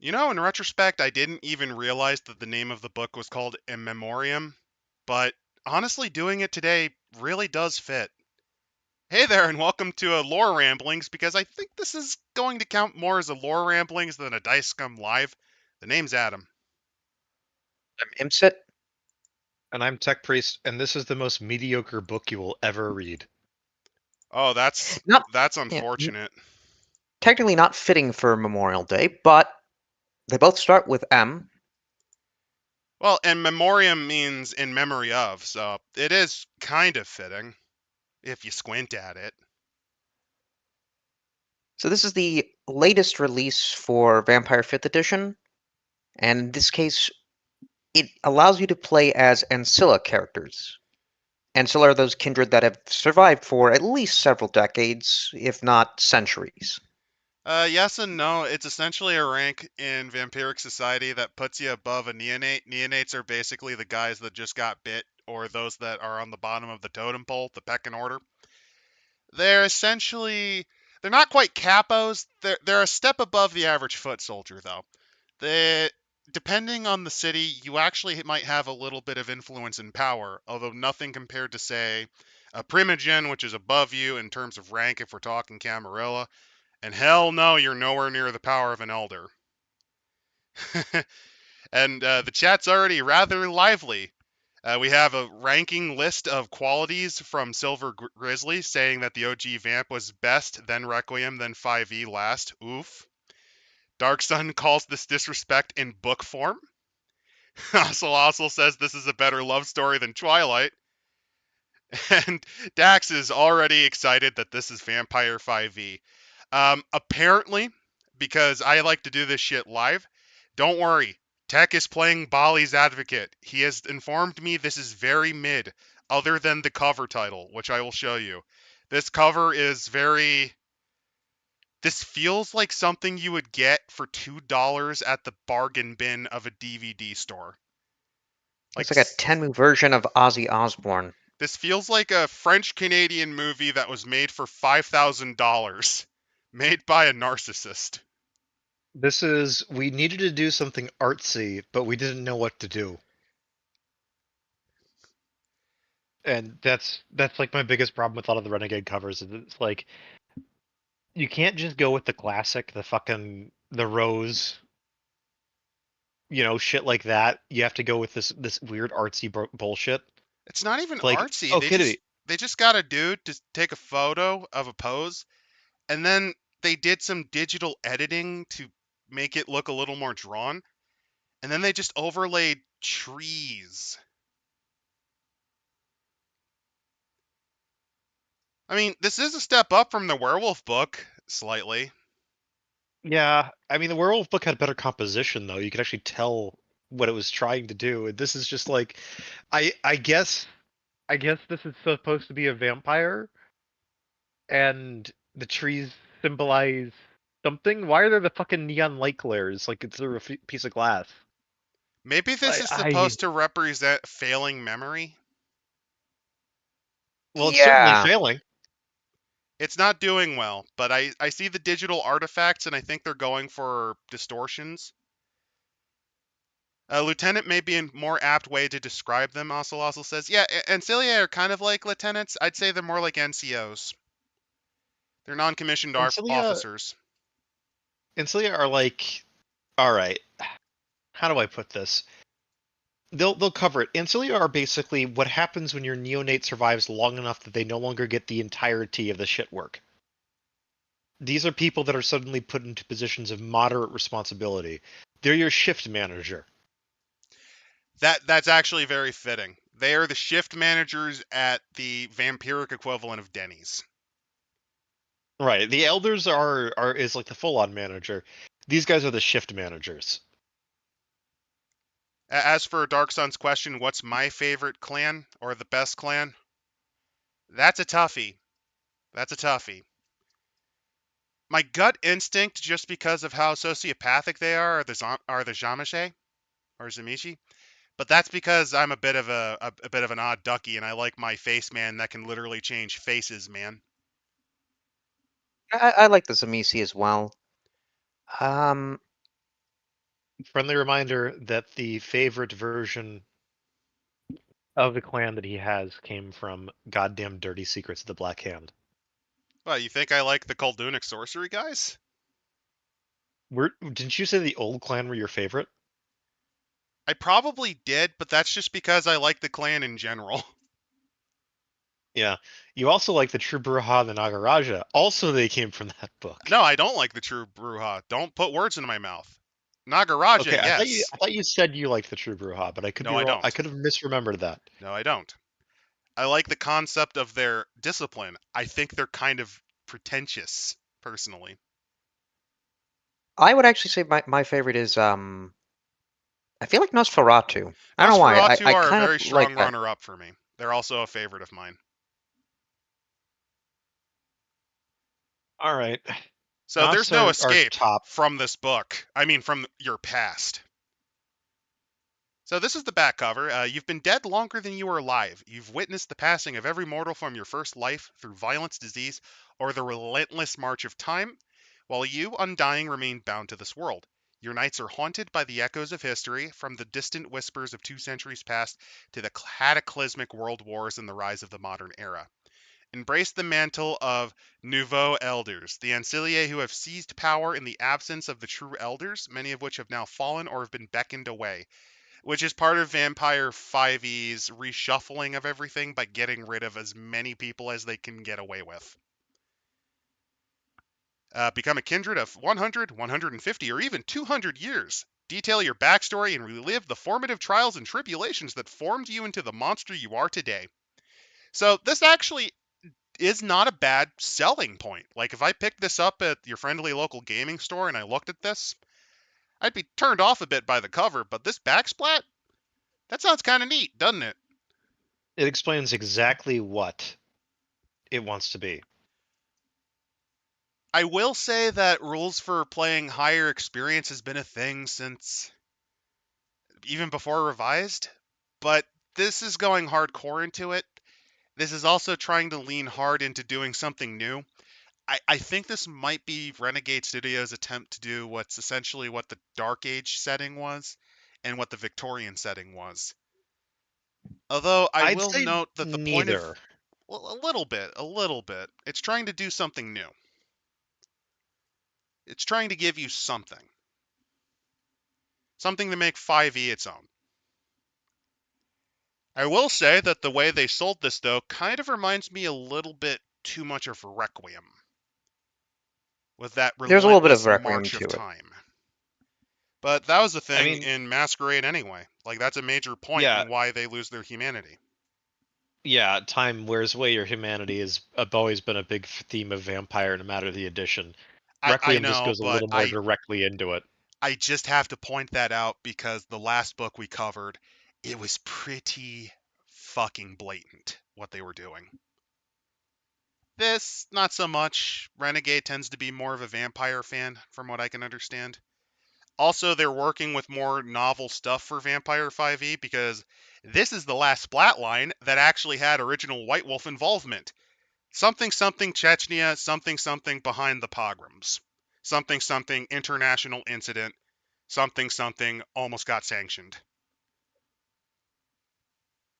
In retrospect, I didn't even realize that the name of the book was called Ememoriam, but honestly, doing it today really does fit. Hey there, and welcome to a lore ramblings, because I think this is going to count more as a lore ramblings than a Dice Scum live. The name's Adam. I'm Imsit. And I'm Tech Priest, and this is the most mediocre book you will ever read. Oh, that's Not that's yeah, unfortunate. technically not fitting for Memorial Day, but they both start with M. Well, and Memoriam means in memory of, so it is kind of fitting if you squint at it. So this is the latest release for Vampire 5th Edition, and in this case, it allows you to play as Ancilla characters. Ancilla are those kindred that have survived for at least several decades, if not centuries. Yes and no. It's essentially a rank in vampiric society that puts you above a neonate. Neonates are basically the guys that just got bit, or those that are on the bottom of the totem pole, the pecking order. They're essentially they're not quite capos. They're a step above the average foot soldier, though. They Depending on the city, you actually might have a little bit of influence and power, although nothing compared to, say, a primogen, which is above you in terms of rank if we're talking Camarilla. And hell no, you're nowhere near the power of an elder. And the chat's already rather lively. We have a ranking list of qualities from Silver Grizzly saying that the OG Vamp was best, then Requiem, then 5e last. Oof. Dark Sun calls this disrespect in book form. Also says this is a better love story than Twilight. And Dax is already excited that this is Vampire 5e. Apparently, because I like to do this shit live, don't worry. Tech is playing Baali's advocate. He has informed me this is very mid, other than the cover title, which I will show you. This cover is very. This feels like something you would get for $2 at the bargain bin of a DVD store. It's Like, like a Tenmu version of Ozzy Osbourne. this feels like a French Canadian movie that was made for $5,000, made by a narcissist. We needed to do something artsy, but we didn't know what to do. And that's like my biggest problem with a lot of the Renegade covers. Is it's like you can't just go with the classic, the rose, shit like that. You have to go with this weird artsy bullshit. It's not even It's like, artsy. oh, They just Kitty, they just got a dude to take a photo of a pose, and then they did some digital editing to make it look a little more drawn, and then they just overlaid trees. I mean, this is a step up from the werewolf book, slightly. yeah. I mean, the werewolf book had better composition though. You could actually tell what it was trying to do. And this is just like, I guess this is supposed to be a vampire, and the trees symbolize something. Why are there the fucking neon light glares like it's through a piece of glass? Maybe this I, is I supposed to represent failing memory. well, it's certainly Yeah, failing. It's not doing well, but I see the digital artifacts, and I think they're going for distortions. Lieutenant may be a more apt way to describe them, also says. Yeah, Ancilia are kind of like lieutenants. I'd say they're more like NCOs. They're non-commissioned Ancilia, officers. Ancilia are like, all right. How do I put this? They'll cover it. Ancilia are basically what happens when your neonate survives long enough that they no longer get the entirety of the shit work. These are people that are suddenly put into positions of moderate responsibility. They're your shift manager. That's actually very fitting. They are the shift managers at the vampiric equivalent of Denny's. Right. The elders are is like the full-on manager. These guys are the shift managers. As for Dark Sun's question, what's my favorite clan or the best clan? That's a toughie. That's a toughie. My gut instinct, just because of how sociopathic they are the Jamache or Zamichi. But that's because I'm a bit of a bit of an odd ducky, and I like my face man that can literally change faces, man. I like the Zamisi as well. Um, Friendly reminder that the favorite version of the clan that he has came from goddamn Dirty Secrets of the Black Hand. Well, you think I like the Kuldunic sorcery guys? Didn't you say the old clan were your favorite? I probably did, but that's just because I like the clan in general. Yeah. You also like the True Bruja and the Nagaraja. Also, they came from that book. No, I don't like the True Bruja. Don't put words into my mouth. Nagaraja, Okay, yes. I thought you said you liked the True Bruja, but I could No, be I wrong. I don't. could have misremembered that. No, I don't. I like the concept of their discipline. I think they're kind of pretentious, personally. I would actually say my favorite is I feel like Nosferatu. I don't know why. Nosferatu I are a kind of very like strong that. runner-up for me. They're also a favorite of mine. All right. So Now there's to no our escape top. from this book. I mean, from your past. So this is the back cover. You've been dead longer than you are alive. You've witnessed the passing of every mortal from your first life through violence, disease, or the relentless march of time, while you, undying, remain bound to this world. Your nights are haunted by the echoes of history, from the distant whispers of 2 centuries past to the cataclysmic world wars and the rise of the modern era. Embrace the mantle of nouveaux elders, the Ancilla who have seized power in the absence of the true elders, many of which have now fallen or have been beckoned away, which is part of Vampire 5e's reshuffling of everything by getting rid of as many people as they can get away with. Become a kindred of 100, 150, or even 200 years. Detail your backstory and relive the formative trials and tribulations that formed you into the monster you are today. So this actually is not a bad selling point. Like, if I picked this up at your friendly local gaming store and I looked at this, I'd be turned off a bit by the cover, but this backsplat, that sounds kind of neat, doesn't it? It explains exactly what it wants to be. I will say that rules for playing higher experience has been a thing since even before revised, but this is going hardcore into it. This is also trying to lean hard into doing something new. I think this might be Renegade Studios' attempt to do what's essentially what the Dark Age setting was and what the Victorian setting was. Although I I'd will say note that the point of, neither. well, a little bit. It's trying to do something new. It's trying to give you something. Something to make 5e its own. I will say that the way they sold this, though, kind of reminds me a little bit too much of Requiem, with that There's a little bit of relentless Requiem march to of it. time. But that was the I thing mean, in Masquerade anyway. Like, that's a major point yeah, in why they lose their humanity. yeah. Time wears away your humanity has always been a big theme of Vampire, no matter the edition. I Requiem just know, goes a but little more directly into it. I just have to point that out because the last book we covered, it was pretty fucking blatant what they were doing. This, not so much. Renegade tends to be more of a vampire fan, from what I can understand. Also, they're working with more novel stuff for Vampire 5e because this is the last splat line that actually had original White Wolf involvement. Something something Chechnya, something something behind the pogroms. Something something international incident. Something something almost got sanctioned.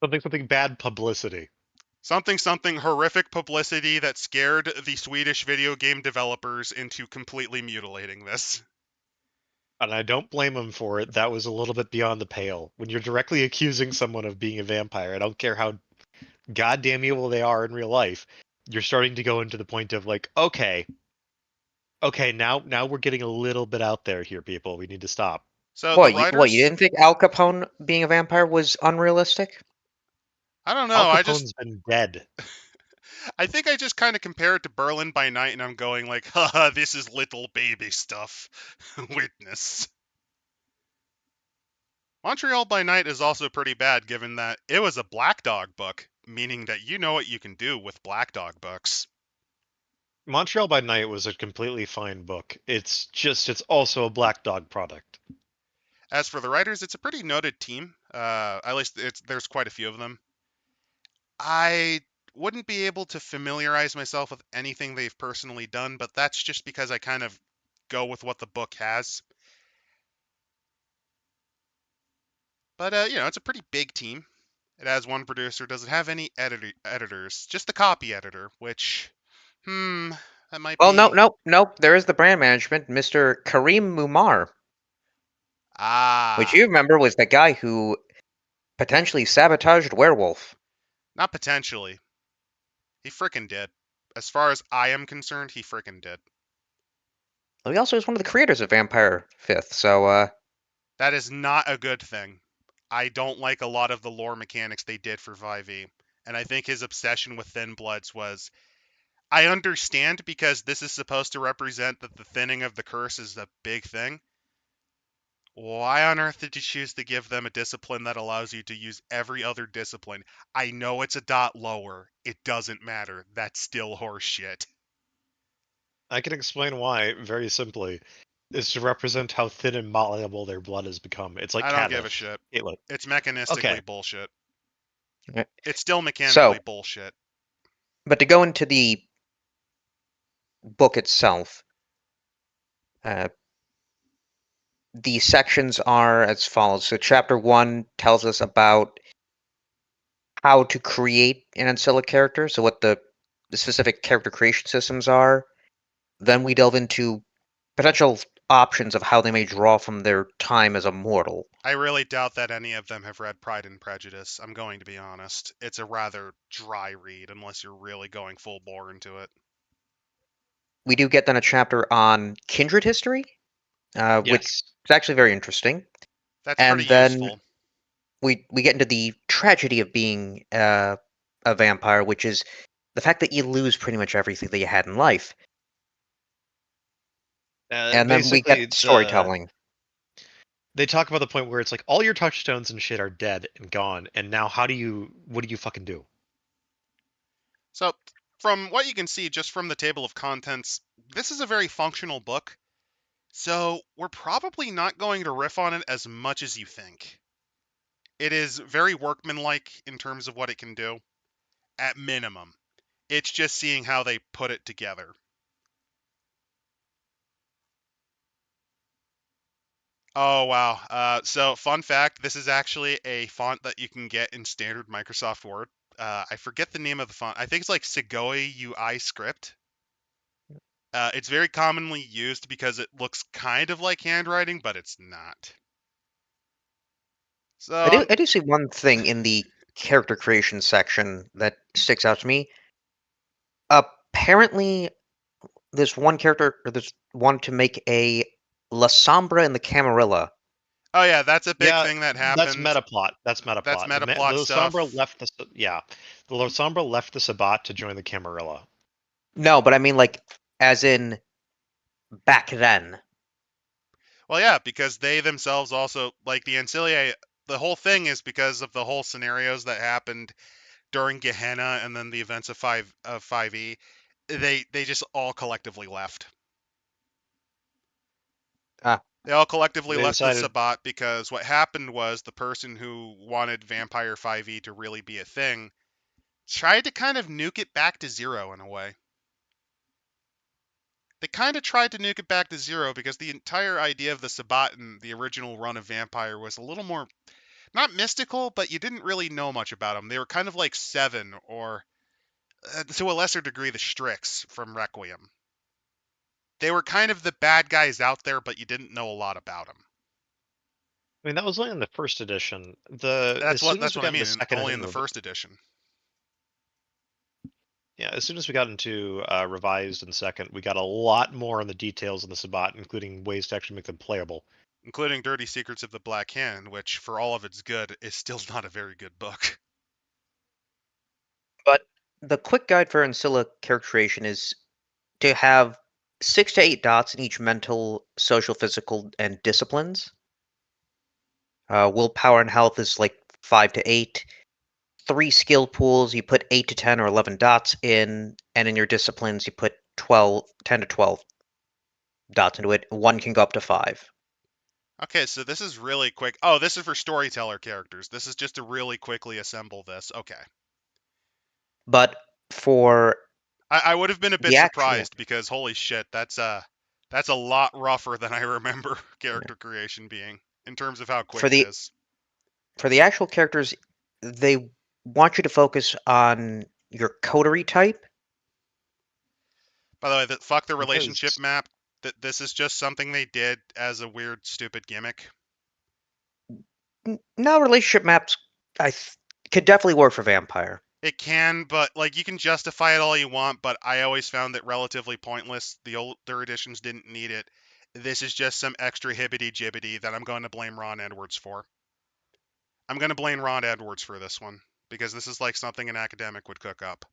Something bad publicity. Something something horrific publicity that scared the Swedish video game developers into completely mutilating this. And I don't blame him for it. That was a little bit beyond the pale. When you're directly accusing someone of being a vampire, I don't care how goddamn evil they are in real life, you're starting to go into the point of like, okay, now we're getting a little bit out there here, people. We need to stop. So the What, you writers, didn't think Al Capone being a vampire was unrealistic? I don't Al know, Capone's been dead. I think I just kind of compare it to Berlin by Night and I'm going like, haha, this is little baby stuff. Witness. Montreal by Night is also pretty bad given that it was a Black Dog book, meaning that you know what you can do with Black Dog books. Montreal by Night was a completely fine book. It's also a Black Dog product. As for the writers, it's a pretty noted team. At least there's quite a few of them. I wouldn't be able to familiarize myself with anything they've personally done, but that's just because I kind of go with what the book has. But you know, it's a pretty big team. It has one producer. Does it have any editors? Just the copy editor, which, that might Well, be. no. There is the brand management, Mr. Kareem Mumar, which Ah, you remember was the guy who potentially sabotaged Werewolf. not potentially. He frickin' did. As far as I am concerned, he frickin' did. He also is one of the creators of Vampire 5th, so, That is not a good thing. I don't like a lot of the lore mechanics they did for 5e. And I think his obsession with Thin Bloods was. I understand because this is supposed to represent that the thinning of the curse is a big thing. Why on earth did you choose to give them a discipline that allows you to use every other discipline? I know it's a dot lower. It doesn't matter. That's still horseshit. I can explain why very simply. Is to represent how thin and malleable their blood has become. It's like I don't give a Catnip. shit. Caitlyn. It's mechanistically Okay. bullshit. eh. It's still So, mechanically bullshit. but to go into the book itself, the sections are as follows. So, chapter 1 tells us about how to create an Ancilla character, so what the specific character creation systems are. Then we delve into potential options of how they may draw from their time as a mortal. I really doubt that any of them have read Pride and Prejudice. I'm going to be honest. It's a rather dry read unless you're really going full bore into it. We do get then a chapter on Kindred history, which Yes. is actually very interesting. That's pretty And then useful. we get into the tragedy of being a vampire, which is the fact that you lose pretty much everything that you had in life. And then we Basically, get storytelling. they talk about the point where it's like all your touchstones and shit are dead and gone, and now what do you fucking do? So, from what you can see just from the table of contents, this is a very functional book. So, we're probably not going to riff on it as much as you think. It is very workmanlike in terms of what it can do, at minimum. It's just seeing how they put it together. Oh, wow. So, fun fact, this is actually a font that you can get in standard Microsoft Word. I forget the name of the font. I think it's like Segoe UI script. It's very commonly used because it looks kind of like handwriting, but it's not. So, I do see one thing in the character creation section that sticks out to me. Apparently, there's one character, or there's one to make a La Sombra in the Camarilla. oh yeah, that's a big Yeah, thing that that's happened. metaplot. That's That's metaplot. metaplot The Sombra stuff. left the Sombra left the Sabbat to join the Camarilla. No, but I mean, like, as in back then. Well, yeah, because they themselves also like the Ancilla. The whole thing is because of the whole scenarios that happened during Gehenna and then the events of 5e. They just all collectively left. Ah, They all collectively They left the decided Sabbat because what happened was the person who wanted Vampire 5e to really be a thing tried to kind of nuke it back to zero in a way. They kind of tried to nuke it back to zero because the entire idea of the Sabbat in the original run of Vampire was a little more, not mystical, but you didn't really know much about them. They were kind of like Seven or, to a lesser degree, the Strix from Requiem. They were kind of the bad guys out there, but you didn't know a lot about them. I mean, that was only in the first edition. That's As soon as that's we what I got into mean. second Only in edition the first edition. yeah, as soon as we got into revised and second, we got a lot more on the details of the Sabbat, including ways to actually make them playable. Including Dirty Secrets of the Black Hand, which, for all of its good, is still not a very good book. but the quick guide for Ancilla character creation is to have 6 to 8 dots in each mental, social, physical, and disciplines. Willpower and health is like 5 to 8. 3 skill pools, you put 8 to 10 or 11 dots in, and in your disciplines, you put 10 to 12 dots into it. One can go up to 5. Okay, so this is really quick. Oh, this is for storyteller characters. This is just to really quickly assemble this. Okay. But for I would have been a bit the actual. surprised because holy shit, that's a lot rougher than I remember character creation being in terms of how quick For it the is. for the actual characters, they want you to focus on your coterie type. By the way, fuck the Because relationship map. This is just something they did as a weird, stupid gimmick. No, relationship maps could definitely work for Vampire. It can, but like you can justify it all you want, but I always found it relatively pointless. The older editions didn't need it. This is just some extra hibbity-jibbity that I'm going to blame Ron Edwards for. I'm going to blame Ron Edwards for this one, because this is like something an academic would cook up.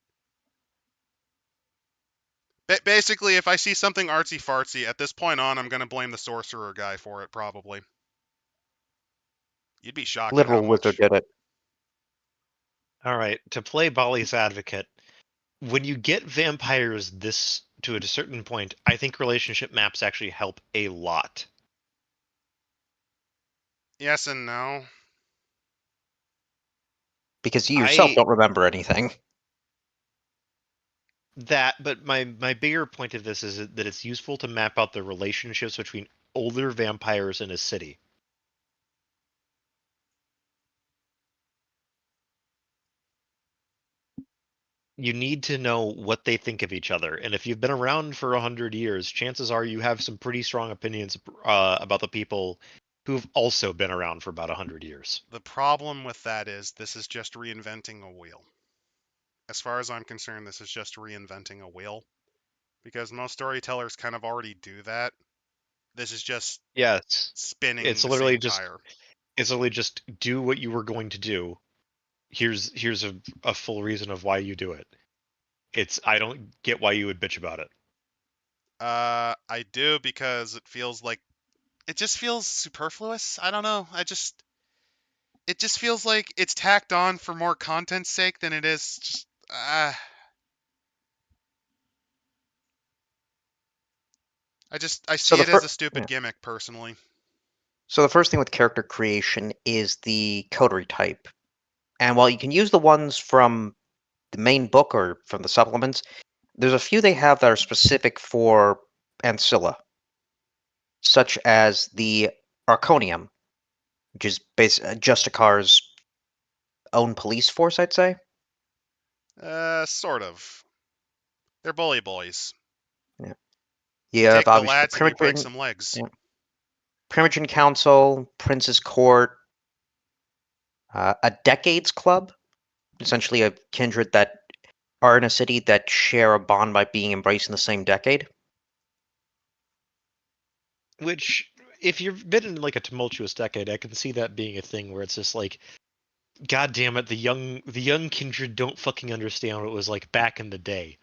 Basically, if I see something artsy-fartsy, at this point on, I'm going to blame the sorcerer guy for it, probably. You'd be shocked at how Literal Wizard much. did it. all right, to play Baali's advocate, when you get vampires this to a certain point, I think relationship maps actually help a lot. Yes and no. Because you yourself I don't remember anything. but my bigger point of this is that it's useful to map out the relationships between older vampires in a city. You need to know what they think of each other, and if you've been around for 100 years, chances are you have some pretty strong opinions about the people who've also been around for about 100 years. The problem with that is this is just reinventing a wheel. As far as I'm concerned, this is just reinventing a wheel. Because most storytellers kind of already do that. This is just Yes, spinning it's the literally same just tire. it's literally just do what you were going to do. Here's a full reason of why you do it. I don't get why you would bitch about it. I do, because it just feels superfluous. I don't know. It just feels like it's tacked on for more content's sake than it is just. I So see the it as first, a stupid gimmick, personally. so the first thing with character creation is the coterie type, and while you can use the ones from the main book or from the supplements, there's a few they have that are specific for Ancilla, such as the Arconium, which is Justicar's own police force, I'd say. Sort of. They're bully boys. Yeah. You You have take the obviously the lads and you break Primogen, some legs. yeah, Primogen Council, Prince's Court, a Decades Club, essentially a kindred that are in a city that share a bond by being embraced in the same decade. Which, if you've been in like a tumultuous decade, I can see that being a thing where it's just like, God damn it, the young kindred don't fucking understand what it was like back in the day.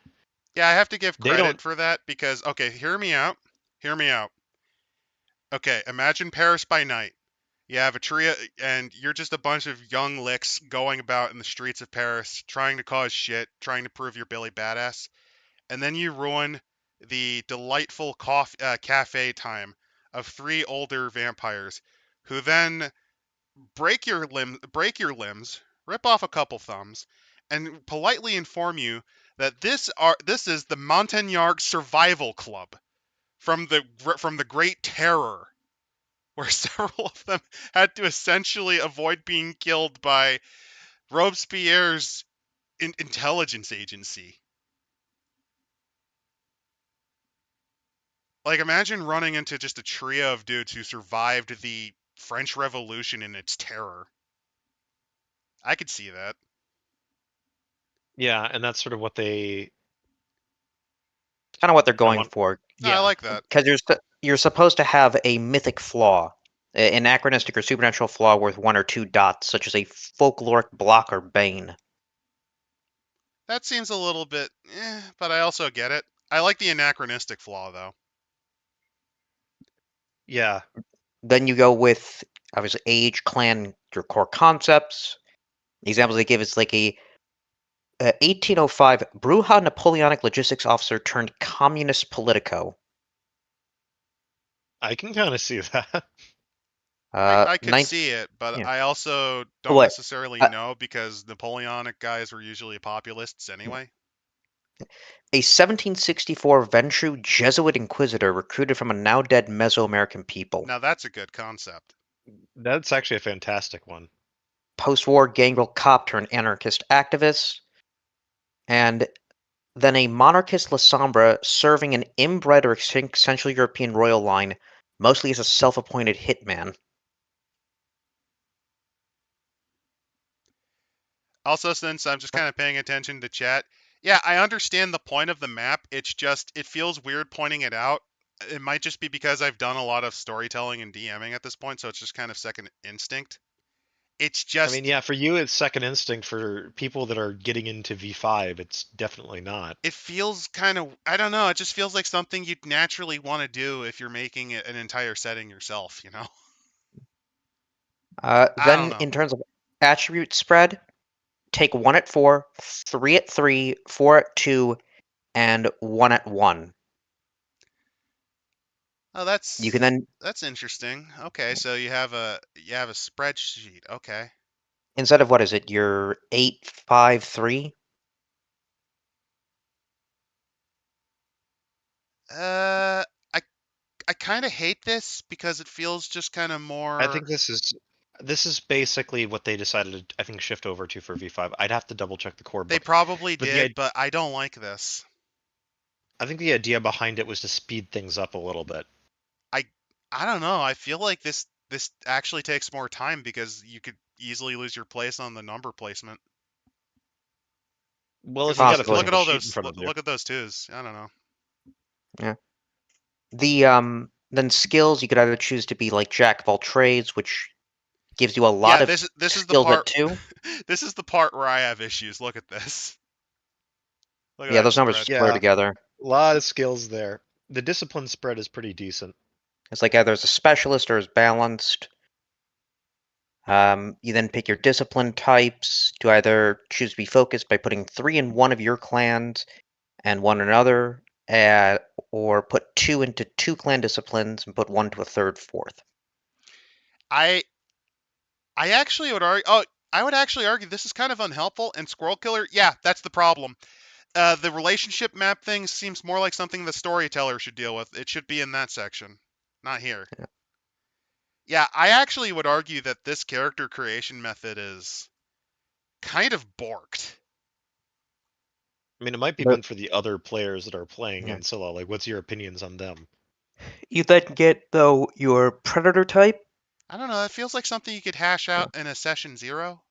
Yeah, I have to give They credit don't. for that because, okay, hear me out. Hear me out. Okay, imagine Paris by night. You have a trio, and you're just a bunch of young licks going about in the streets of Paris, trying to cause shit, trying to prove you're Billy Badass, and then you ruin the delightful cafe time of three older vampires, who then break your limbs, rip off a couple thumbs, and politely inform you that this is the Montagnard Survival Club from the Great Terror, where several of them had to essentially avoid being killed by Robespierre's intelligence agency. Like, imagine running into just a trio of dudes who survived the French Revolution and its terror. I could see that. Yeah, and that's sort of what they. Kind of what they're I going want. for, No, I Yeah, like that. because you're supposed to have a mythic flaw, an anachronistic or supernatural flaw worth 1 or 2 dots, such as a folkloric block or bane. That seems a little bit, but I also get it. I like the anachronistic flaw, though. yeah. Then you go with obviously age, clan, your core concepts. The examples they give is like a 1805 Bruja Napoleonic logistics officer turned communist politico. I can kind of see that. I could Ninth, see it, but yeah. I also Oh, don't wait, necessarily uh, know because Napoleonic guys were usually populists anyway. a 1764 Ventrue Jesuit inquisitor recruited from a now dead Mesoamerican people. Now that's a good concept. That's actually a fantastic one. post-war gangrel cop turned anarchist activist, and then a monarchist La Sombra serving an inbred or extinct Central European royal line, mostly as a self-appointed hitman. Also, since I'm just kind of paying attention to chat, yeah, I understand the point of the map. It's just, it feels weird pointing it out. It might just be because I've done a lot of storytelling and DMing at this point, so it's just kind of second instinct. It's I just, mean, yeah, for you it's second instinct. For people that are getting into V5, it's definitely not. it feels kind of, I don't know, it just feels like something you'd naturally want to do if you're making an entire setting yourself, you know? I don't Then, know. in terms of attribute spread, take 1 at 4, 3 at 3, 4 at 2, and 1 at 1. Oh, You can then, that's interesting. Okay, so you have a spreadsheet. Okay. instead of what is it, your 8, 5, 3? Uh, I I kind of hate this because it feels just kind of I more. think this is basically what they decided to, I think, shift over to for V5. I'd have to double check the core They book, probably but the did, but I don't like this. I think the idea behind it was to speed things up a little bit. I I don't know. I feel like this actually takes more time because you could easily lose your place on the number placement. Well, Because if you got a Possibly. look at physical all sheet in those front of you. look at those twos. I don't know. Yeah. Then skills, you could either choose to be like Jack of all trades, which gives you a lot Yeah, of this is the skills at part. 2. This is the part where I have issues. Look at this. Look at Yeah, that those numbers spread. blur Yeah, together. a lot of skills there. The discipline spread is pretty decent. It's like either as a specialist or as balanced. You then pick your discipline types to either choose to be focused by putting 3 in one of your clans and 1 in another, or put 2 into 2 clan disciplines and put 1 to a third, fourth. I I actually would argue. Oh, I would actually argue this is kind of unhelpful. And Squirrel Killer, yeah, that's the problem. The relationship map thing seems more like something the storyteller should deal with. It should be in that section, not here. Yeah. Yeah, I actually would argue that this character creation method is kind of borked. I mean, it might be But meant for the other players that are playing yeah. Ancilla. Like, what's your opinions on them? You then get, though, your predator type. I don't know. It feels like something you could hash out in a session 0.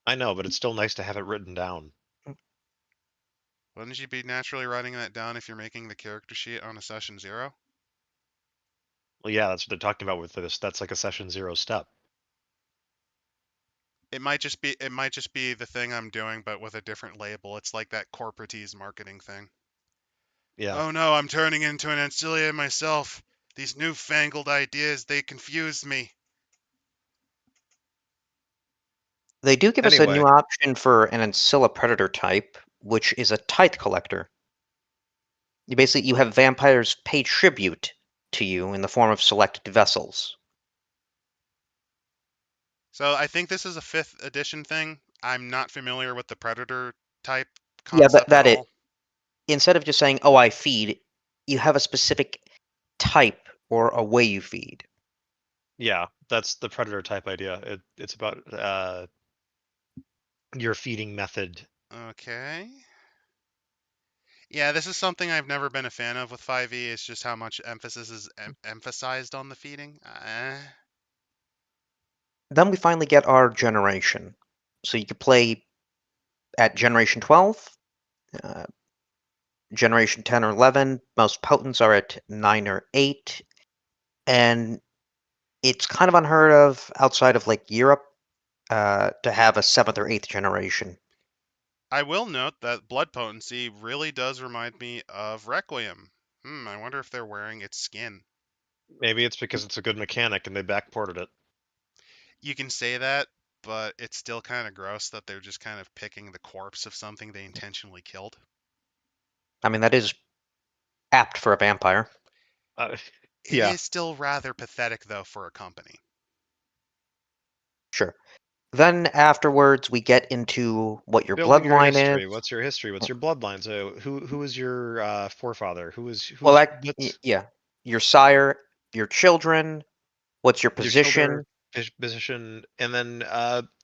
I know, but it's still nice to have it written down. Wouldn't you be naturally writing that down if you're making the character sheet on a session 0? Well, yeah, that's what they're talking about with this. That's like a session 0 step. It might just be the thing I'm doing, but with a different label. It's like that corporatese marketing thing. Yeah. Oh no, I'm turning into an Ancilla myself. These newfangled ideas, they confuse me. They do give us a Anyway, new option for an Ancilla predator type, which is a tithe collector. You have vampires pay tribute to you in the form of selected vessels. So I think this is a 5th edition thing. I'm not familiar with the predator type Yeah, concept at all. instead of just saying, "Oh, I feed," you have a specific type or a way you feed. yeah, that's the predator type idea. It's about your feeding method. Okay. Yeah, this is something I've never been a fan of with 5e. It's just how much emphasis is emphasized on the feeding. Then we finally get our generation. So you could play at generation 12, uh, generation 10 or 11. Most potents are at 9 or 8. And it's kind of unheard of outside of like Europe to have a 7th or 8th generation. I will note that blood potency really does remind me of Requiem. I wonder if they're wearing its skin. Maybe it's because it's a good mechanic and they backported it. You can say that, but it's still kind of gross that they're just kind of picking the corpse of something they intentionally killed. I mean, that is apt for a vampire. It Yeah. is still rather pathetic, though, for a company. Sure. Then afterwards, we get into what your Building your bloodline history. is. What's your history? What's your bloodline? So who is your forefather? Well, Who's what's yeah, your sire, your children, what's your your children? position, position, and then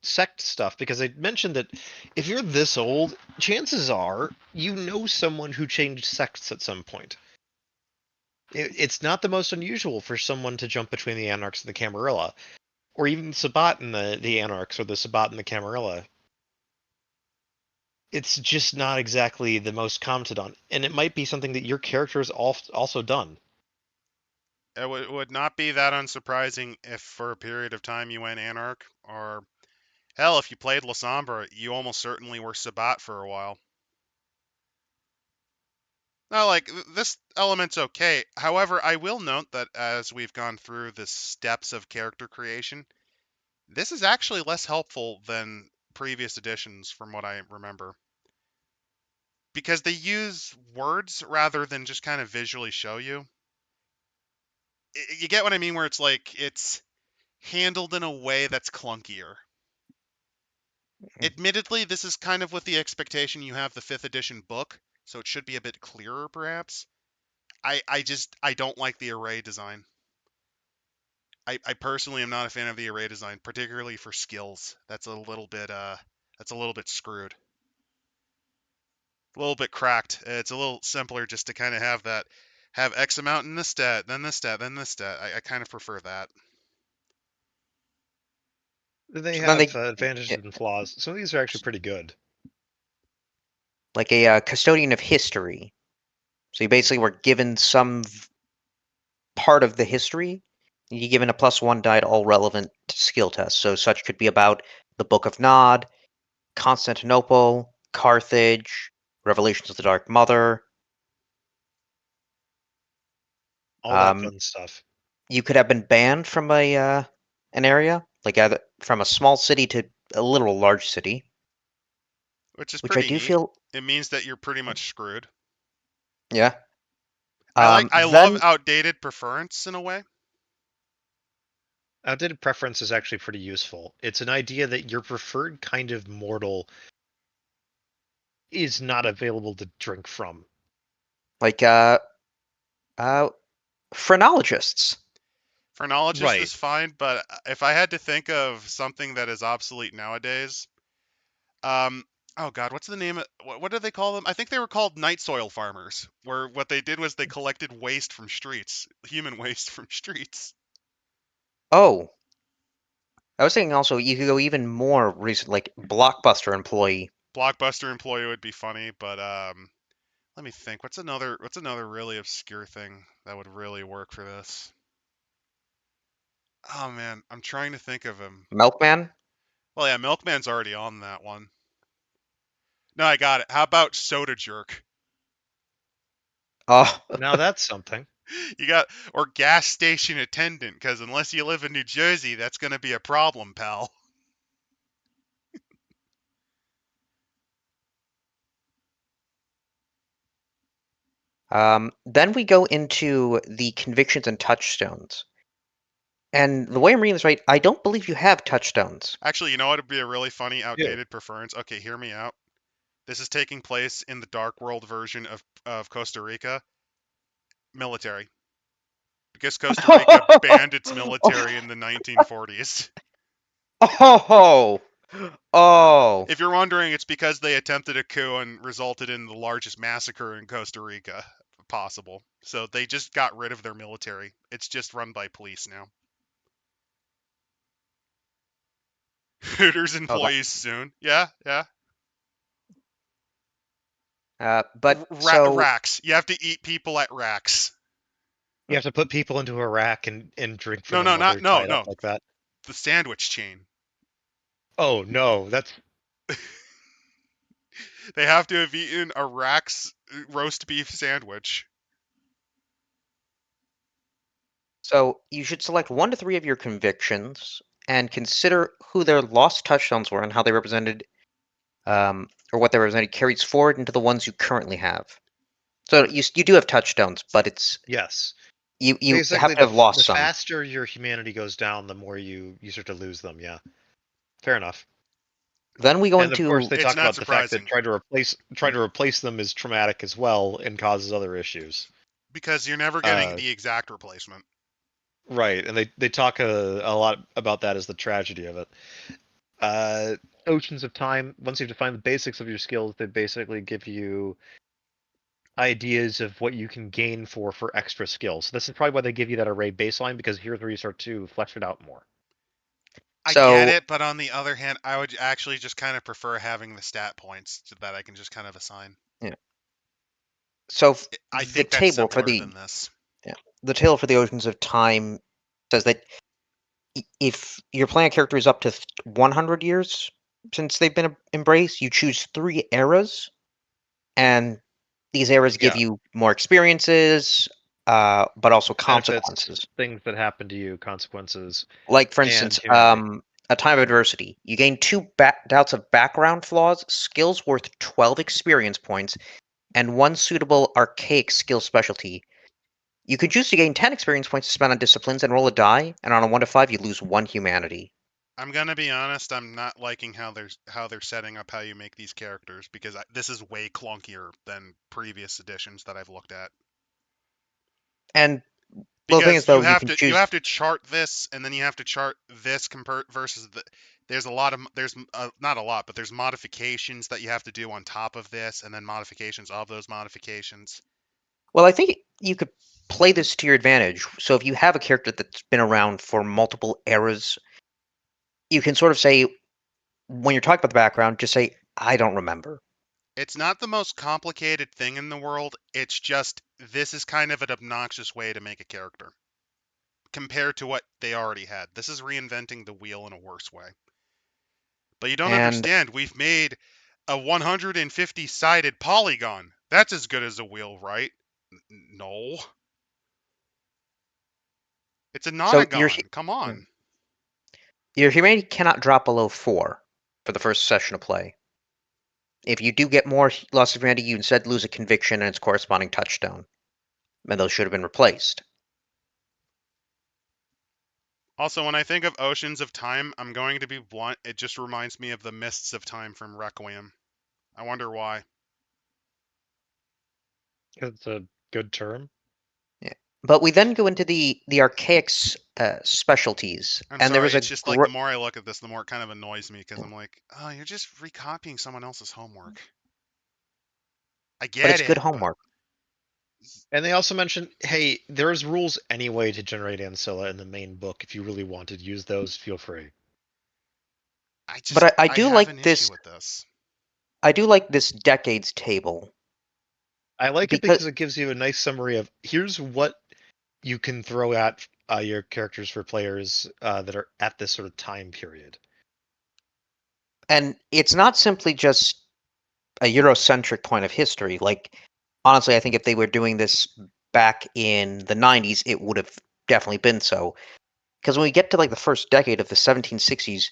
sect stuff, because I mentioned that if you're this old, chances are you know someone who changed sects at some point. It's not the most unusual for someone to jump between the Anarchs and the Camarilla, or even Sabbat and the Anarchs, or the Sabbat and the Camarilla. It's just not exactly the most commented on, and it might be something that your character has also done. It would not be that unsurprising if for a period of time you went Anarch, or hell, if you played La Sombra, you almost certainly were Sabbat for a while. Now, like, this element's okay. However, I will note that as we've gone through the steps of character creation, this is actually less helpful than previous editions from what I remember. Because they use words rather than just kind of visually show you. You get what I mean, where it's like, it's handled in a way that's clunkier. Admittedly, this is kind of with the expectation you have the 5th edition book, so it should be a bit clearer, perhaps. I don't like the array design. I personally am not a fan of the array design, particularly for skills. That's a little bit screwed. A little bit cracked. It's a little simpler just to kind of have X amount in this stat, then this stat, then this stat. I kind of prefer that. They So then have they, advantages yeah, and flaws. Some of these are actually pretty good. like a custodian of history. So you basically were given some part of the history. You're given a +1 die to all relevant skill tests. So such could be about the Book of Nod, Constantinople, Carthage, Revelations of the Dark Mother. All that fun stuff. You could have been banned from an area, like either from a small city to a literal large city. Which is Which I pretty do neat. feel, It means that you're pretty much screwed. yeah. I love Then, outdated preference in a way. Outdated preference is actually pretty useful. It's an idea that your preferred kind of mortal is not available to drink from. like, phrenologists. Phrenologist Right. is fine, but if I had to think of something that is obsolete nowadays, oh god, what's the name of what do they call them? I think they were called night soil farmers, where what they did was they collected waste from streets, human waste from streets. Oh, I was thinking also you could go even more recent, like Blockbuster employee. Blockbuster employee would be funny, but let me think. What's another really obscure thing that would really work for this? Oh man, I'm trying to think of him. Milkman? Well, yeah, Milkman's already on that one. No, I got it. How about Soda Jerk? Oh, Now that's something. You got or gas station attendant, because unless you live in New Jersey, that's gonna be a problem, pal. then we go into the convictions and touchstones. And the way I'm reading this right, I don't believe you have touchstones. Actually, you know what would be a really funny Yeah. outdated preference? Okay, hear me out. This is taking place in the Dark World version of Costa Rica. Military. Because Costa Rica banned its military in the 1940s. Oh, oh. If you're wondering, it's because they attempted a coup and resulted in the largest massacre in Costa Rica possible. So they just got rid of their military. It's just run by police now. Hooters Oh, that, employees soon. Yeah, yeah. but so Racks. You have to eat people at racks. You have to put people into a rack and drink for No, them no, while they're tied up no. like that. The sandwich chain. Oh no, that's They have to have eaten a rack's roast beef sandwich. so you should select 1 to 3 of your convictions and consider who their lost touchdowns were and how they represented, or what they represented carries forward into the ones you currently have. So you do have touchdowns, but it's yes. you have Basically, to have lost the some. faster your humanity goes down, the more you start to lose them. Yeah, fair enough. Then we go And of course, into they It's talk not about the fact that surprising. trying to replace them is traumatic as well and causes other issues. Because you're never getting the exact replacement. Right, and they talk a lot about that as the tragedy of it. Oceans of Time, once you've defined the basics of your skills, they basically give you ideas of what you can gain for extra skills. This is probably why they give you that array baseline, because here's where you start to flesh it out more. I get So it, but on the other hand, I would actually just kind of prefer having the stat points that I can just kind of assign. yeah. So I the think that's table for simpler the than this. the table for the Oceans of Time says that if you're playing a character who's up to 100 years since they've been embraced, you choose 3 eras, and these eras give Yeah. you more experiences, but also Benefits, consequences. things that happen to you, consequences, Like, for and instance, humanity. a time of adversity. You gain 2 doubts of background flaws, skills worth 12 experience points, and 1 suitable archaic skill specialty. You can choose to gain 10 experience points to spend on disciplines and roll a die, and on a 1 to 5, you lose 1 humanity. I'm gonna be honest. I'm not liking how they're setting up how you make these characters because this is way clunkier than previous editions that I've looked at. And well, the thing is, Because though, you can you choose. have to chart this, and then you have to chart this versus the. There's a lot of not a lot, but there's modifications that you have to do on top of this, and then modifications of those modifications. Well, I think you could play this to your advantage. So if you have a character that's been around for multiple eras, you can sort of say, when you're talking about the background, just say, I don't remember. It's not the most complicated thing in the world. It's just this is kind of an obnoxious way to make a character compared to what they already had. This is reinventing the wheel in a worse way. But you don't And understand. We've made a 150-sided polygon. That's as good as a wheel, right? No. It's a so nonagon. Come on. your humanity cannot drop below 4 for the first session of play. If you do get more loss of humanity, you instead lose a conviction and its corresponding touchstone. And those should have been replaced. Also, when I think of Oceans of Time, I'm going to be blunt. It just reminds me of the Mists of Time from Requiem. I wonder why. It's a good term. Yeah. But we then go into the archaic specialties, I'm and there sorry, was a it's just like the more I look at this, the more it kind of annoys me because I'm like, oh, you're just recopying someone else's homework. I but get it's good it, but homework. And they also mentioned, hey, there's rules anyway to generate Ancilla in the main book. If you really want to use those, feel free. But I I do have like an issue this. with this. I do like this decades table I like it because because it gives you a nice summary of here's what you can throw at your characters for players that are at this sort of time period. and it's not simply just a Eurocentric point of history. Like, honestly, I think if they were doing this back in the 90s, it would have definitely been so. Because when we get to like the first decade of the 1760s,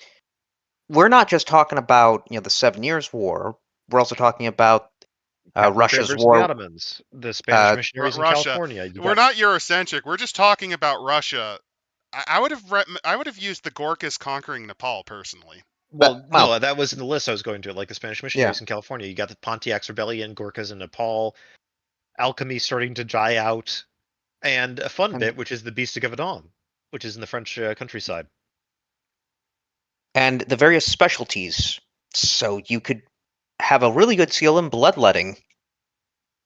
we're not just talking about the 7 Years' War. We're also talking about Catholic Trade Russia's versus the war. Ottomans, the Spanish missionaries in Russia. California. You We're got not Eurocentric. We're just talking about Russia. I would have I would have used the Gorkhas conquering Nepal personally. well, Well, no, that was in the list I was going to, like the Spanish yeah, missionaries in California. You got the Pontiac's rebellion, Gorkhas in Nepal, alchemy starting to die out, and a fun and bit, which is the Beast of Gavadon, which is in the French countryside. and the various specialties. So you could have a really good skill in bloodletting,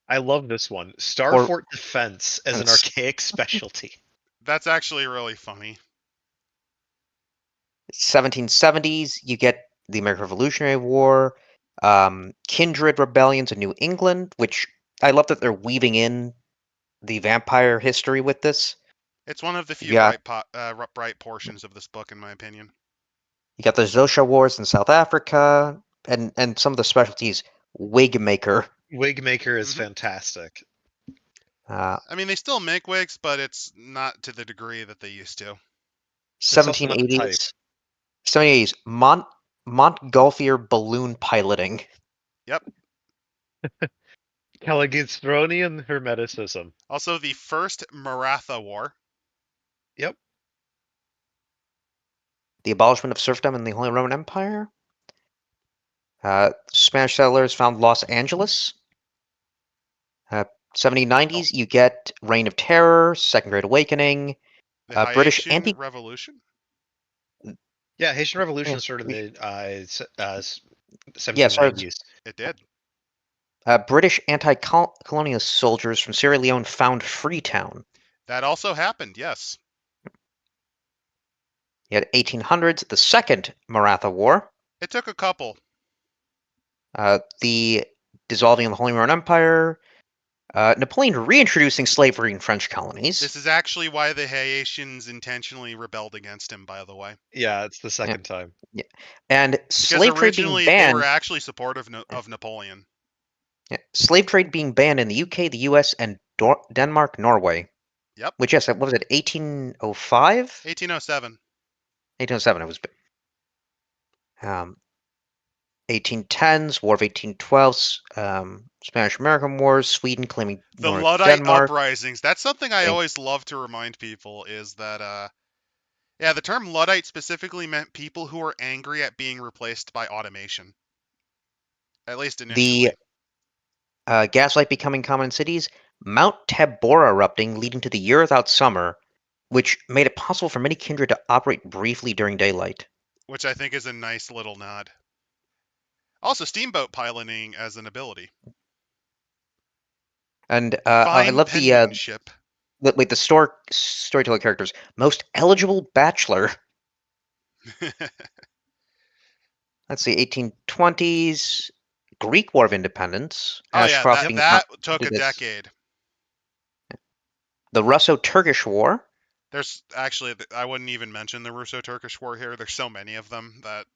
I love this one. or Starfort Defense as an it's archaic specialty. That's actually really funny. 1770s. You get the American Revolutionary War, Kindred rebellions in New England, which I love that they're weaving in the vampire history with this. It's one of the few Yeah, bright portions of this book, in my opinion. you got the Xosha Wars in South Africa, and some of the specialties. Wigmaker. Wigmaker is hmm fantastic. I mean, they still make wigs, but it's not to the degree that they used to. It's also not the type. 1780s. Montgolfier balloon piloting. Yep. Caligistronian Hermeticism. Also, the first Maratha War. Yep. The abolishment of serfdom in the Holy Roman Empire. Spanish settlers found Los Angeles. 1790s, you get Reign of Terror, Second Great Awakening, The British Haitian Revolution? Yeah, Haitian Revolution Yeah, started in the yeah, sorry, 1790s. It did. British anti-colonial soldiers from Sierra Leone found Freetown. That also happened, yes. You had 1800s, the Second Maratha War, It took a couple. the dissolving of the Holy Roman Empire, Napoleon reintroducing slavery in French colonies. This is actually why the Haitians intentionally rebelled against him, by the way. Yeah, it's the second time. And Because slave trade being originally they were banned. actually supportive of Napoleon. Yeah, slave trade being banned in the UK, the US, and Denmark, Norway. Yep. Which, yes, what was it, 1805? 1807. 1807, it was. 1810s, War of 1812s, Spanish-American Wars, Sweden claiming The North Luddite Denmark. uprisings. That's something I Thing. always love to remind people is that, yeah, the term Luddite specifically meant people who were angry at being replaced by automation. At least initially. The gaslight becoming common in cities, Mount Tabor erupting, leading to the year without summer, which made it possible for many Kindred to operate briefly during daylight. Which I think is a nice little nod. Also, steamboat piloting as an ability. And I Fine love penmanship. the storyteller characters. Most eligible bachelor. Let's see, 1820s, Greek War of Independence. Oh yeah, Ashcroft being that took did a this. decade. The Russo-Turkish War. There's actually, I wouldn't even mention the Russo-Turkish War here. There's so many of them that.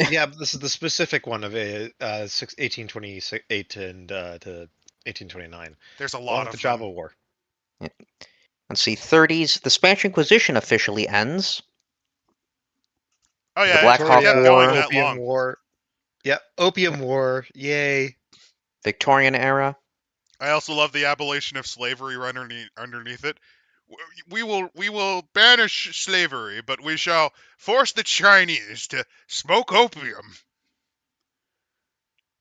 Yeah, but this is the specific one of 1828 and to 1829. There's a Along lot with the of Java them. War. Yeah. Let's see, 30s. The Spanish Inquisition officially ends. Oh The yeah, Black it Hawk kept War. going that Opium long. War. Yeah, Opium War. Yay. Victorian era. I also love the abolition of slavery underneath it. We will banish slavery, but we shall force the Chinese to smoke opium.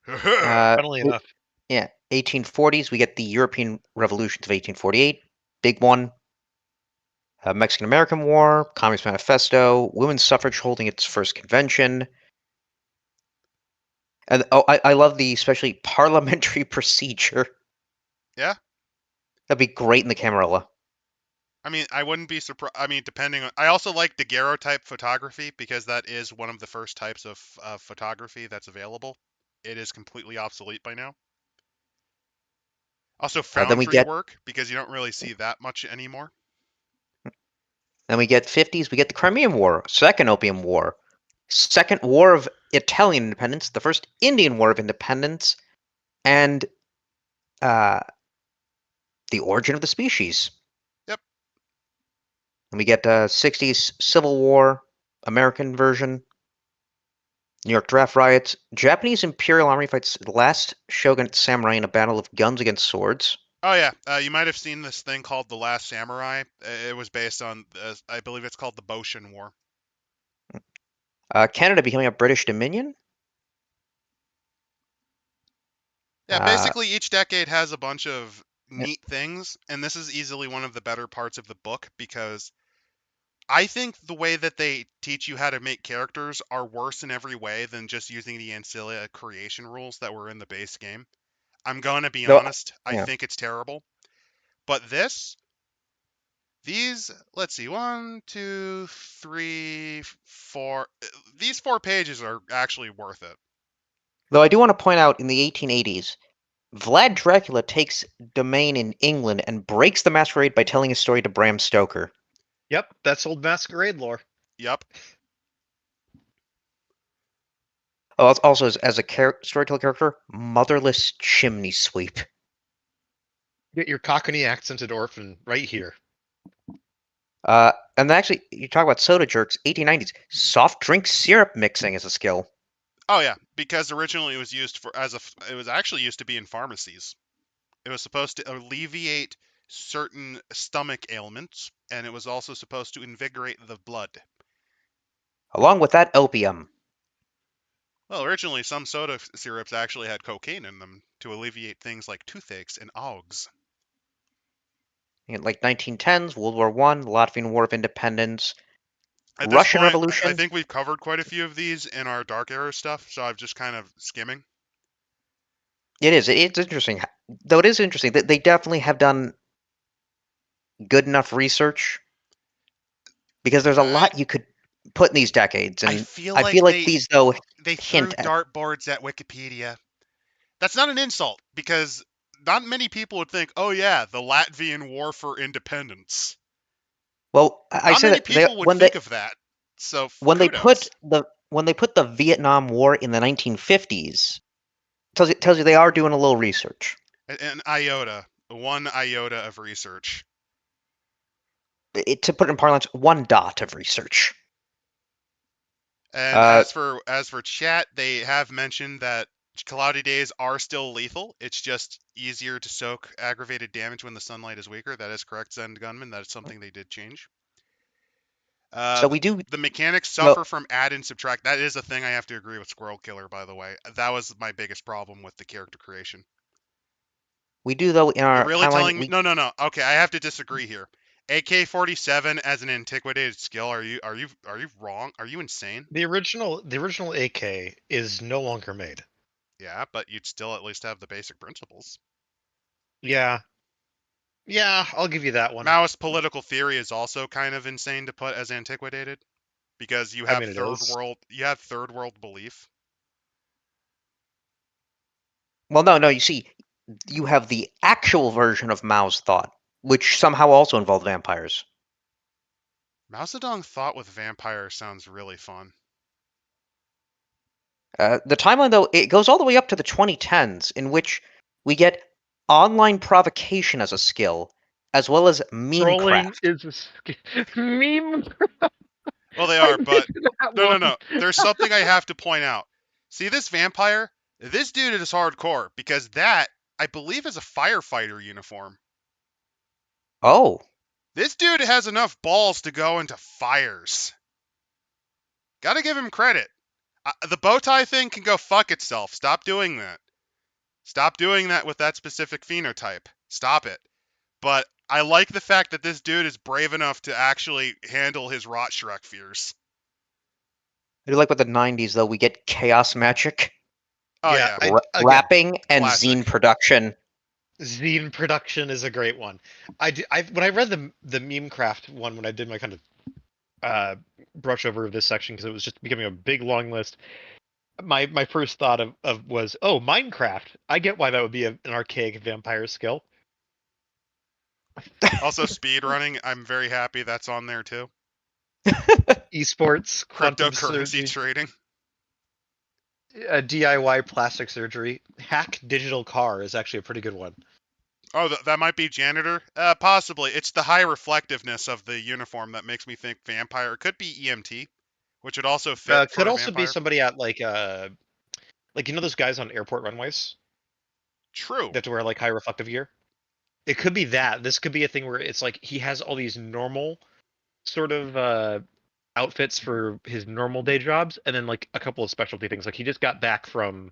Funnily enough. Yeah, 1840s. We get the European revolutions of 1848. Big one. Mexican-American War, Communist Manifesto, women's suffrage holding its first convention. And I love the especially parliamentary procedure. Yeah? That'd be great in the Camarilla. I mean, I wouldn't be surprised. I mean, depending on. I also like daguerreotype photography because that is one of the first types of photography that's available. It is completely obsolete by now. Also, Then we foundry get work because you don't really see that much anymore. 50s. We get the Crimean War, Second Opium War, Second War of Italian Independence, the First Indian War of Independence, and the origin of the species. Yep. And we get 60s Civil War, American version, New York draft riots, Japanese Imperial Army fights the last shogunate samurai in a battle of guns against swords. Oh yeah, you might have seen this thing called The Last Samurai. It was based on, I believe it's called the Boshin War. Canada becoming a British Dominion. Yeah, basically each decade has a bunch of neat things, and this is easily one of the better parts of the book because I think the way that they teach you how to make characters are worse in every way than just using the Ancilla creation rules that were in the base game. I'm gonna be honest, I think it's terrible. But these, let's see, 1, 2, 3, 4. These 4 pages are actually worth it. Though I do want to point out in the 1880s, Vlad Dracula takes domain in England and breaks the Masquerade by telling his story to Bram Stoker. Yep, that's old Masquerade lore. Yep. Oh, also as a storyteller character, motherless chimney sweep. Get your Cockney accented orphan right here. And actually, you talk about soda jerks, 1890s. Soft drink syrup mixing is a skill. Oh yeah, because originally it was used it was actually used to be in pharmacies. It was supposed to alleviate certain stomach ailments, and it was also supposed to invigorate the blood. Along with that, opium. Well, originally some soda syrups actually had cocaine in them to alleviate things like toothaches and agues. Like 1910s, World War One, Latvian War of Independence, At this Russian point, I Revolution. think we've covered quite a few of these in our Dark Era stuff, so I'm just kind of skimming. It is. It's interesting. Though it is interesting that they definitely have done good enough research because there's a I lot you could put in these decades, I and feel I like feel like these though they hint threw at. dartboards at Wikipedia. That's not an insult because not many people would think, "Oh yeah, the Latvian War for Independence." Well, I Not say many that people would think of that. So kudos. when they put the Vietnam War in the 1950s, tells you they are doing a little research. An iota, one iota of research. To put it in parlance, one dot of research. And as for chat, they have mentioned that cloudy days are still lethal. It's just easier to soak aggravated damage when the sunlight is weaker. That is correct, Zen Gunman. That is something they did change. So we do. The mechanics Well, suffer from add and subtract. That is a thing I have to agree with Squirrel Killer, by the way. That was my biggest problem with the character creation. we do though in You're our really timeline. telling me? No. Okay, I have to disagree here. AK-47 as an antiquated skill? Are you wrong? Are you insane? The original AK is no longer made. Yeah, but you'd still at least have the basic principles. Yeah. Yeah, I'll give you that one. Maoist political theory is also kind of insane to put as antiquated because you I have mean, it is. third world belief. Well, no. You see, you have the actual version of Mao's thought, which somehow also involved vampires. Mao Zedong thought with vampires sounds really fun. The timeline, though, it goes all the way up to the 2010s, in which we get online provocation as a skill, as well as meme Trolling craft. is a meme. Well, they I are, but missed that no. one. There's something I have to point out. See this vampire? This dude is hardcore because that, I believe, is a firefighter uniform. Oh, This dude has enough balls to go into fires. Gotta give him credit. The bow tie thing can go fuck itself. Stop doing that. Stop doing that with that specific phenotype. Stop it. But I like the fact that this dude is brave enough to actually handle his rot Shrek fears. I do like with the 90s, though, we get chaos magic, Oh Yeah, yeah, again, rapping, and classic. zine production. zine production is a great one. When I read the meme craft one when I did my kind of brush over of this section because it was just becoming a big long list. My first thought of was, oh, Minecraft. I get why that would be an archaic vampire skill. Also, speed running. I'm very happy that's on there too. Esports, quantum Cryptocurrency surgery, trading. DIY plastic surgery, hack digital car is actually a pretty good one. Oh, that might be janitor. Possibly. It's the high reflectiveness of the uniform that makes me think vampire. It could be EMT, which would also fit Could for a also be vampire. somebody at like those guys on airport runways True. that wear like high reflective gear. It could be that. This could be a thing where it's like he has all these normal sort of outfits for his normal day jobs, and then like a couple of specialty things. Like he just got back from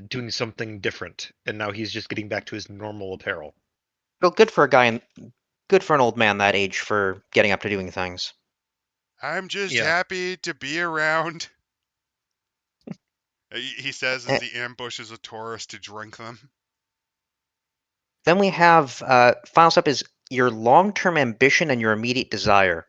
doing something different, and now he's just getting back to his normal apparel. Well, good for an old man that age for getting up to doing things. I'm just Yeah. happy to be around. He says as Eh, he ambushes a tourist to drink them. Then we have final step is your long-term ambition and your immediate desire.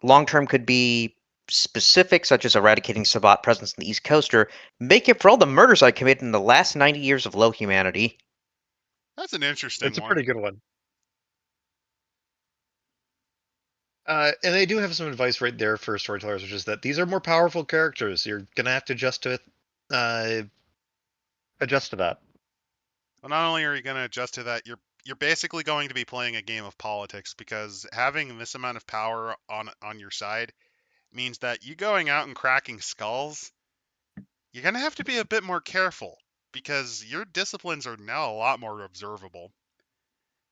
Long-term could be specific, such as eradicating Sabbat presence in the East Coast, or make it for all the murders I committed in the last 90 years of low humanity. That's an interesting It's a one. pretty good one. And they do have some advice right there for storytellers, which is that these are more powerful characters. You're gonna have to adjust to that. Well, not only are you going to adjust to that, you're basically going to be playing a game of politics because having this amount of power on your side means that you going out and cracking skulls, you're going to have to be a bit more careful because your disciplines are now a lot more observable.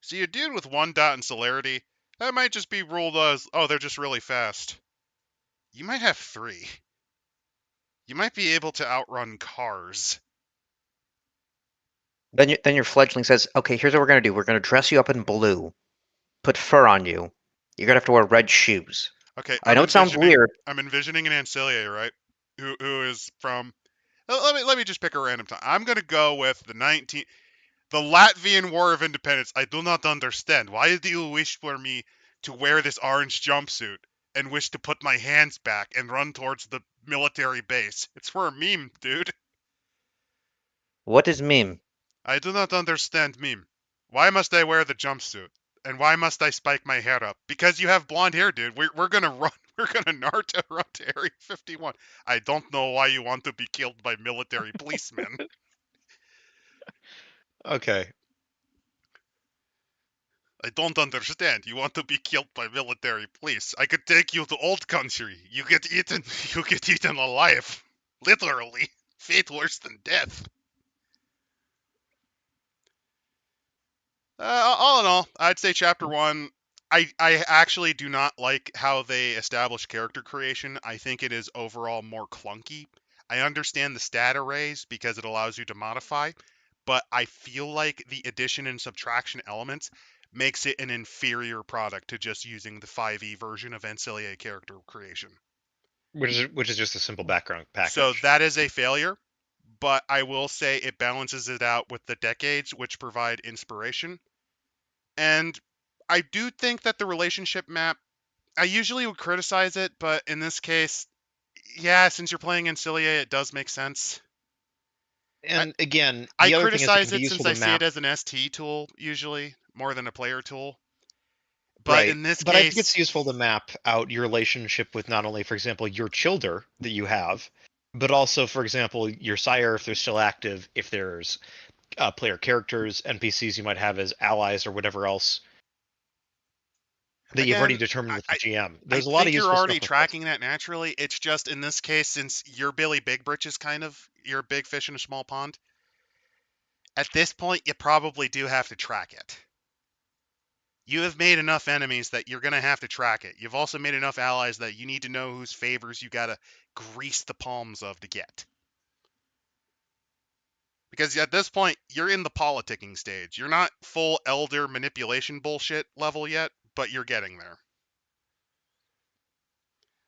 See, a dude with 1 dot in celerity, that might just be ruled as, oh, they're just really fast. You might have 3. You might be able to outrun cars. Then your fledgling says, "Okay, here's what we're gonna do. We're gonna dress you up in blue, put fur on you. You're gonna have to wear red shoes." Okay, I know it sounds weird. I'm envisioning an Ancilla, right? Who is from? Let me just pick a random time. I'm gonna go with the Latvian War of Independence. I do not understand. Why do you wish for me to wear this orange jumpsuit and wish to put my hands back and run towards the military base? It's for a meme, dude. What is meme? I do not understand meme. Why must I wear the jumpsuit? And why must I spike my hair up? Because you have blonde hair, dude. We're gonna run. We're gonna Naruto run to Area 51. I don't know why you want to be killed by military policemen. Okay. I don't understand. You want to be killed by military police. I could take you to old country. You get eaten. You get eaten alive. Literally. Fate worse than death. All in all, I'd say chapter 1. I actually do not like how they establish character creation. I think it is overall more clunky. I understand the stat arrays because it allows you to modify, but I feel like the addition and subtraction elements makes it an inferior product to just using the 5e version of Ancilla character creation. Which is just a simple background package. So that is a failure, but I will say it balances it out with the decades, which provide inspiration. And I do think that the relationship map, I usually would criticize it, but in this case, yeah, since you're playing Ancilla, it does make sense. And again, I the other thing is it criticize can be it since useful I to see it map. as an ST tool, usually, more than a player tool. But Right. in this But I think case, it's useful to map out your relationship with not only, for example, your childer that you have, but also, for example, your sire if they're still active, if there's player characters, NPCs you might have as allies or whatever else that you've already again, determined with the GM. I There's a lot of think you're useful stuff already with this. tracking that naturally. It's just in this case, since you're Billy Big Britches, kind of, you're a big fish in a small pond. At this point, you probably do have to track it. You have made enough enemies that you're going to have to track it. You've also made enough allies that you need to know whose favors you got to grease the palms of to get. Because at this point, you're in the politicking stage. You're not full elder manipulation bullshit level yet, but you're getting there.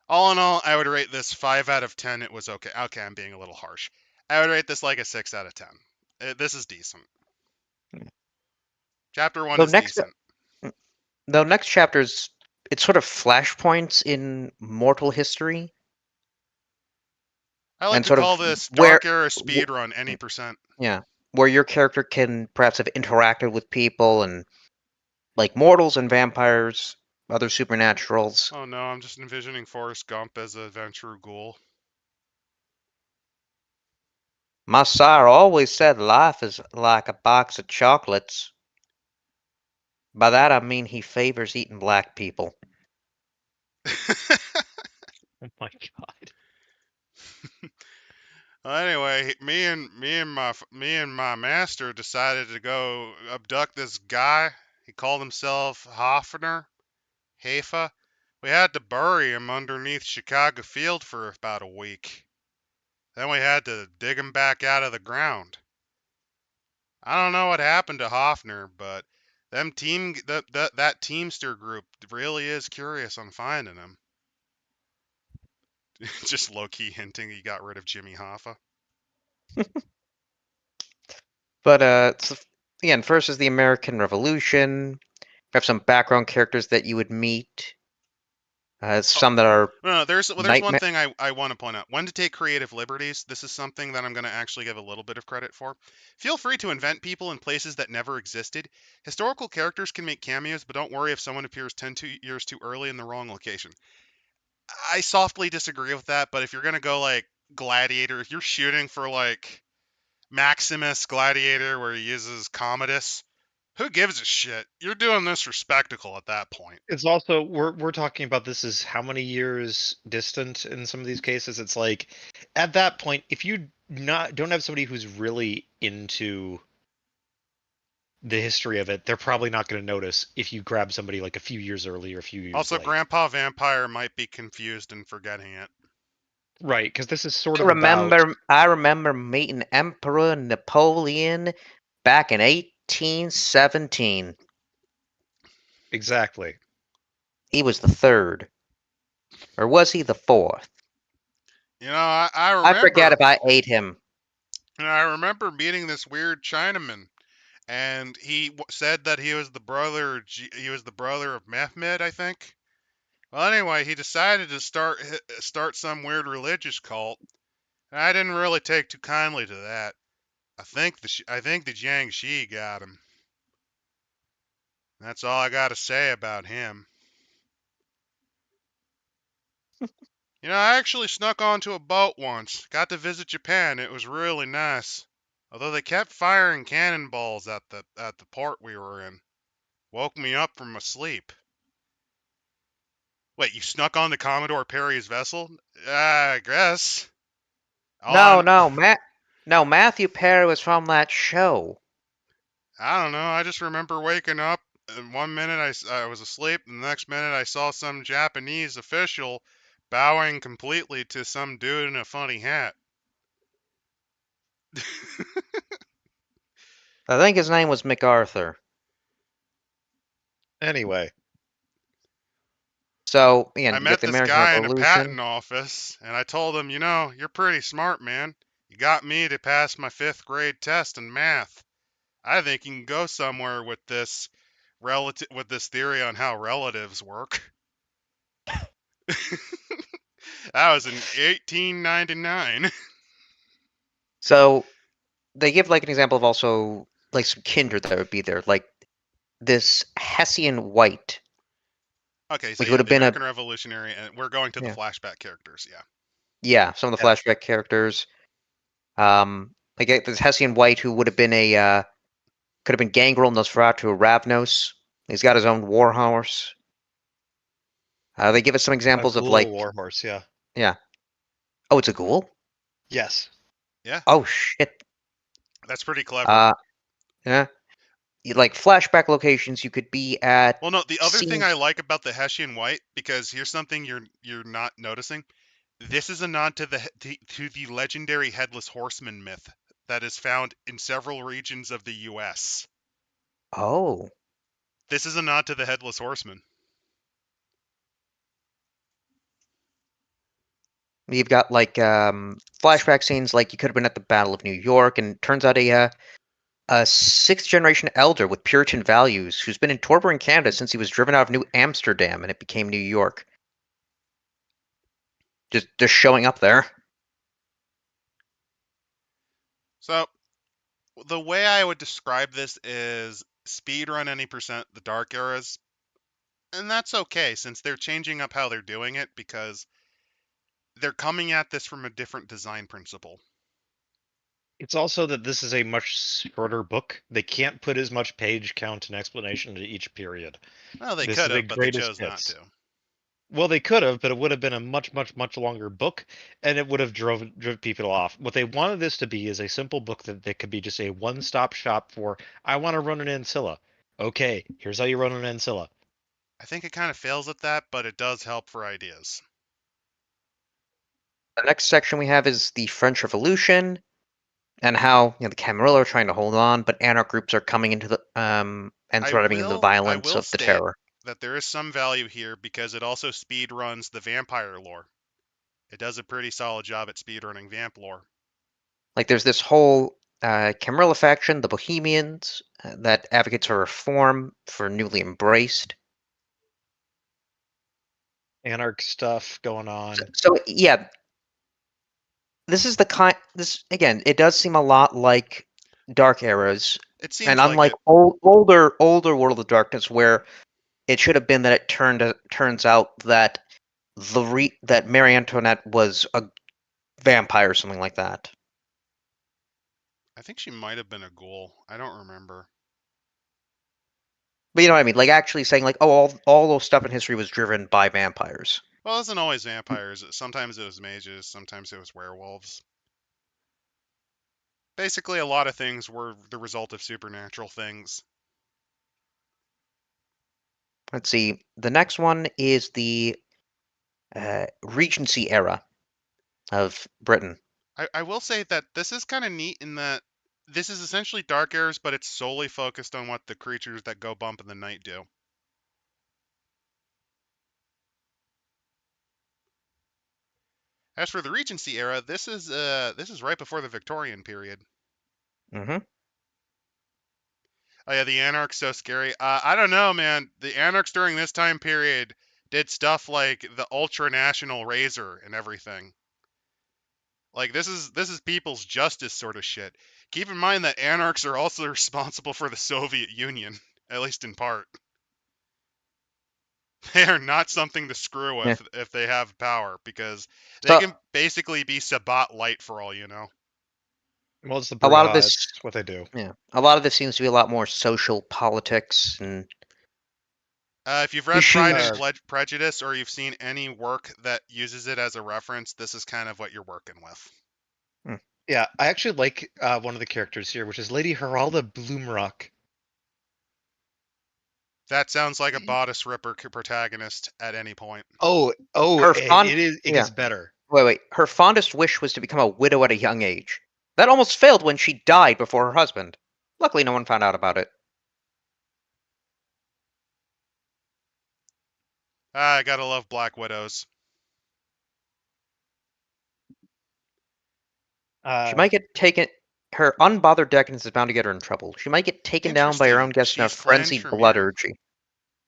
All in all, I would rate this 5 out of 10. It was okay. Okay, I'm being a little harsh. I would rate this like a 6 out of 10. This is decent. Chapter 1 Though is next, decent. though next chapter's it's sort of flashpoints in mortal history, I like and to sort call of this where, dark era speed run any percent. yeah, where your character can perhaps have interacted with people and like mortals and vampires, other supernaturals. Oh no, I'm just envisioning Forrest Gump as a adventure ghoul. My sire always said life is like a box of chocolates. By that I mean he favors eating black people. Oh my god. Well, anyway, me and my master decided to go abduct this guy. He called himself Hoffner, Hafa. We had to bury him underneath Chicago Field for about a week. Then we had to dig him back out of the ground. I don't know what happened to Hoffner, but that Teamster group really is curious on finding him. Just low-key hinting he got rid of Jimmy Hoffa. But again, first is the American Revolution. We have some background characters that you would meet. Some that are No, there's one nightmare. thing I want to point out. When to take creative liberties. This is something that I'm going to actually give a little bit of credit for. Feel free to invent people in places that never existed. Historical characters can make cameos, but don't worry if someone appears 10 years too early in the wrong location. I softly disagree with that, but if you're going to go like Gladiator, if you're shooting for like Maximus Gladiator where he uses Commodus, who gives a shit? You're doing this for spectacle at that point. It's also we're talking about this is how many years distant in some of these cases. It's like at that point, if you don't have somebody who's really into the history of it, they're probably not going to notice if you grab somebody like a few years early or a few years Also, late. Grandpa Vampire might be confused and forgetting it. Right, because this is sort of about. I remember meeting Emperor Napoleon back in 1817. Exactly. He was the third. Or was he the fourth? I I forget remember. if I ate him. I remember meeting this weird Chinaman, and he said that he was the brother. He was the brother of Mehmed, I think. Well, anyway, he decided to start some weird religious cult, and I didn't really take too kindly to that. I think the Jiangxi got him. That's all I got to say about him. I actually snuck onto a boat once. Got to visit Japan. It was really nice. Although they kept firing cannonballs at the port we were in. Woke me up from a sleep. Wait, you snuck onto Commodore Perry's vessel? I guess. No, On no, Matthew Perry was from that show. I don't know. I just remember waking up, and one minute I was asleep, and the next minute I saw some Japanese official bowing completely to some dude in a funny hat. I think his name was MacArthur. Anyway, So, again, I you got met the this American guy in a Revolution. patent office, and I told him, you're pretty smart, man. You got me to pass my 5th grade test in math. I think you can go somewhere with this theory on how relatives work. That was in 1899. So, they give like an example of also like some kindred that would be there, like this Hessian white, Okay, so which yeah, would have the been a American Revolutionary, and we're going to the yeah, flashback characters. Yeah. some of the yeah, flashback characters. Like this Hessian white who would have been could have been Gangrel, Nosferatu, or Ravnos. He's got his own war horse. They give us some a examples of ghoul like warhorse. Yeah. yeah. Oh, it's a ghoul. Yes. Yeah, Oh shit. that's pretty clever. Uh, yeah. Like flashback locations, you could be at Well, no, the other thing I scenes. like about the Hessian White, because here's something you're not noticing. This is a nod to the legendary headless horseman myth that is found in several regions of the U.S. Oh, This is a nod to the headless horseman. you've got like flashback scenes, like you could have been at the Battle of New York, and turns out a sixth generation elder with Puritan values who's been in Torber in Canada since he was driven out of New Amsterdam and it became New York. Just showing up there. So the way I would describe this is speedrun any percent the dark eras, and that's okay since they're changing up how they're doing it because they're coming at this from a different design principle. It's also that this is a much shorter book. They can't put as much page count and explanation into each period. Well, they This could is a have, but they greatest chose not hits. to. Well, they could have, but it would have been a much, much, much longer book, and it would have driven people off. What they wanted this to be is a simple book that could be just a one-stop shop for, I want to run an Ancilla. Okay, here's how you run an Ancilla. I think it kind of fails at that, but it does help for ideas. The next section we have is the French Revolution and how the Camarilla are trying to hold on, but anarch groups are coming into the and thriving in the I violence will of the state terror. that there is some value here because it also speed runs the vampire lore. It does a pretty solid job at speedrunning vamp lore. Like there's this whole Camarilla faction, the Bohemians, that advocates for reform for newly embraced. Anarch stuff going on. So yeah, this is the kind. This again, it does seem a lot like Dark Eras, It seems and like unlike it. older World of Darkness, where it should have been that it turns out that that Marie Antoinette was a vampire or something like that. I think she might have been a ghoul. I don't remember. But you know what I mean? Like actually saying like, oh, all those stuff in history was driven by vampires. Well, it wasn't always vampires. Sometimes it was mages. Sometimes it was werewolves. Basically, a lot of things were the result of supernatural things. Let's see. The next one is the Regency era of Britain. I will say that this is kind of neat in that This is essentially Dark Airs, but it's solely focused on what the creatures that go bump in the night do. As for the Regency era, this is right before the Victorian period. Mm-hmm. Oh yeah, the Anarch's so scary. I don't know, man. The Anarchs during this time period did stuff like the ultra national razor and everything. Like this is people's justice sort of shit. Keep in mind that Anarchs are also responsible for the Soviet Union, at least in part. They are not something to screw Yeah. with if they have power, because they So can basically be Sabat light for all you know. Well, it's the a lot of Brouhaha. this, It's what they do. yeah, a lot of this seems to be a lot more social politics and If you've read Pride and issues. Prejudice, or you've seen any work that uses it as a reference, this is kind of what you're working with. Yeah, I actually like one of the characters here, which is Lady Heralda Bloomrock. That sounds like a bodice ripper protagonist at any point. Oh, Her it fond, is. It yeah. gets better. Wait. Her fondest wish was to become a widow at a young age. That almost failed when she died before her husband. Luckily, no one found out about it. I gotta love Black Widows. She might get taken. Her unbothered decadence is bound to get her in trouble. She might get taken down by her own Interesting. guests in a She's Clan frenzied blood Tremere. orgy.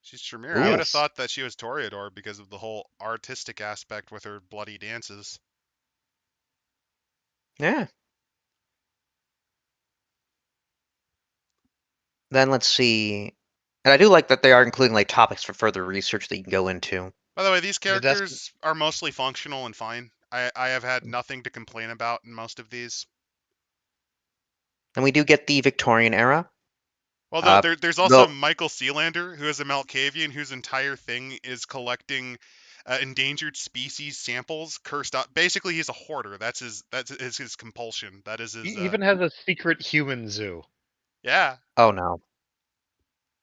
She's Tremere. I Ooh. would have thought that she was Toreador because of the whole artistic aspect with her bloody dances. Yeah. Then let's see. And I do like that they are including like topics for further research that you can go into. By the way, these The desk- characters are mostly functional and fine. I have had nothing to complain about in most of these. And we do get the Victorian era. Well, no, there's also though- Michael Sealander, who is a Malkavian whose entire thing is collecting endangered species samples, cursed up. Basically, he's a hoarder. That's his compulsion. That is his. He even has a secret human zoo. Yeah. Oh no.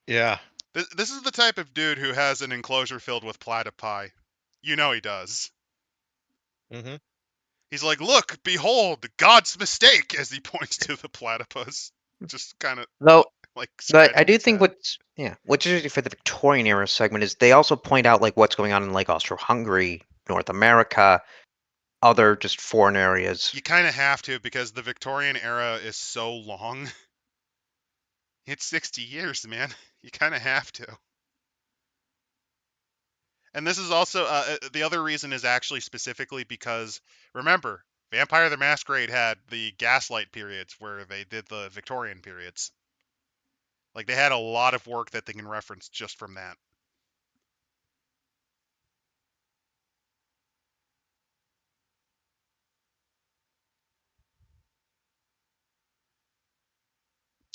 Yeah. This is the type of dude who has an enclosure filled with platypi. You know he does. Mm-hmm. He's like, look, behold, God's mistake, as he points to the platypus. Just kind of Though like. But I do its think head. what's interesting for the Victorian era segment is they also point out like what's going on in like Austro-Hungary, North America, other just foreign areas. You kind of have to, because the Victorian era is so long. It's 60 years, man. You kind of have to. And this is also the other reason is actually specifically because, remember, Vampire the Masquerade had the Gaslight periods where they did the Victorian periods. Like, they had a lot of work that they can reference just from that.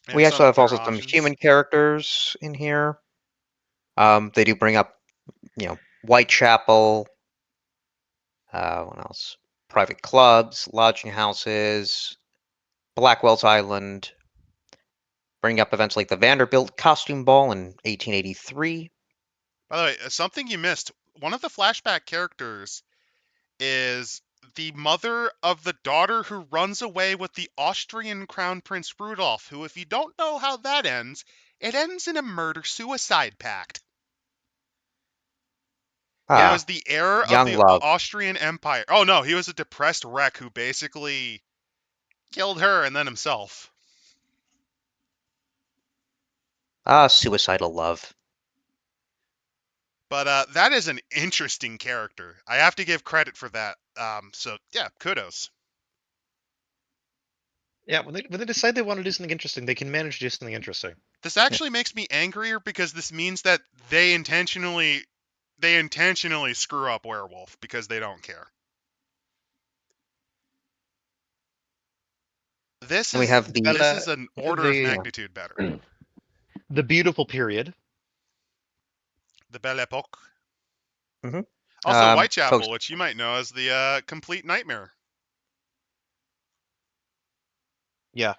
And We some actually of have their also some options. human characters in here. They do bring up, Whitechapel. What else? Private clubs, lodging houses, Blackwell's Island. Bring up events like the Vanderbilt Costume Ball in 1883. By the way, something you missed. One of the flashback characters is the mother of the daughter who runs away with the Austrian Crown Prince Rudolph, who, if you don't know how that ends, it ends in a murder-suicide pact. He Ah, was the heir of young the love. Austrian Empire. Oh no, he was a depressed wreck who basically killed her and then himself. Ah, suicidal love. But that is an interesting character. I have to give credit for that. So yeah, kudos. Yeah. When they decide they want to do something interesting, they can manage to do something interesting. This actually makes me angrier because this means that they intentionally screw up Werewolf because they don't care. This And we is have the this is an order of magnitude better. The beautiful period. The Belle Epoque. Mm-hmm. Also, Whitechapel, folks, which you might know as the complete nightmare. Yeah.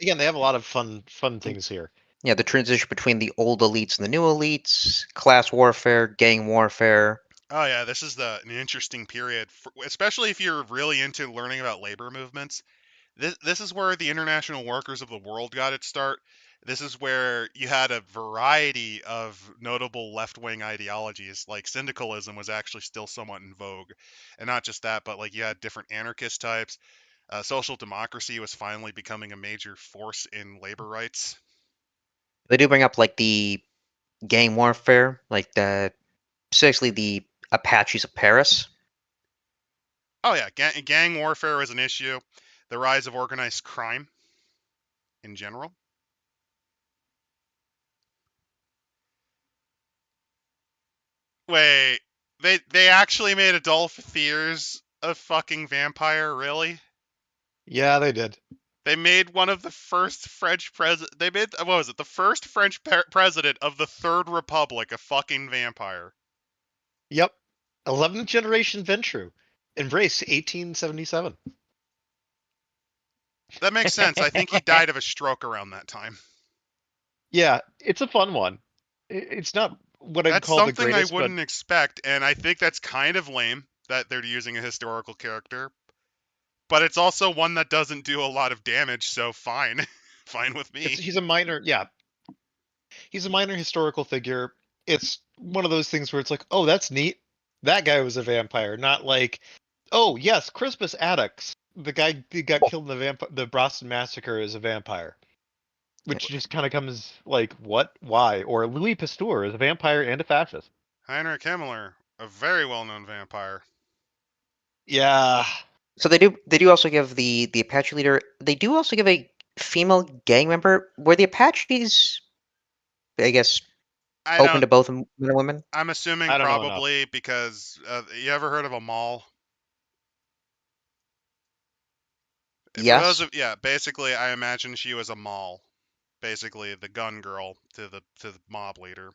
They have a lot of fun things here. Yeah, the transition between the old elites and the new elites, class warfare, gang warfare. Oh yeah, this is an interesting period, especially if you're really into learning about labor movements. This is where the International Workers of the World got its start. This is where you had a variety of notable left-wing ideologies, like syndicalism was actually still somewhat in vogue, and not just that, but like you had different anarchist types. Social democracy was finally becoming a major force in labor rights. They do bring up like the gang warfare, like especially the Apaches of Paris. Oh yeah, gang warfare was an issue. The rise of organized crime in general. Wait, they actually made Adolphe Thiers a fucking vampire, really? Yeah, they did. They made one of the first French president. They made, what was it? The first French president of the Third Republic a fucking vampire. Yep. 11th generation Ventru. Embrace 1877. That makes sense. I think he died of a stroke around that time. Yeah, it's a fun one. It's not what I'd That's call the something I greatest, but wouldn't expect, and I think that's kind of lame that they're using a historical character. But it's also one that doesn't do a lot of damage, so fine. Fine with me. he's a minor, yeah. He's a minor historical figure. It's one of those things where it's like, oh, that's neat. That guy was a vampire, not like, oh yes, Crispus Attucks, the guy who got killed in the Boston Massacre, is a vampire. Which just kind of comes like, what? Why? Or Louis Pasteur is a vampire and a fascist. Heinrich Himmler, a very well-known vampire. Yeah. So they do also give the Apache leader. They do also give a female gang member. Were the Apaches, I guess, I open don't. to both men and women? I'm assuming I don't know enough. probably because you ever heard of a mall? For those Yes. of basically, I imagine she was a mall, basically the gun girl to the mob leader,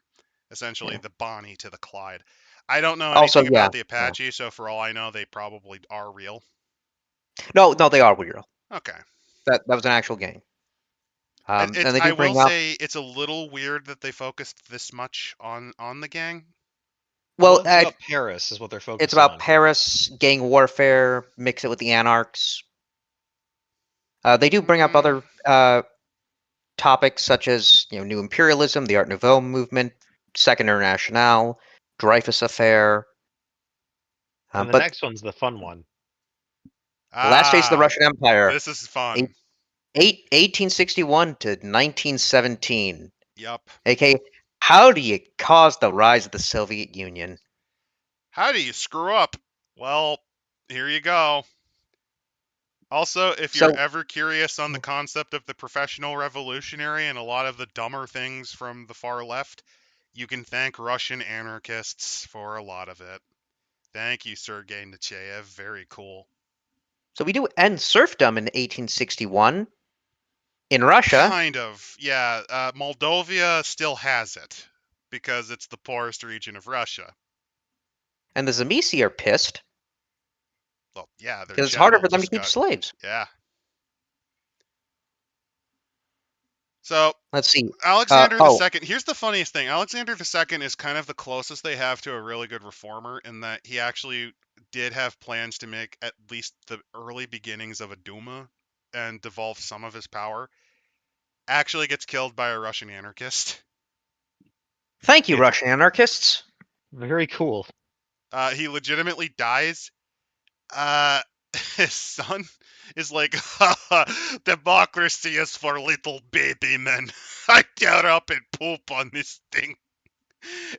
essentially Yeah. the Bonnie to the Clyde. I don't know Also, anything yeah. about the Apache, so for all I know, they probably are real. No, they are real. Okay. That was an actual gang. And they I do will bring up. say it's a little weird that they focused this much on the gang. Well, Well, it's about Paris, is what they're it's focusing about on. Paris gang warfare. Mix it with the anarchs. They do bring up other topics such as new imperialism, the Art Nouveau movement, Second Internationale, Dreyfus Affair. And the But next one's the fun one. the last stage of the Russian Empire, This is fun. 1861 to 1917. Yup. aka, how do you cause the rise of the Soviet Union? How do you screw up? Well, here you go. Also, if you're So, ever curious on the concept of the professional revolutionary and a lot of the dumber things from the far left, you can thank Russian anarchists for a lot of it. Thank you, Sergei Nechayev. Very cool. so we do end serfdom in 1861 in Russia. Kind of, yeah. Moldova still has it because it's the poorest region of Russia. And the Zamisi are pissed Well, yeah, their because it's harder general for them to just keep got, slaves. yeah. So Let's see. Alexander II, here's the funniest thing. Alexander II is kind of the closest they have to a really good reformer in that he actually did have plans to make at least the early beginnings of a Duma and devolve some of his power. Actually gets killed by a Russian anarchist. Thank you, Russian anarchists. Very cool. He legitimately dies. His son is like, democracy is for little baby men. I get up and poop on this thing.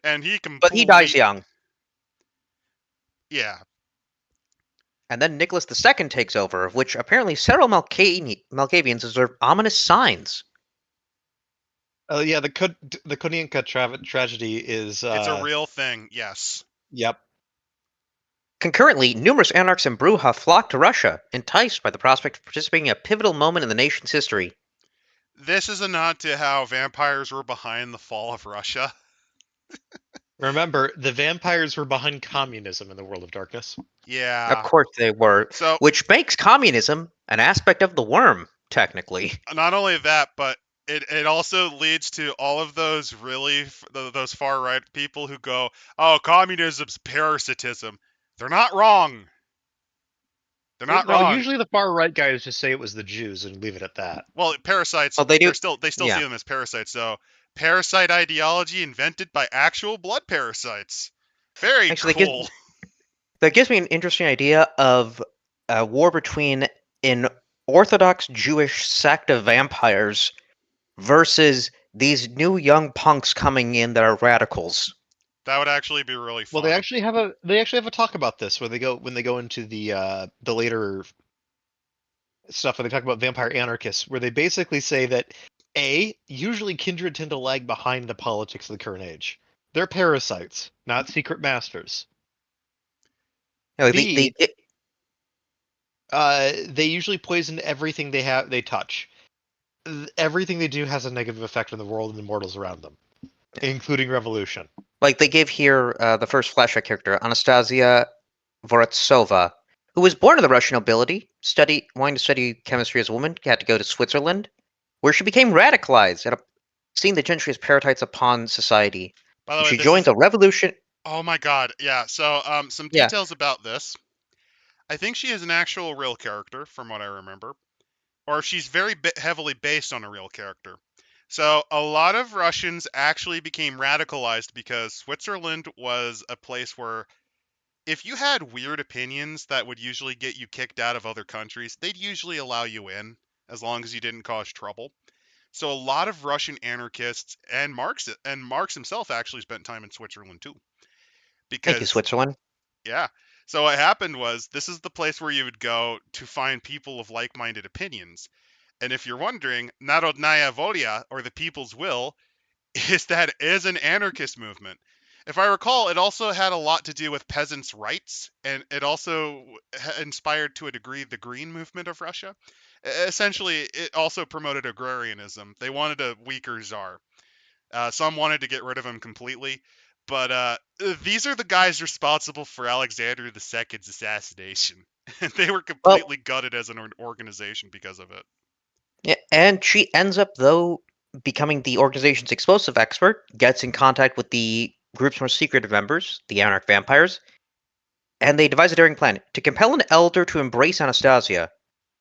And he completely... But he dies young. Yeah. And then Nicholas II takes over, of which apparently several Malkavians observe ominous signs. Yeah, the Konienka tragedy is... It's a real thing, yes. Yep. Concurrently, numerous anarchs in Bruja flock to Russia, enticed by the prospect of participating in a pivotal moment in the nation's history. This is a nod to how vampires were behind the fall of Russia. Remember, the vampires were behind communism in the World of Darkness. Yeah. Of course they were. So, which makes communism an aspect of the worm, technically. Not only that, but it also leads to all of those those far right people who go, oh, communism's parasitism. They're not wrong. They're not No, wrong. usually the far right guys just say it was the Jews and leave it at that. Well, parasites. Well, they do. They still Yeah. see them as parasites. So, parasite ideology invented by actual blood parasites. Very Actually, cool. that gives me an interesting idea of a war between an Orthodox Jewish sect of vampires versus these new young punks coming in that are radicals. That would actually be really Well, fun. they actually have a talk about this where when they go into the later stuff where they talk about vampire anarchists, where they basically say that usually Kindred tend to lag behind the politics of the current age. They're parasites, not secret masters. You know, B, they usually poison everything they touch. Everything they do has a negative effect on the world and the mortals around them, including revolution. like they gave here the first flashback character, Anastasia Voretsova, who was born to the Russian nobility, wanting to study chemistry as a woman, had to go to Switzerland, where she became radicalized, seeing the gentry as parasites upon society. By the way, She this joined is. the revolution. Oh my god. Yeah. So, some Yeah, details about this. I think she is an actual real character, from what I remember, or she's very heavily based on a real character. So, a lot of Russians actually became radicalized because Switzerland was a place where if you had weird opinions that would usually get you kicked out of other countries, they'd usually allow you in as long as you didn't cause trouble. So a lot of Russian anarchists and Marx himself actually spent time in Switzerland too. thank you, Because Switzerland. yeah. So what happened was this is the place where you would go to find people of like-minded opinions. And if you're wondering, Narodnaya Volia, or the people's will, is an anarchist movement. If I recall, it also had a lot to do with peasants' rights, and it also inspired to a degree the Green movement of Russia. Essentially, it also promoted agrarianism. They wanted a weaker czar. Some wanted to get rid of him completely, but these are the guys responsible for Alexander II's assassination. They were Well, completely gutted as an organization because of it. yeah, and she ends up though becoming the organization's explosive expert, gets in contact with the group's more secretive members, the Anarch Vampires, and they devise a daring plan to compel an elder to embrace Anastasia.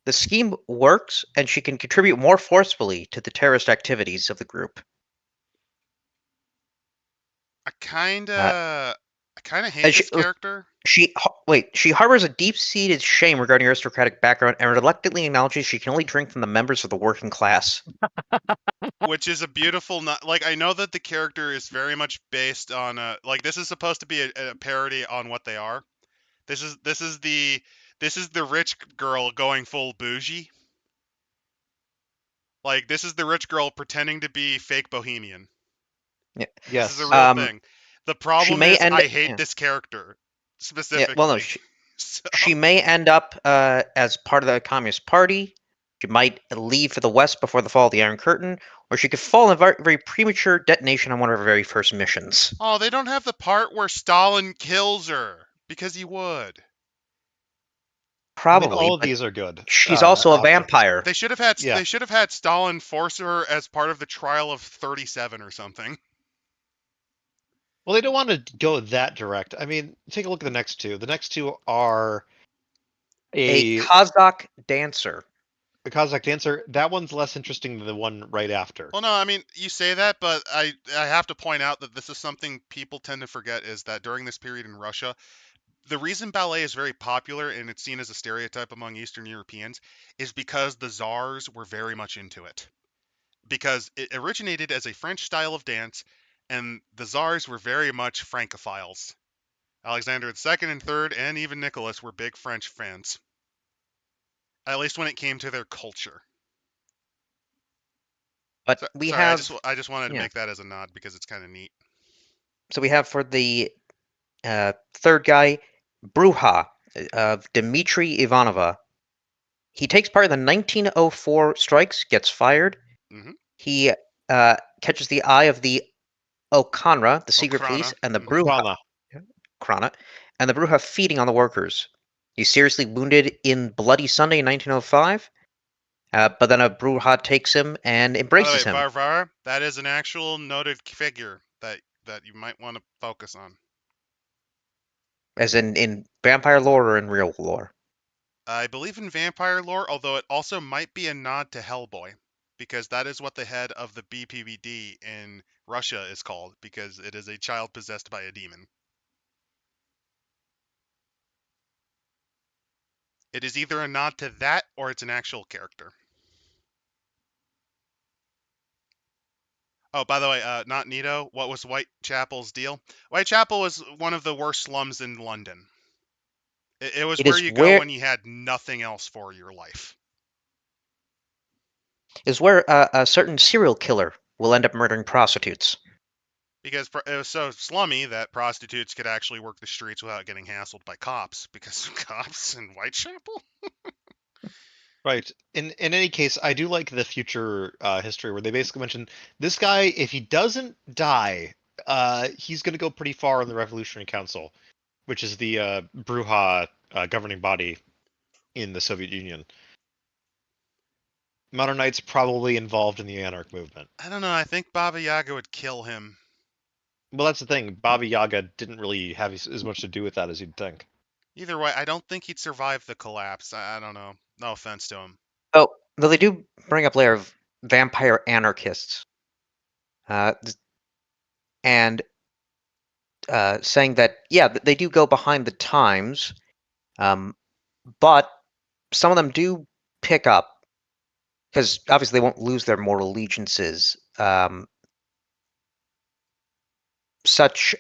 The scheme works, and she can contribute more forcefully to the terrorist activities of the group. I Uh, kinda hate and this character. she harbors a deep-seated shame regarding her aristocratic background and reluctantly acknowledges she can only drink from the members of the working class. Which is a beautiful like I know that the character is very much based on like this is supposed to be a parody on what they are. This is the rich girl going full bougie. Like this is the rich girl pretending to be fake bohemian. Yeah. This is a Yes. real thing. The She problem may is end. I hate Yeah, this character yeah. Well, no, specifically. So, she may end up as part of the Communist Party. She might leave for the West before the fall of the Iron Curtain, or she could fall in a very premature detonation on one of her very first missions. oh, they don't have the part where Stalin kills her because he would. I think Probably, all of but these are good. she's also a Options. vampire. Yeah. They should have had Stalin force her as part of the trial of 37 or something. Well, they don't want to go that direct. I mean, take a look at the next two. The next two are A a Kazakh dancer. the Kazakh dancer. That one's less interesting than the one right after. Well, no, I mean, you say that, but I have to point out that this is something people tend to forget is that during this period in Russia, the reason ballet is very popular and it's seen as a stereotype among Eastern Europeans is because the czars were very much into it. Because it originated as a French style of dance, and the czars were very much Francophiles. Alexander II and III, and even Nicholas were big French fans, at least when it came to their culture. But So, we sorry, have, I just wanted to yeah. make that as a nod because it's kind of neat. So we have for the third guy, Bruja of Dmitry Ivanova. He takes part in the 1904 strikes, gets fired. Mm-hmm. He catches the eye of the Okranra, the secret police, and the Mm-hmm. Bruja, Krana, and the Bruja feeding on the workers. He's seriously wounded in Bloody Sunday in 1905, but then a Bruja takes him and embraces By the way, him. Varvar, that is an actual noted figure that you might want to focus on. As in vampire lore or in real lore? I believe in vampire lore, although it also might be a nod to Hellboy, because that is what the head of the BPPD in Russia is called, because it is a child possessed by a demon. It is either a nod to that or it's an actual character. Oh, by the way, not Nito, what was Whitechapel's deal? Whitechapel was one of the worst slums in London. It was It where is you go where when you had nothing else for your life. is where a certain serial killer will end up murdering prostitutes. Because it was so slummy that prostitutes could actually work the streets without getting hassled by cops. Because cops in Whitechapel? Right. In any case, I do like the future history where they basically mention this guy, if he doesn't die, he's going to go pretty far in the Revolutionary Council, which is the Bruja governing body in the Soviet Union. Modern Knight's probably involved in the Anarch movement. I don't know, I think Baba Yaga would kill him. Well, that's the thing. Baba Yaga didn't really have as much to do with that as you'd think. Either way, I don't think he'd survive the collapse. I don't know. No offense to him. Oh, though they do bring up later of vampire anarchists, and saying that yeah, they do go behind the times, but some of them do pick up because obviously they won't lose their moral allegiances. Such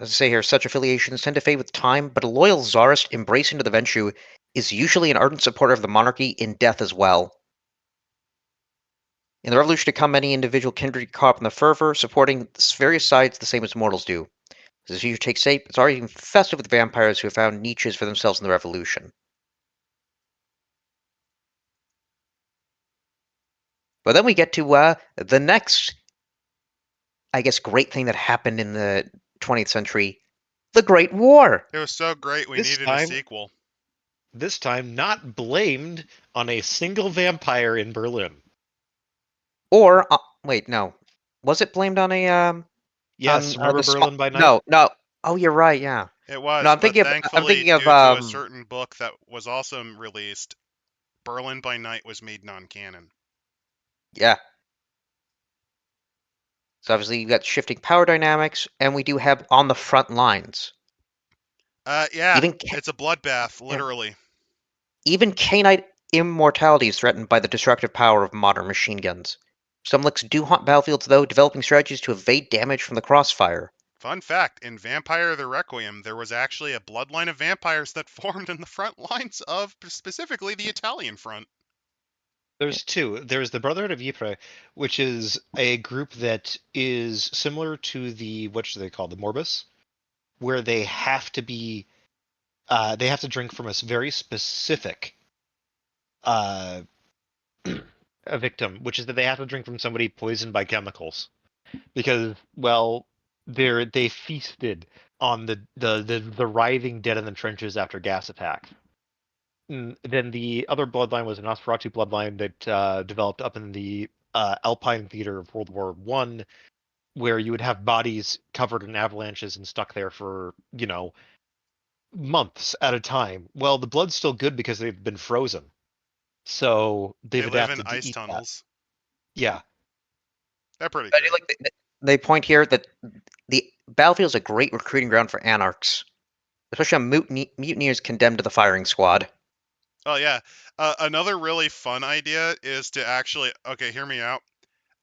say here, such affiliations tend to fade with time, but a loyal czarist embracing to the Ventrue is usually an ardent supporter of the monarchy in death as well. In the revolution to come, many individual kindred caught up in the fervor, supporting various sides the same as mortals do. As the future takes shape, it's already infested with vampires who have found niches for themselves in the revolution. But then we get to the next, I guess, great thing that happened in the 20th century, the Great War. It was so great we This needed a time- sequel. This time, not blamed on a single vampire in Berlin. Or, wait, no. Was it blamed on a, Yes, remember the Berlin by Night? No. Oh, you're right, yeah. It was, No, I'm but thinking of, thankfully, due to a certain book that was also released, Berlin by Night was made non-canon. yeah. So obviously you got shifting power dynamics, and we do have on the front lines. Yeah, Even it's a bloodbath, literally. Even canine immortality is threatened by the destructive power of modern machine guns. Some licks do haunt battlefields, though, developing strategies to evade damage from the crossfire. Fun fact, in Vampire the Requiem, there was actually a bloodline of vampires that formed in the front lines of specifically the Italian front. There's two. There's the Brotherhood of Ypres, which is a group that is similar to the, what should they call, the Morbus, where they have to be, they have to drink from a very specific a victim, which is that they have to drink from somebody poisoned by chemicals, because well, they feasted on the writhing dead in the trenches after gas attack. Then the other bloodline was a Nosferatu bloodline that developed up in the Alpine theater of World War I, where you would have bodies covered in avalanches and stuck there for, months at a time. Well, the blood's still good because they've been frozen. So they've They live adapted in to ice eat that. tunnels. Yeah. They're pretty I great. do like they point here that the battlefield is a great recruiting ground for anarchs, especially on mutineers condemned to the firing squad. Oh yeah, another really fun idea is to actually, okay, hear me out.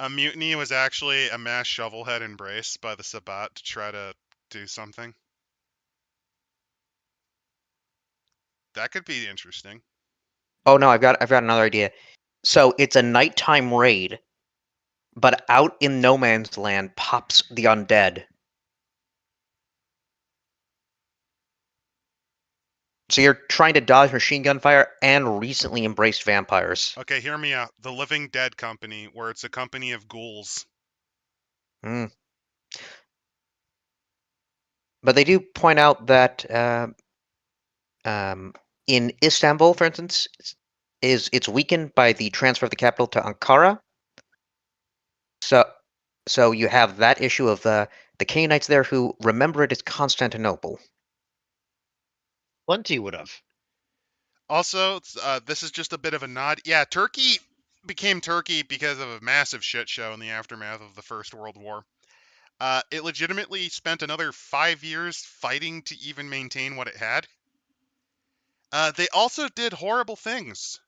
A mutiny was actually a mass shovelhead embrace by the Sabbat to try to do something. That could be interesting. Oh no, I've got another idea. So it's a nighttime raid, but out in no man's land pops the undead. So you're trying to dodge machine gun fire and recently embraced vampires. Okay, hear me out. The Living Dead Company, where it's a company of ghouls. Hmm. But they do point out that in Istanbul, for instance, it's weakened by the transfer of the capital to Ankara. So you have that issue of the Canaanites there who remember it as Constantinople. Plenty would have. Also, this is just a bit of a nod. Yeah, Turkey became Turkey because of a massive shit show in the aftermath of the First World War. It legitimately spent another 5 years fighting to even maintain what it had. They also did horrible things.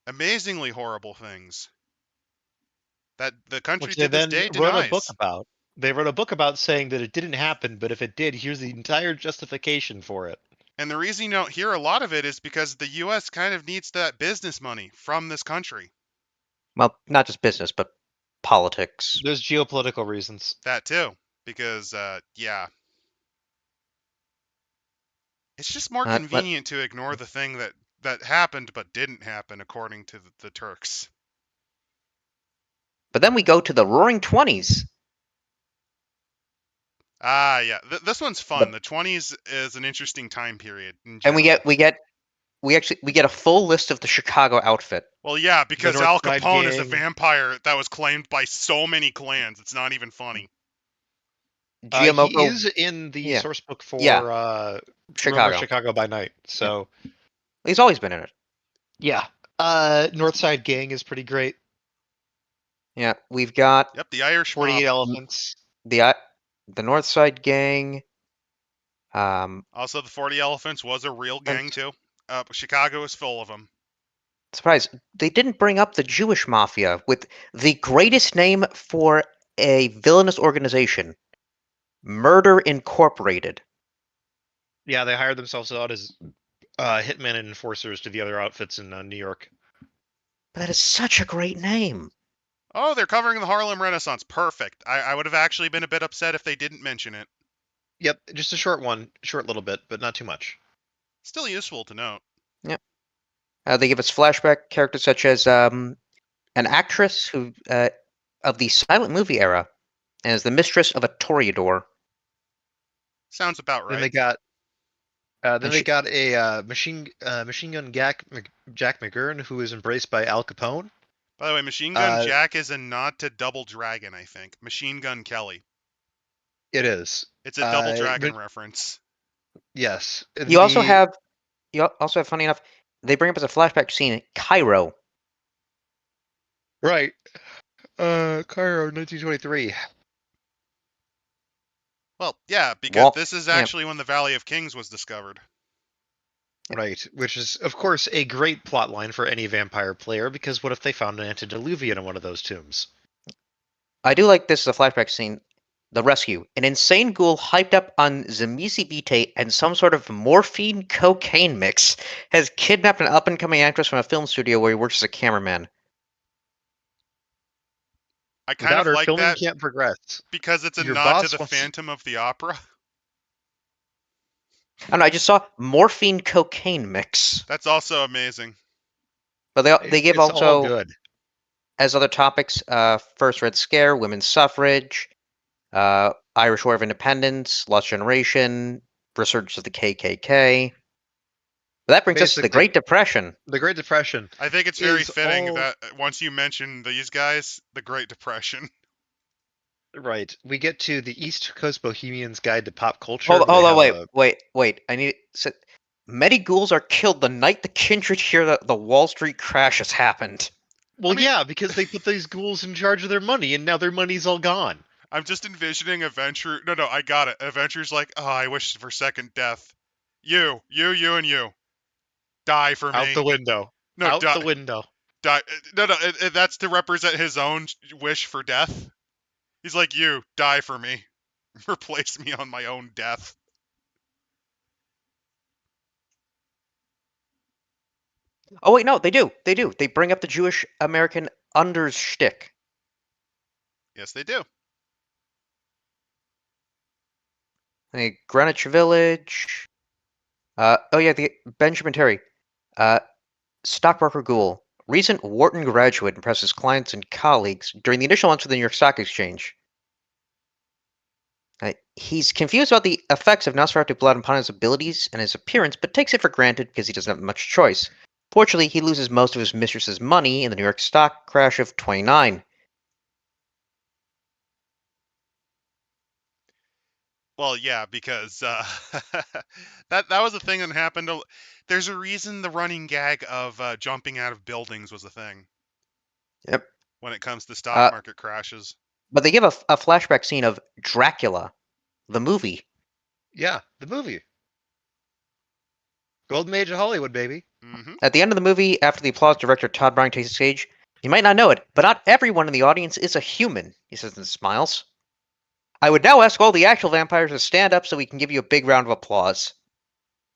Amazingly horrible things. That the country Which they to this then day wrote a book denies. about. They wrote a book about saying that it didn't happen, but if it did, here's the entire justification for it. And the reason you don't hear a lot of it is because the U.S. kind of needs that business money from this country. Well, not just business, but politics. There's geopolitical reasons. That too. Because, yeah. It's just more Let convenient to ignore the thing that happened but didn't happen, according to the Turks. But then we go to the Roaring Twenties. Ah, yeah. This one's fun. The- The 20s is an interesting time period in And general. we get a full list of the Chicago outfit. Well, yeah, The because North Al Side Capone is a Gang. vampire that was claimed by so many clans. It's not even funny. He Giamoko, is in the yeah. source book for Yeah. Remember Chicago. Chicago by Night. So He's always been in it. yeah. North Side Gang is pretty great. Yeah, we've got Yep, the Irish 48 mob. Elephants. the North Side Gang. Also, the 40 Elephants was a real gang, too. Chicago is full of them. Surprise! They didn't bring up the Jewish Mafia with the greatest name for a villainous organization, Murder Incorporated. Yeah, they hired themselves out as hitmen and enforcers to the other outfits in New York. But that is such a great name. Oh, they're covering the Harlem Renaissance. Perfect. I would have actually been a bit upset if they didn't mention it. Yep, just a short little bit, but not too much. Still useful to note. Yep. They give us flashback characters such as an actress who of the silent movie era and is the mistress of a toreador. Sounds about right. Then they got And she- a machine gun Jack McGurn, who is embraced by Al Capone. By the way, Machine Gun Jack is a nod to Double Dragon, I think. Machine Gun Kelly. It is. It's a Double Dragon reference. Yes. You also have, funny enough, they bring up as a flashback scene Cairo. Right. Cairo, 1923. Well, yeah, because this is yeah. actually when the Valley of Kings was discovered. Right, which is, of course, a great plot line for any vampire player, because what if they found an antediluvian in one of those tombs? I do like this as a flashback scene. The rescue. An insane ghoul hyped up on Zamisi Vitae and some sort of morphine cocaine mix has kidnapped an up-and-coming actress from a film studio where he works as a cameraman. I kind Without of her, like filming that can't progress. because it's a Your nod to boss the wants- Phantom of the Opera. I don't know, I just saw morphine cocaine mix. That's also amazing. But they give It's all also, good. as other topics, First Red Scare, women's suffrage, Irish War of Independence, Lost Generation, resurgence of the KKK. But that brings us to the Basically- Great Depression. The Great Depression. I think it's very Is fitting all- that once you mention these guys, the Great Depression. Right. We get to the East Coast Bohemian's Guide to Pop Culture. Hold where they on, have wait. I need. So, many ghouls are killed the night the Kindred hear that the Wall Street crash has happened. Well, I mean- yeah, because they put these ghouls in charge of their money, and now their money's all gone. I'm just envisioning Adventure. No, I got it. Adventure's like, oh, I wish for second death. You, and you. Die for me. Out the window. No, Out die. the window. Die. No, that's to represent his own wish for death. He's like, you, die for me. Replace me on my own death. Oh wait, no, they do. They do. They bring up the Jewish American unders shtick. Yes, they do. Greenwich Village. The Benjamin Terry. Stockbroker Ghoul. Recent Wharton graduate impresses clients and colleagues during the initial months of the New York Stock Exchange. He's confused about the effects of Nosferatu blood upon his abilities and his appearance, but takes it for granted because he doesn't have much choice. Fortunately, he loses most of his mistress's money in the New York stock crash of '29. Well, yeah, because that was a thing that happened. There's a reason the running gag of jumping out of buildings was a thing. Yep. When it comes to stock Uh, market crashes. but they give a flashback scene of Dracula, the movie. Yeah, the movie. Golden Age of Hollywood, baby. Mm-hmm. At the end of the movie, after the applause, director Todd Browning takes the stage. You might not know it, but not everyone in the audience is a human, he says and smiles. I would now ask all the actual vampires to stand up so we can give you a big round of applause.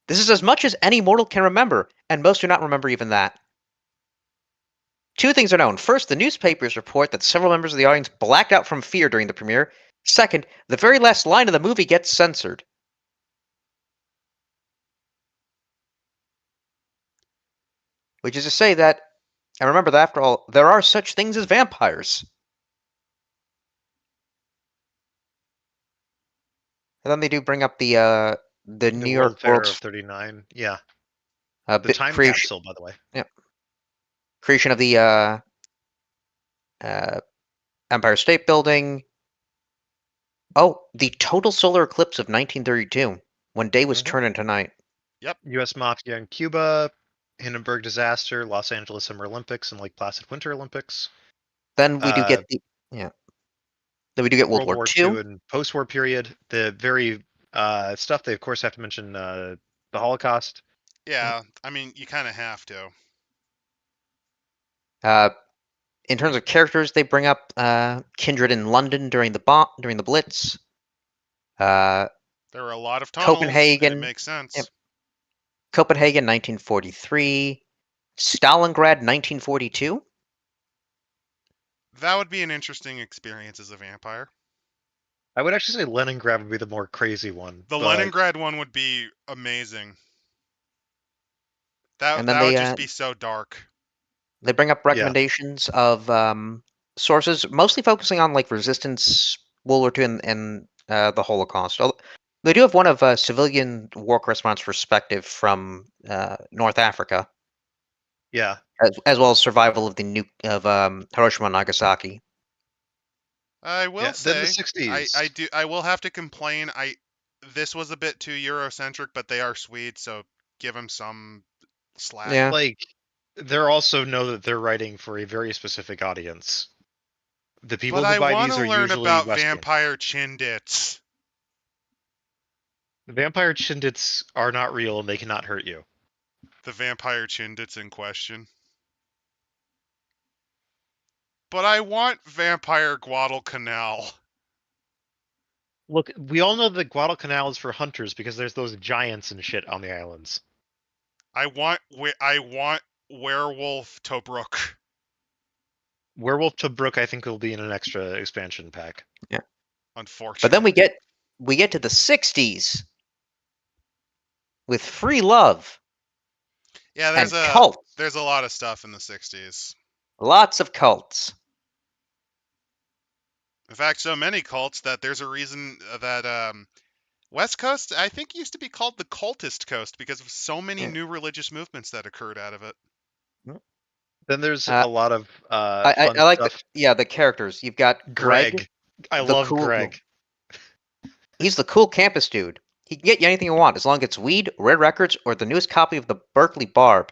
This is as much as any mortal can remember, and most do not remember even that. Two things are known. First, the newspapers report that several members of the audience blacked out from fear during the premiere. Second, the very last line of the movie gets censored. Which is to say that, and remember that after all, there are such things as vampires. And then they do bring up the New York World Fair World's of 39. Yeah. uh, The time creation, capsule, by the way. creation of the uh, Empire State Building. Oh, the total solar eclipse of 1932, when day was Mhm. turning to night. U.S. Mafia in Cuba, Hindenburg disaster, Los Angeles Summer Olympics, and Lake Placid Winter Olympics. Then we do Uh, get Then we do get World War War II. II and post-war period. The very stuff they of course have to mention the Holocaust. Yeah, I mean, you kind of have to. In terms of characters, they bring up Kindred in London during the Blitz. There were a lot of tunnels, and it Copenhagen. makes sense. Yep. Copenhagen, 1943. Stalingrad, 1942. That would be an interesting experience as a vampire. I would actually say Leningrad would be the more crazy one. The but Leningrad one would be amazing. And That then would just be so dark. they bring up recommendations of sources, mostly focusing on like resistance, World War II, and the Holocaust. They do have one of civilian war correspondence perspective from North Africa, Yeah. as well as survival of the nuke of Hiroshima and Nagasaki. I will Then the say, 60s. I will have to complain. This was a bit too Eurocentric, but they are Swedes, so give them some slack. Yeah. Like, they're also know that they're writing for a very specific audience. The people But who I buy want these to are learn usually about Western. vampire chindits. The vampire chindits are not real and they cannot hurt you. The vampire chindits in question. But I want vampire Guadalcanal. Look, we all know that Guadalcanal is for hunters because there's those giants and shit on the islands. I want werewolf Tobruk. Werewolf Tobruk, I think, will be in an extra expansion pack. Yeah. Unfortunately. But then we get to the 60s with free love. Yeah, and cults. There's a lot of stuff in the 60s. Lots of cults. In fact, so many cults that there's a reason that West Coast, I think, used to be called the Cultist Coast because of so many new religious movements that occurred out of it. Then there's a lot of I fun like stuff. the characters. You've got Greg. I love Greg. He's the cool campus dude. He can get you anything you want, as long as it's weed, rare records, or the newest copy of the Berkeley Barb.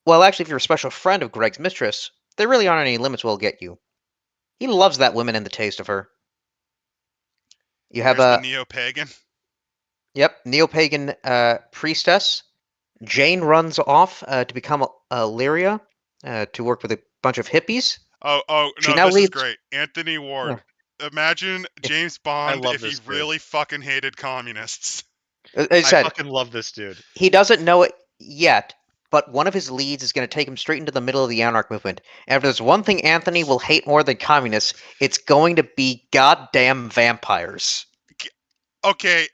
Well, actually, if you're a special friend of Greg's mistress, there really aren't any limits what he'll get you. He loves that woman and the taste of her. You have the neo-pagan. Yep, neo-pagan priestess. Jane runs off to become a Lyria, to work with a bunch of hippies. Oh, She no, now this leads... is great. Anthony Ward. Imagine James Bond if he really fucking hated communists. I fucking love this dude. He doesn't know it yet, but one of his leads is going to take him straight into the middle of the Anarch movement. And if there's one thing Anthony will hate more than communists, it's going to be goddamn vampires. Okay,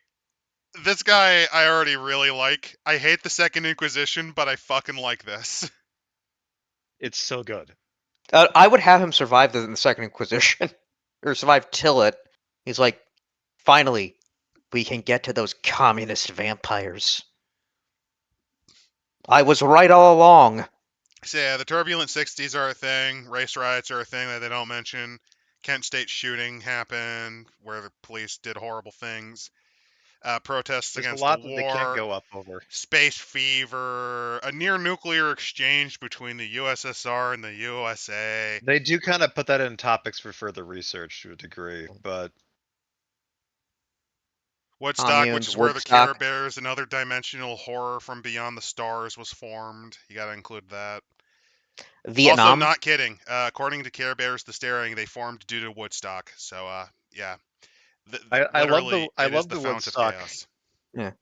this guy I already really like. I hate the Second Inquisition, but I fucking like this. It's so good. I would have him survive the Second Inquisition. Or survive till it. He's like, finally, we can get to those communist vampires. I was right all along. So yeah, the turbulent 60s are a thing. Race riots are a thing that they don't mention. Kent State shooting happened, where the police did horrible things. Protests There's a against the lot that they can't war, go up over. space fever, a near nuclear exchange between the USSR and the USA. They do kind of put that in topics for further research to a degree, but Woodstock, which Communes, is where the Care Woodstock. Bears, another dimensional horror from beyond the stars, was formed. You gotta include that. Also, Vietnam. not kidding. According to Care Bears, the Staring, they formed due to Woodstock. So, yeah. I love Literally, it is the the fount of Woodstock. chaos.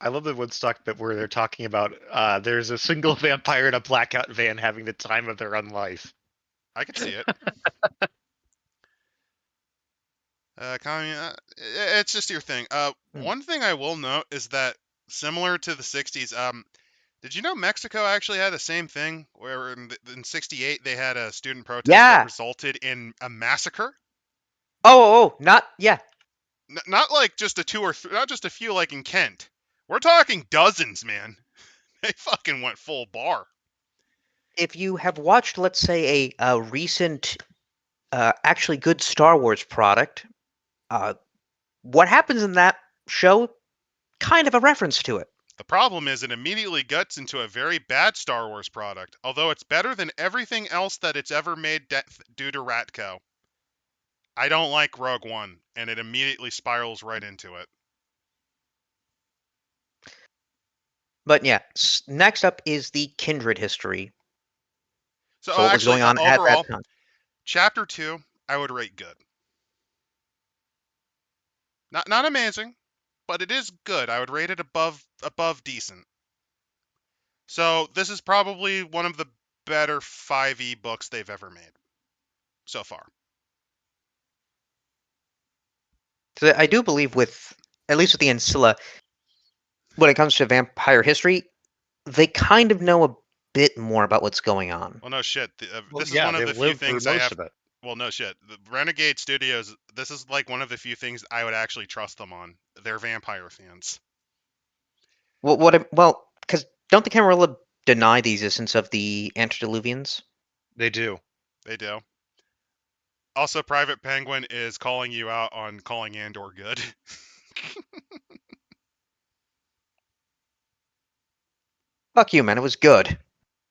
I love the Woodstock bit where they're talking about there's a single vampire in a blackout van having the time of their own life. I could see it. It's just your thing. One thing I will note is that similar to the 60s, did you know Mexico actually had the same thing where in 68 they had a student protest that Yeah. resulted in a massacre? Not yeah. Not like just a not just a few like in Kent. We're talking dozens, man. They fucking went full bar. If you have watched, let's say, a recent, actually good Star Wars product, what happens in that show, kind of a reference to it. The problem is it immediately guts into a very bad Star Wars product, although it's better than everything else that it's ever made due to Ratco. I don't like Rogue One, and it immediately spirals right into it. But yeah, next up is the Kindred history. So, what was actually, going on at overall, that time? Chapter 2, I would rate good. Not amazing, but it is good. I would rate it above decent. So this is probably one of the better 5e books they've ever made so far. So I do believe with, at least with the Ancilla, when it comes to vampire history, they kind of know a bit more about what's going on. Well, no shit. Well, This is yeah, one of they've the few lived through things I most have. of it. Well, no shit. The Renegade Studios, this is like one of the few things I would actually trust them on. They're vampire fans. Well, because don't the Camarilla deny the existence of the antediluvians? They do. They do. Also, Private Penguin is calling you out on calling Andor good. Fuck you, man. It was good.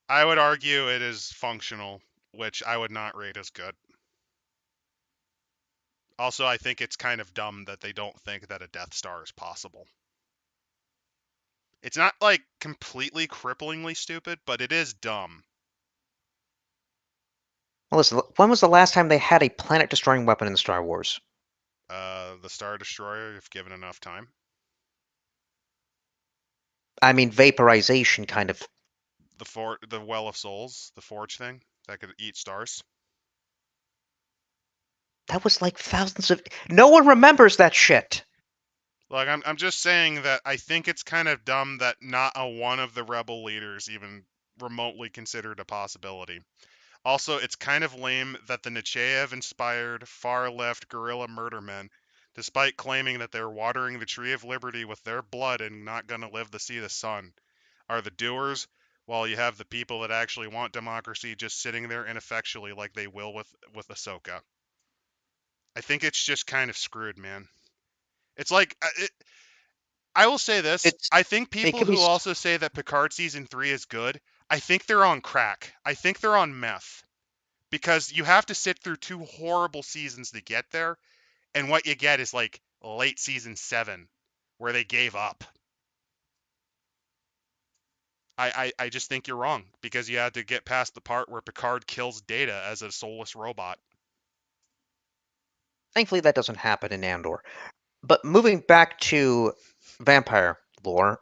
I would argue it is functional, which I would not rate as good. Also, I think it's kind of dumb that they don't think that a Death Star is possible. It's not like completely cripplingly stupid, but it is dumb. Well, listen, when was the last time they had a planet-destroying weapon in Star Wars? The Star Destroyer, if given enough time. I mean, vaporization, kind of. The Well of Souls, the Forge thing that could eat stars. That was like thousands of. No one remembers that shit. Like, I'm just saying that I think it's kind of dumb that not a one of the rebel leaders even remotely considered a possibility. Also, it's kind of lame that the Nechayev-inspired far-left guerrilla murdermen, despite claiming that they're watering the Tree of Liberty with their blood and not gonna live to see the sun, are the doers, while you have the people that actually want democracy just sitting there ineffectually like they will with Ahsoka. I think it's just kind of screwed, man. It's like I will say this. I think people who also say that Picard season 3 is good, I think they're on crack. I think they're on meth. Because you have to sit through 2 horrible seasons to get there, and what you get is like late season 7, where they gave up. I just think you're wrong, because you had to get past the part where Picard kills Data as a soulless robot. Thankfully, that doesn't happen in Andor. But moving back to vampire lore.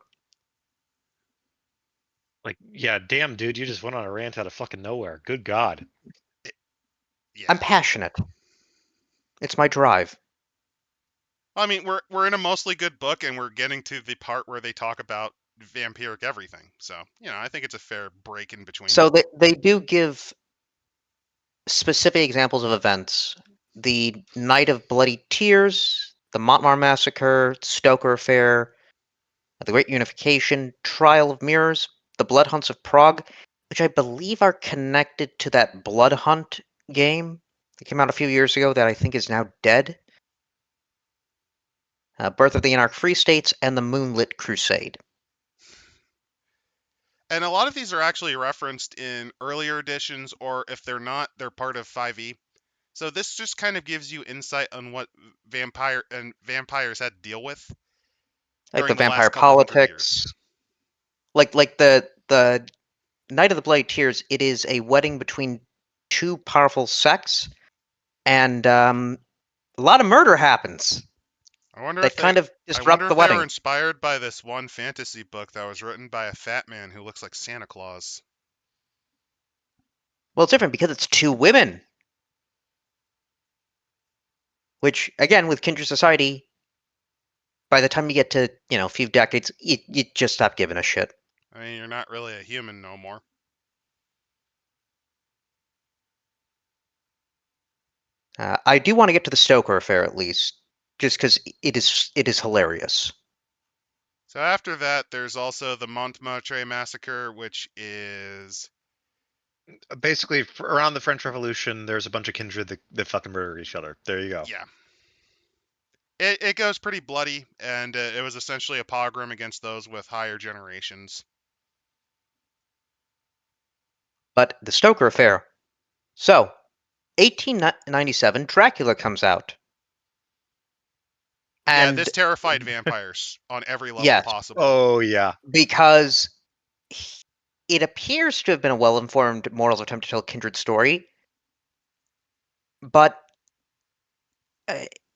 Like, yeah, damn, dude, you just went on a rant out of fucking nowhere. Good God. Yeah. I'm passionate. It's my drive. I mean, we're in a mostly good book, and we're getting to the part where they talk about vampiric everything. So, I think it's a fair break in between. So they do give specific examples of events. The Night of Bloody Tears, the Montmar Massacre, Stoker Affair, the Great Unification, Trial of Mirrors, the Blood Hunts of Prague, which I believe are connected to that Blood Hunt game. It came out a few years ago that I think is now dead. Birth of the Anarch Free States and the Moonlit Crusade. And a lot of these are actually referenced in earlier editions, or if they're not, they're part of 5e. So this just kind of gives you insight on what vampires had to deal with Like the during the vampire last couple hundred years. politics. Like the Night of the Bloody Tears, it is a wedding between two powerful sects, and a lot of murder happens I wonder that if they kind of I wonder disrupt the if they were wedding. inspired by this one fantasy book that was written by a fat man who looks like Santa Claus. Well, it's different because it's two women. Which, again, with Kindred Society, by the time you get to, a few decades, you just stop giving a shit. I mean, you're not really a human no more. I do want to get to the Stoker affair at least, just because it is hilarious. So after that, there's also the Montmartre massacre, which is Basically, around the French Revolution, there's a bunch of kindred that fucking murder each other. There you go. yeah. It goes pretty bloody, and it was essentially a pogrom against those with higher generations. But the Stoker affair. So, 1897, Dracula comes out. Yeah, And this terrified vampires on every level yes, possible. Oh yeah. because it appears to have been a well-informed morals attempt to tell Kindred's story, but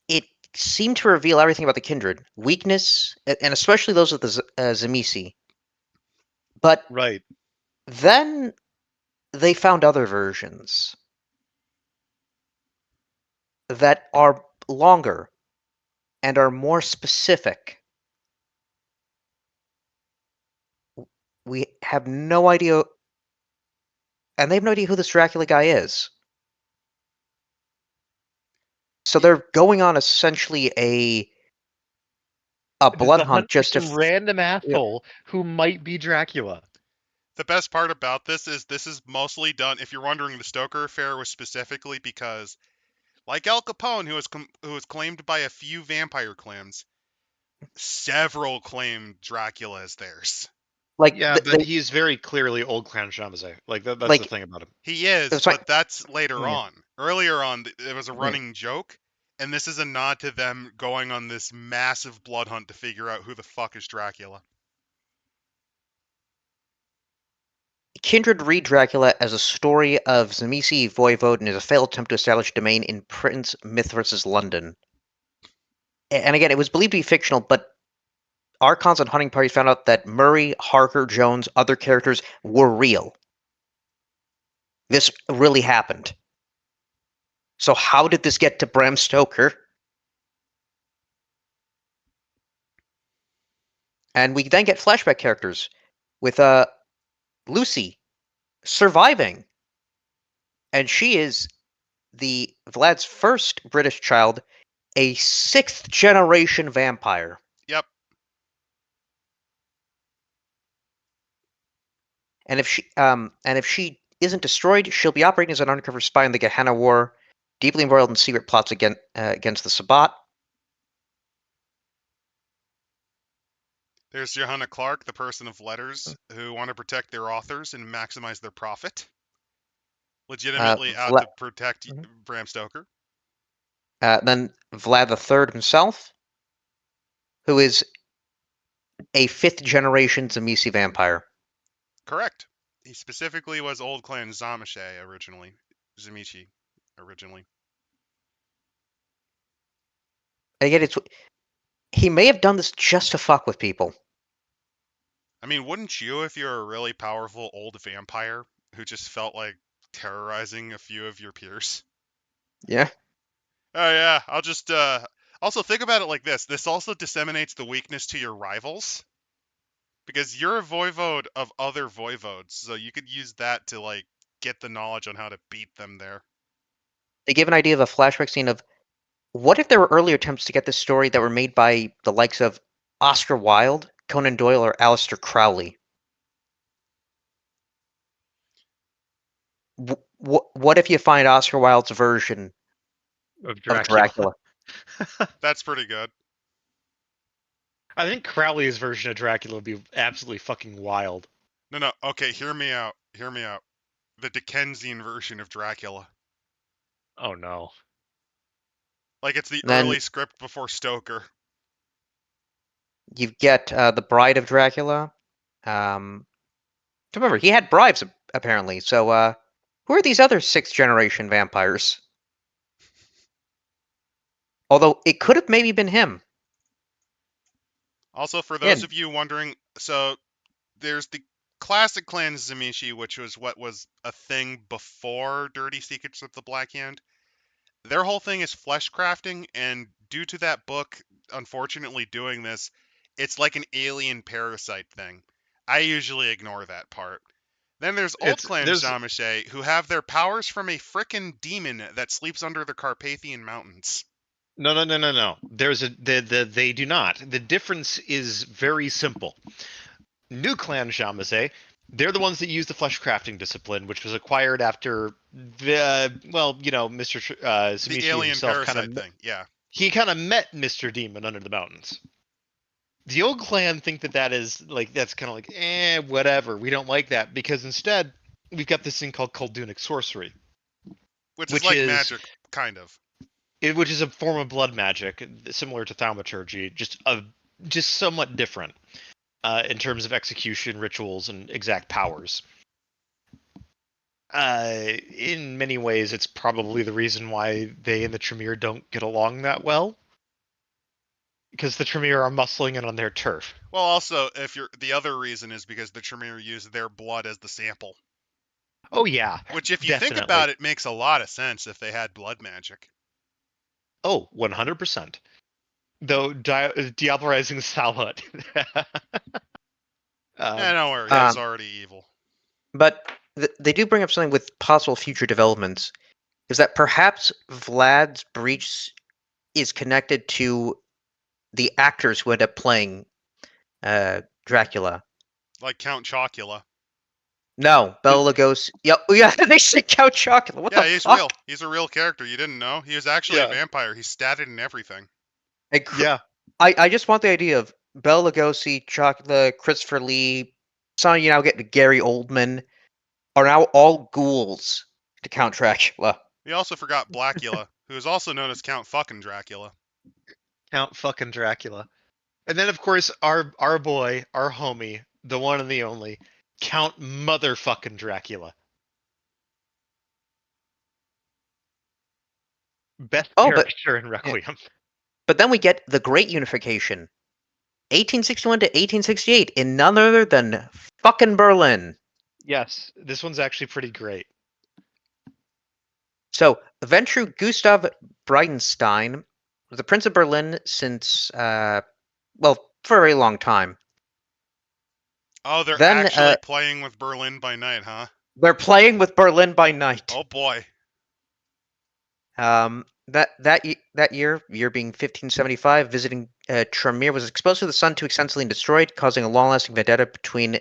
it seemed to reveal everything about the Kindred, weakness, and especially those of the Tzimisce. But Right. then they found other versions that are longer and are more specific. We have no idea, and they have no idea who this Dracula guy is. So they're going on essentially a blood hunt just to some random asshole who might be Dracula. The best part about this is mostly done. If you're wondering, the Stoker affair was specifically because, like Al Capone, who was claimed by a few vampire clans, several claimed Dracula as theirs. like Yeah, but he's very clearly old clan Shamazay. Like that's Like- the thing about him. He is, That's right. but that's later Yeah. on. Earlier on, it was a Yeah. running joke, and this is a nod to them going on this massive blood hunt to figure out who the fuck is Dracula. Kindred read Dracula as a story of Tzimisce Voivode and his failed attempt to establish domain in Prince Myth versus London. And again, it was believed to be fictional, but archons and hunting parties found out that Murray, Harker, Jones, other characters were real. This really happened. So how did this get to Bram Stoker? And we then get flashback characters with Lucy surviving. And she is Vlad's first British child, a 6th generation vampire. Yep. And if she isn't destroyed, she'll be operating as an undercover spy in the Gehenna War, deeply embroiled in secret plots against the Sabbat. There's Johanna Clark, the person of letters, who want to protect their authors and maximize their profit. Legitimately out to protect Bram Stoker. Then Vlad III himself, who is a 5th generation Tzimisce vampire. Correct. He specifically was Old Clan Tzimisce originally. Tzimisce originally. Again, he may have done this just to fuck with people. I mean, wouldn't you if you're a really powerful old vampire who just felt like terrorizing a few of your peers? Yeah. Oh yeah, I'll just also think about it like this. This also disseminates the weakness to your rivals. Because you're a voivode of other voivodes, so you could use that to like get the knowledge on how to beat them there. They give an idea of a flashback scene of what if there were earlier attempts to get this story that were made by the likes of Oscar Wilde, Conan Doyle, or Aleister Crowley. What if you find Oscar Wilde's version Of of Dracula. Dracula? That's pretty good. I think Crowley's version of Dracula would be absolutely fucking wild. No. Okay, hear me out. Hear me out. The Dickensian version of Dracula. Oh no. Like it's the Then early script before Stoker. you get the Bride of Dracula. Remember, he had bribes apparently. So, who are these other sixth-generation vampires? Although it could have maybe been him. Also, for those Yeah. of you wondering, so there's the classic clan Zamishi, which was what was a thing before Dirty Secrets of the Black Hand. Their whole thing is flesh crafting, and due to that book, unfortunately doing this, it's like an alien parasite thing. I usually ignore that part. Then there's Old Clan There's Zamiche, who have their powers from a frickin' demon that sleeps under the Carpathian Mountains. no. They do not. The difference is very simple. New clan Shamase, they're the ones that use the flesh crafting discipline, which was acquired after Mr. The Samishi alien himself parasite thing, yeah. he kind of met Mr. Demon under the mountains. The old clan think that is like that's kind of like whatever. We don't like that because instead we've got this thing called Kuldunic sorcery, Which is like magic, kind of. which is a form of blood magic similar to thaumaturgy, just somewhat different in terms of execution rituals and exact powers. In many ways, it's probably the reason why they and the Tremere don't get along that well. Because the Tremere are muscling it on their turf. Well, also, the other reason is because the Tremere use their blood as the sample. Oh yeah, which, if you definitely. think about it, makes a lot of sense if they had blood magic. Oh, 100%. Though diablerizing Salhut. Don't worry, he's already evil. But they do bring up something with possible future developments. Is that perhaps Vlad's breach is connected to the actors who end up playing Dracula? Like Count Chocula. No, Bela Lugosi. Yeah, they say Count Chocula. What the he's fuck? real. He's a real character. You didn't know? He was actually a vampire. He's statted and everything. Yeah. I just want the idea of Bela Lugosi, Chocula, Christopher Lee, some you now get Gary Oldman, are now all ghouls to Count Dracula. We also forgot Blackula, who is also known as Count fucking Dracula. Count fucking Dracula. And then, of course, our boy, our homie, the one and the only, Count motherfucking Dracula. Best character in Requiem. But then we get the Great Unification. 1861 to 1868 in none other than fucking Berlin. Yes, this one's actually pretty great. So, Ventru Gustav Breitenstein was the Prince of Berlin since, for a very long time. Oh, they're actually playing with Berlin by night, huh? They're playing with Berlin by night. Oh boy. That year being 1575, visiting Tremere was exposed to the sun too extensively and destroyed, causing a long-lasting vendetta between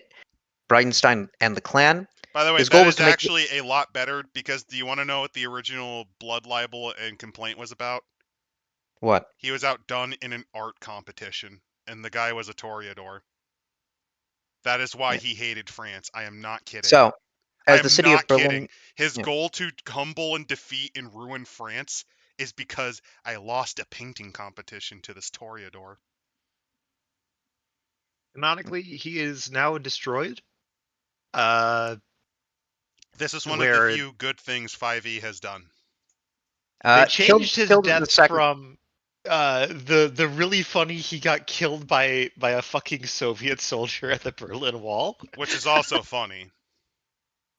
Breitenstein and the clan. By the way, that is actually a lot better, because do you want to know what the original blood libel and complaint was about? What? He was outdone in an art competition, and the guy was a Toreador. That is why he hated France. I am not kidding. So, as the city of Berlin, kidding. His goal to humble and defeat and ruin France is because I lost a painting competition to this Toreador. Canonically, he is now destroyed. This is one of the few good things 5e has done. They changed his death from the really funny he got killed by a fucking Soviet soldier at the Berlin Wall, which is also funny.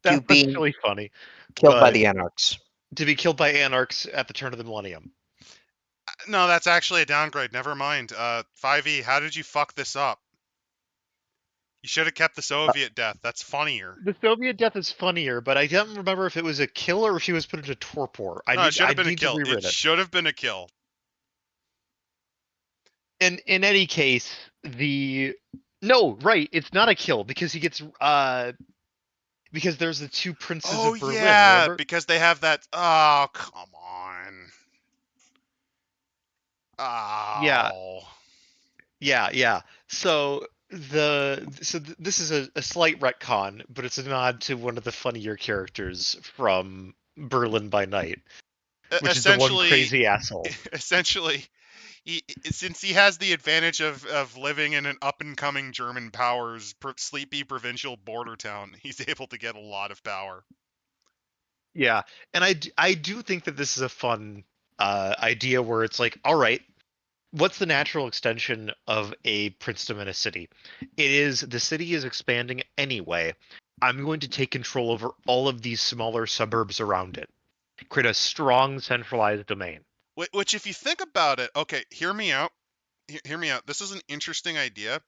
That was really funny. Killed by the Anarchs. To be killed by Anarchs at the turn of the millennium. No, that's actually a downgrade. Never mind. 5e, how did you fuck this up? You should have kept the Soviet death. That's funnier. The Soviet death is funnier, but I don't remember if it was a kill or if he was put into torpor. It should have been a kill. It should have been a kill. In any case, it's not a kill because he gets because there's the two princes Oh of Berlin. yeah, Remember? because they have that. Oh, come on. Yeah, Oh. yeah. This is a slight retcon, but it's a nod to one of the funnier characters from Berlin by Night, which is the one Essentially, crazy asshole. essentially, since he has the advantage of living in an up and coming German powers sleepy provincial border town, he's able to get a lot of power. Yeah, and I do think that this is a fun idea where it's like, all right, what's the natural extension of a princedom in a city? It is the city is expanding anyway. I'm going to take control over all of these smaller suburbs around it. Create a strong centralized domain. Which, if you think about it, okay, hear me out. Hear me out. This is an interesting idea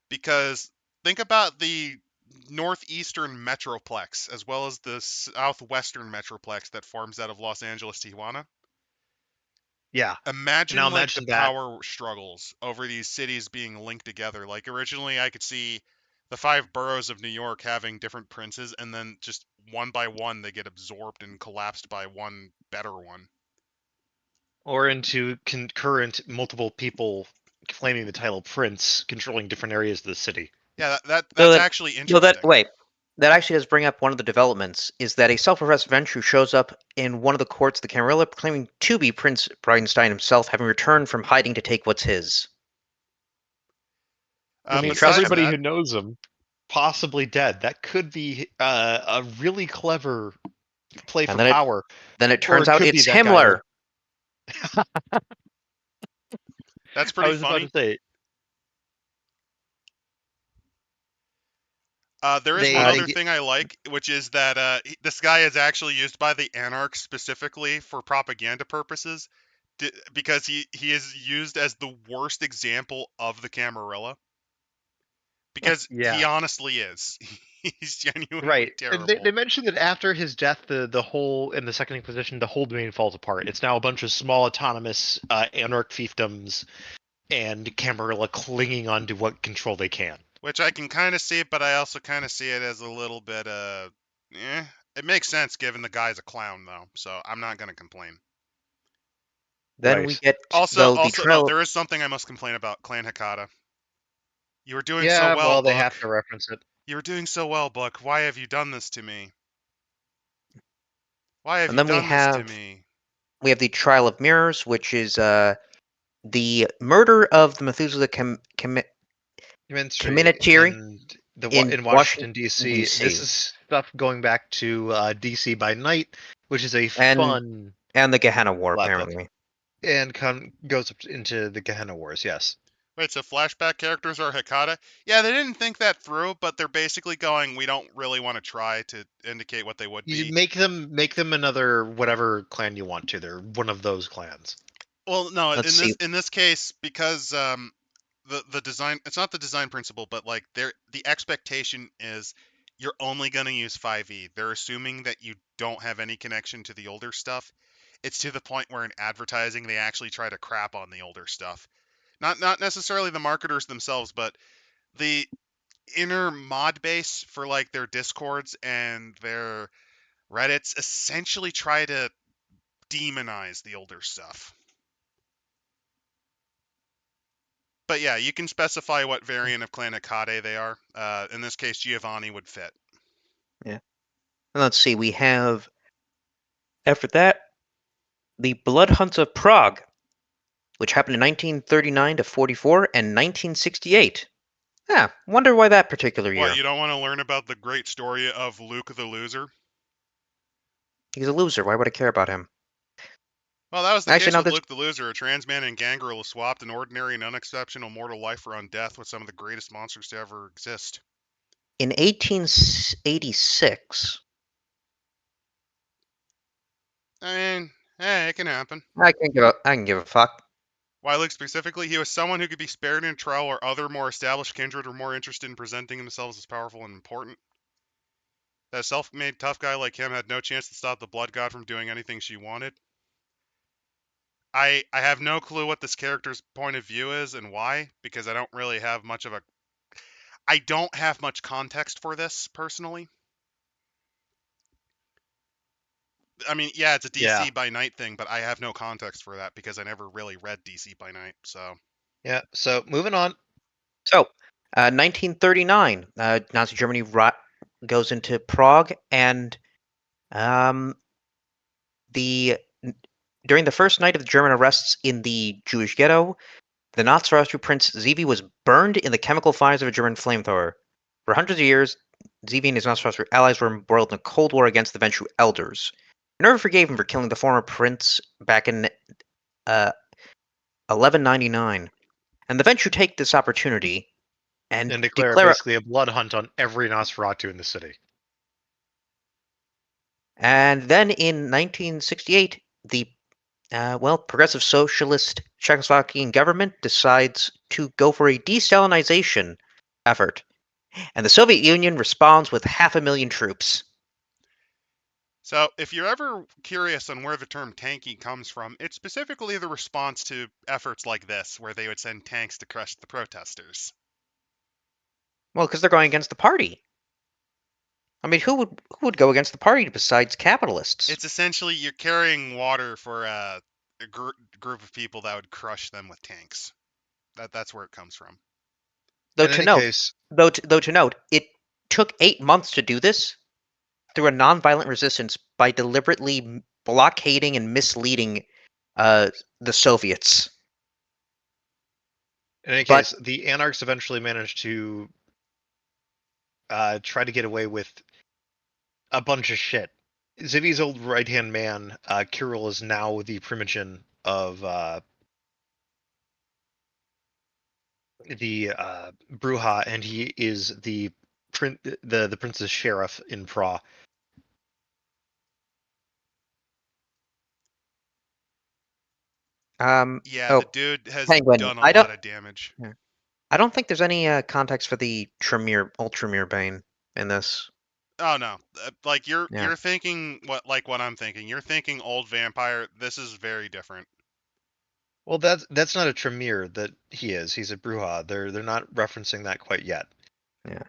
because think about the northeastern metroplex as well as the southwestern metroplex that forms out of Los Angeles, Tijuana. Yeah. Now Imagine like the imagine that. power struggles over these cities being linked together. Like originally I could see the 5 boroughs of New York having different princes and then just one by one they get absorbed and collapsed by one better one. Or into concurrent multiple people claiming the title prince, controlling different areas of the city. Yeah, So that's that actually so that interesting. wait, that actually does bring up one of the developments is that a self-professed Ventrue shows up in one of the courts of the Camarilla claiming to be Prince Bridenstine himself, having returned from hiding to take what's his. I Do you mean, trust Besides him? everybody that, who knows him, possibly dead. That could be a really clever play And for then it power, then it or turns it out could be it's that guy. Himmler. that's I pretty was about to funny. say There is one they other they thing I like, which is that this guy is actually used by the Anarchs specifically for propaganda purposes, because he is used as the worst example of the Camarilla. Because he yeah. honestly is. He's genuinely Right. And they terrible. mentioned that after his death, the whole, in the second Inquisition, the whole domain falls apart. It's now a bunch of small autonomous anarch fiefdoms and Camarilla clinging on to what control they can. Which I can kind of see, but I also kind of see it as a little bit, it makes sense given the guy's a clown, though, so I'm not going to complain. Then we Right. get Also, though the no, trial. there is something I must complain about Clan Hakata. You were doing so Yeah, well, well, they Book. have to reference it. You were doing so well, Book. Why have you done this to me? Why have And you then done this to me? we have the trial of mirrors, which is the murder of the Methuselah Imagery communitary in in Washington Washington D.C. This D.C. is stuff going back to D.C. by Night, which is a and fun the Gehenna War left up, apparently. and goes up into the Gehenna Wars. Yes. Wait, so flashback characters are Hakata? Yeah, they didn't think that through, but they're basically going, we don't really want to try to indicate what they would You be. make them another whatever clan you want to. They're one of those clans. Well, no, Let's see. in this case, because the design, it's not the design principle, but like the expectation is you're only going to use 5e. They're assuming that you don't have any connection to the older stuff. It's to the point where in advertising they actually try to crap on the older stuff. Not necessarily the marketers themselves, but the inner mod base for like their discords and their reddits essentially try to demonize the older stuff. But yeah, you can specify what variant of Clan Akade they are. In this case, Giovanni would fit. Yeah. And let's see. We have after that the Blood Hunts of Prague, which happened in 1939 to 44 and 1968. Yeah, wonder why that particular What, year. you don't want to learn about the great story of Luke the Loser? He's a loser. Why would I care about him? Well, that was the Actually, case no. with This Luke the Loser. A trans man and gangrel swapped an ordinary and unexceptional mortal life for undeath with some of the greatest monsters to ever exist. in 1886. I mean, it can happen. I can give a fuck. Why Luke specifically? He was someone who could be spared in a trial where other more established kindred were more interested in presenting themselves as powerful and important. That a self-made tough guy like him had no chance to stop the blood god from doing anything she wanted. I have no clue what this character's point of view is and why, because I don't really have much of a... I don't have much context for this, personally. I mean, yeah, it's a DC Yeah. by Night thing, but I have no context for that because I never really read DC by Night. So Yeah. So moving on. So, 1939, Nazi Germany goes into Prague, and um, the during the first night of the German arrests in the Jewish ghetto, the Nosferatu prince Zevi was burned in the chemical fires of a German flamethrower. For hundreds of years, Zevi and his Nosferatu allies were embroiled in a cold war against the Ventrue elders, who never forgave him for killing the former prince back in 1199. And the Ventrue take this opportunity and And declare declare. basically a blood hunt on every Nosferatu in the city. And then in 1968, the progressive socialist Czechoslovakian government decides to go for a de-Stalinization effort, and the Soviet Union responds with 500,000 troops. So, if you're ever curious on where the term tanky comes from, it's specifically the response to efforts like this, where they would send tanks to crush the protesters. Well, because they're going against the party. I mean, who would go against the party besides capitalists? It's essentially you're carrying water for a group of people that would crush them with tanks. That's where it comes from. Though In to any note, case, it took 8 months to do this through a nonviolent resistance by deliberately blockading and misleading the Soviets. But the Anarchs eventually managed to try to get away with a bunch of shit. Zivi's old right-hand man, Kirill, is now the primogen of the Bruja, and he is the prince's sheriff in Prague. Yeah, oh, the dude has Penguin. done a I don't. lot of damage. I don't think there's any context for the Tremere Ultramere Bane in this. Oh no, like Yeah. you're thinking what I'm thinking. You're thinking old vampire. This is very different. Well, that's not a Tremere that he is. He's a Bruja. They're not referencing that quite yet. Yeah.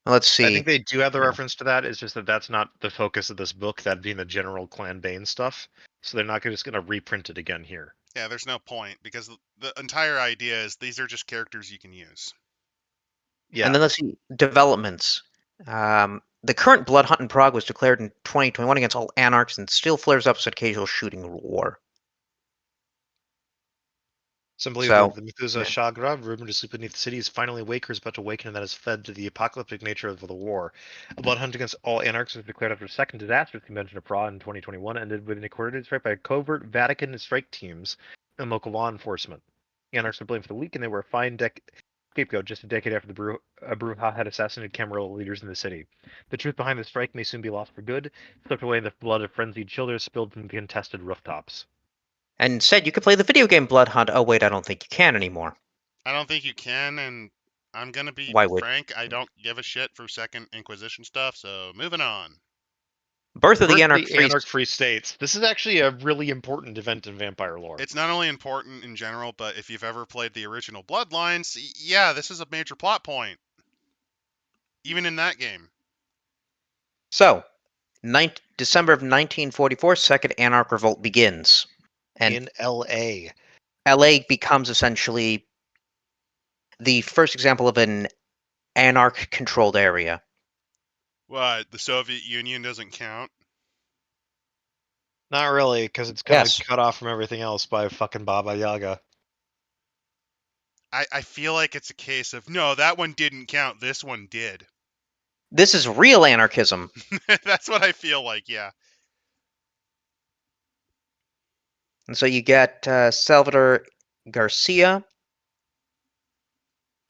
Well, let's see. I think they do have the Yeah. reference to that. It's just that that's not the focus of this book. That being the general Clan Bane stuff. So they're not just going to reprint it again here. Yeah, there's no point because the entire idea is these are just characters you can use. Yeah. And then let's see developments. The current blood hunt in Prague was declared in 2021 against all anarchs and still flares up as occasional shooting war. Simply So, the Methuselah yeah. Shagra, rumored to sleep beneath the city, is finally awake or is about to awaken, and that is fed to the apocalyptic nature of the war. A blood hunt against all anarchs was declared after a second disastrous convention of Prague in 2021, ended with an coordinated strike by covert Vatican strike teams and local law enforcement. Anarchs were blamed for the leak, and they were a fine scapegoat just a decade after the Bruja had assassinated Camarilla leaders in the city. The truth behind the strike may soon be lost for good, swept away in the blood of frenzied children spilled from the contested rooftops. And instead, you can play the video game Blood Hunt. Oh wait, I don't think you can anymore. I don't think you can, and I'm gonna be Why would? frank. I don't give a shit for Second Inquisition stuff. So moving on. Birth of the Anarch Free. Free States. This is actually a really important event in vampire lore. It's not only important in general, but if you've ever played the original Bloodlines, yeah, this is a major plot point. Even in that game. So, December of 1944, Second Anarch Revolt begins. And in L.A. LA becomes essentially the first example of an anarch-controlled area. What, the Soviet Union doesn't count? Not really, because it's kind of cut off from everything else by fucking Baba Yaga. I feel like it's a case of, no, that one didn't count, this one did. This is real anarchism. That's what I feel like, yeah. And so you get Salvador Garcia.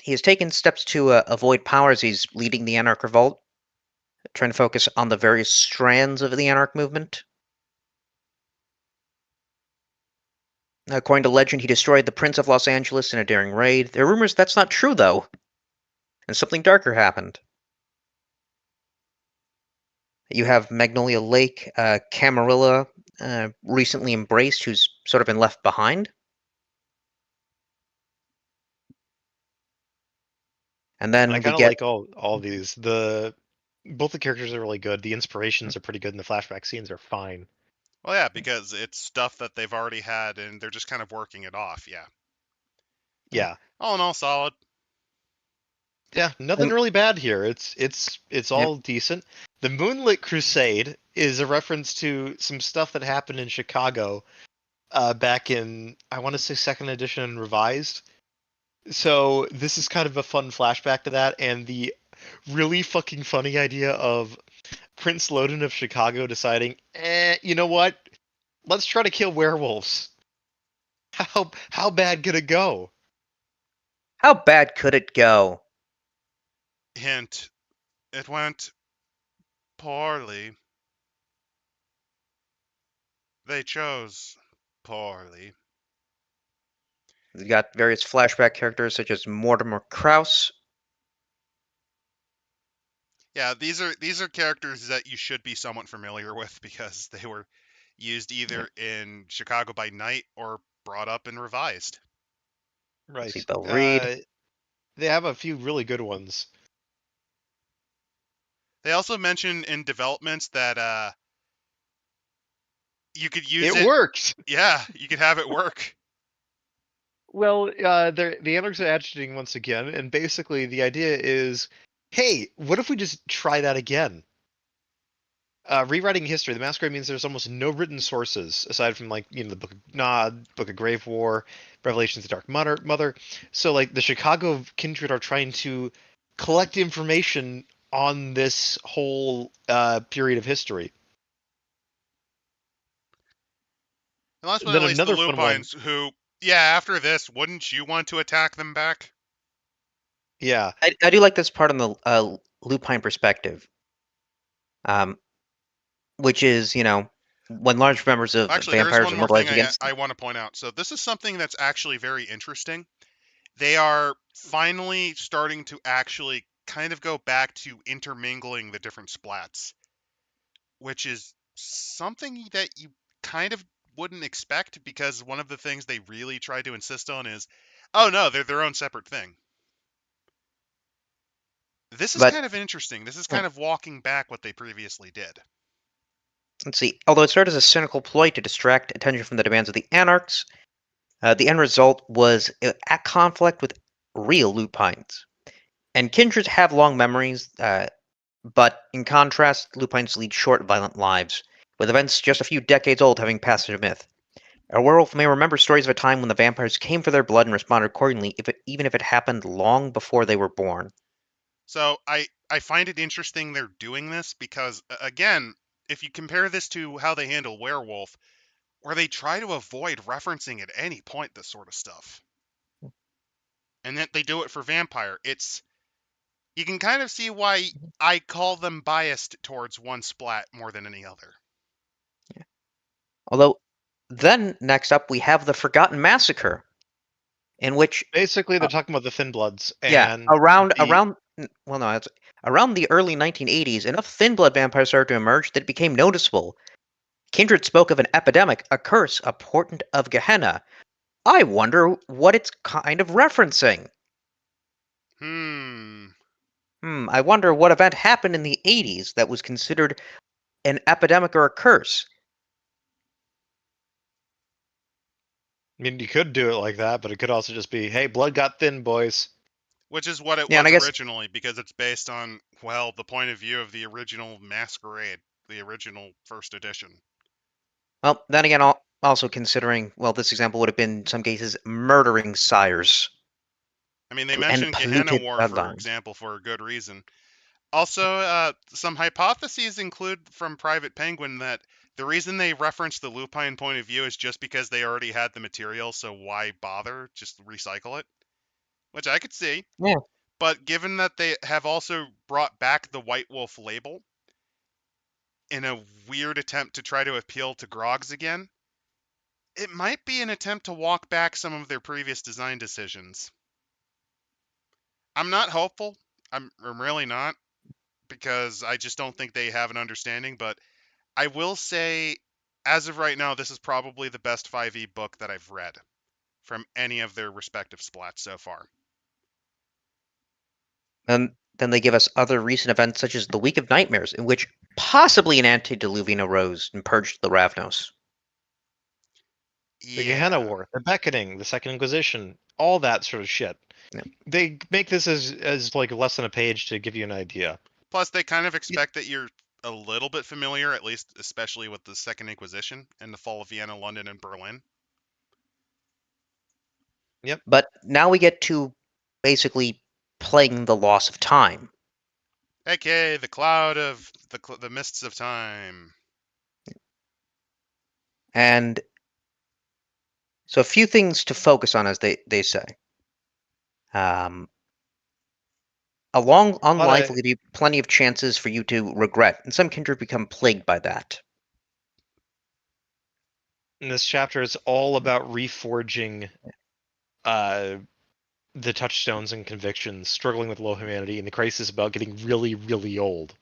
He has taken steps to avoid power as he's leading the Anarch Revolt, trying to focus on the various strands of the Anarch movement. According to legend, he destroyed the Prince of Los Angeles in a daring raid. There are rumors that's not true, though, and something darker happened. You have Magnolia Lake, Camarilla, recently embraced, who's sort of been left behind. And then I kind of like all these. The both the characters are really good. The inspirations are pretty good, and the flashback scenes are fine. Well, yeah, because it's stuff that they've already had, and they're just kind of working it off. Yeah. Yeah. All in all, solid. Yeah, nothing And- really bad here. It's all decent. The Moonlit Crusade is a reference to some stuff that happened in Chicago back in, I want to say, second edition and revised. So this is kind of a fun flashback to that, and the really fucking funny idea of Prince Loden of Chicago deciding, you know what? Let's try to kill werewolves. How bad could it go? How bad could it go? Hint: it went poorly. They chose poorly. We've got various flashback characters such as Mortimer Krause. Yeah, these are characters that you should be somewhat familiar with because they were used either in Chicago by Night or brought up and revised. Right. See Bill Reed. They have a few really good ones. They also mention in developments that you could use It works. Yeah, you could have it work. Well, the anarchs are agitating once again, and basically the idea is, hey, what if we just try that again? Rewriting history, the Masquerade means there's almost no written sources aside from the Book of Nod, Book of Grave War, Revelations of Dark Mother. So like the Chicago Kindred are trying to collect information on this whole period of history. And last but Then not least, the another fun one. Lupines, who, yeah, after this, wouldn't you want to attack them back? Yeah. I do like this part on the lupine perspective, which is, when large members of Actually, there is vampires one are more thing mobilized against. I want to point out. So this is something that's actually very interesting. They are finally starting to actually kind of go back to intermingling the different splats, which is something that you kind of wouldn't expect because one of the things they really try to insist on is, oh no, they're their own separate thing. This is But kind of interesting. This is kind of walking back what they previously did. let's see. Although it started as a cynical ploy to distract attention from the demands of the anarchs, the end result was a conflict with real lupines. And kindreds have long memories, but in contrast, lupines lead short, violent lives, with events just a few decades old having passed into myth. A werewolf may remember stories of a time when the vampires came for their blood and responded accordingly, even if it happened long before they were born. So I find it interesting they're doing this because, again, if you compare this to how they handle werewolf, where they try to avoid referencing at any point this sort of stuff, and that they do it for vampire, you can kind of see why I call them biased towards one splat more than any other. Although, then next up we have the Forgotten Massacre, in which Basically, they're talking about the Thin Bloods. yeah, And around the early 1980s, enough thin blood vampires started to emerge that it became noticeable. Kindred spoke of an epidemic, a curse, a portent of Gehenna. I wonder what it's kind of referencing. I wonder what event happened in the 80s that was considered an epidemic or a curse. I mean, you could do it like that, but it could also just be, hey, blood got thin, boys. Which is what it Yeah, and was I guess originally, because it's based on, well, the point of view of the original Masquerade, the original first edition. well, then again, also considering, well, this example would have been in some cases murdering sires. I mean, they And mentioned Gehenna polluted War, for bloodlines. example, for a good reason. Also, some hypotheses include from Private Penguin that the reason they reference the lupine point of view is just because they already had the material, so why bother? Just recycle it. Which I could see. Yeah. But given that they have also brought back the White Wolf label in a weird attempt to try to appeal to Grogs again, it might be an attempt to walk back some of their previous design decisions. I'm not hopeful. I'm really not, because I just don't think they have an understanding, but I will say, as of right now, this is probably the best 5e book that I've read from any of their respective splats so far. And then they give us other recent events such as the Week of Nightmares, in which possibly an antediluvian arose and purged the Ravnos. The Gehenna Yeah. War, the Beckoning, the Second Inquisition, all that sort of shit. Yeah. They make this as like less than a page to give you an idea. Plus, they kind of expect that you're a little bit familiar, at least especially with the Second Inquisition and the fall of Vienna, London, and Berlin. But now we get to basically playing the loss of time. AKA the cloud of the mists of time. And so a few things to focus on, as they say. A long, unlife will give you plenty of chances for you to regret, and some kindred become plagued by that. And this chapter is all about reforging the touchstones and convictions, struggling with low humanity, and the crisis about getting really, really old.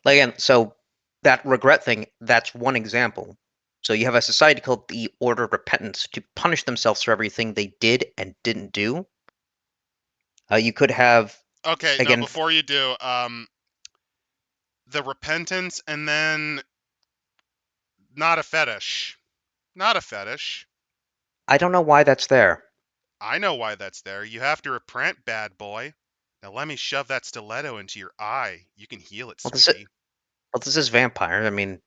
Again, so that regret thing, that's one example. So you have a society called the Order of Repentance to punish themselves for everything they did and didn't do. You could have Okay, again. no, before you do, the repentance and then not a fetish. Not a fetish. I don't know why that's there. I know why that's there. You have to repent, bad boy. Now let me shove that stiletto into your eye. You can heal it, Well, sweetie. this is vampire. I mean,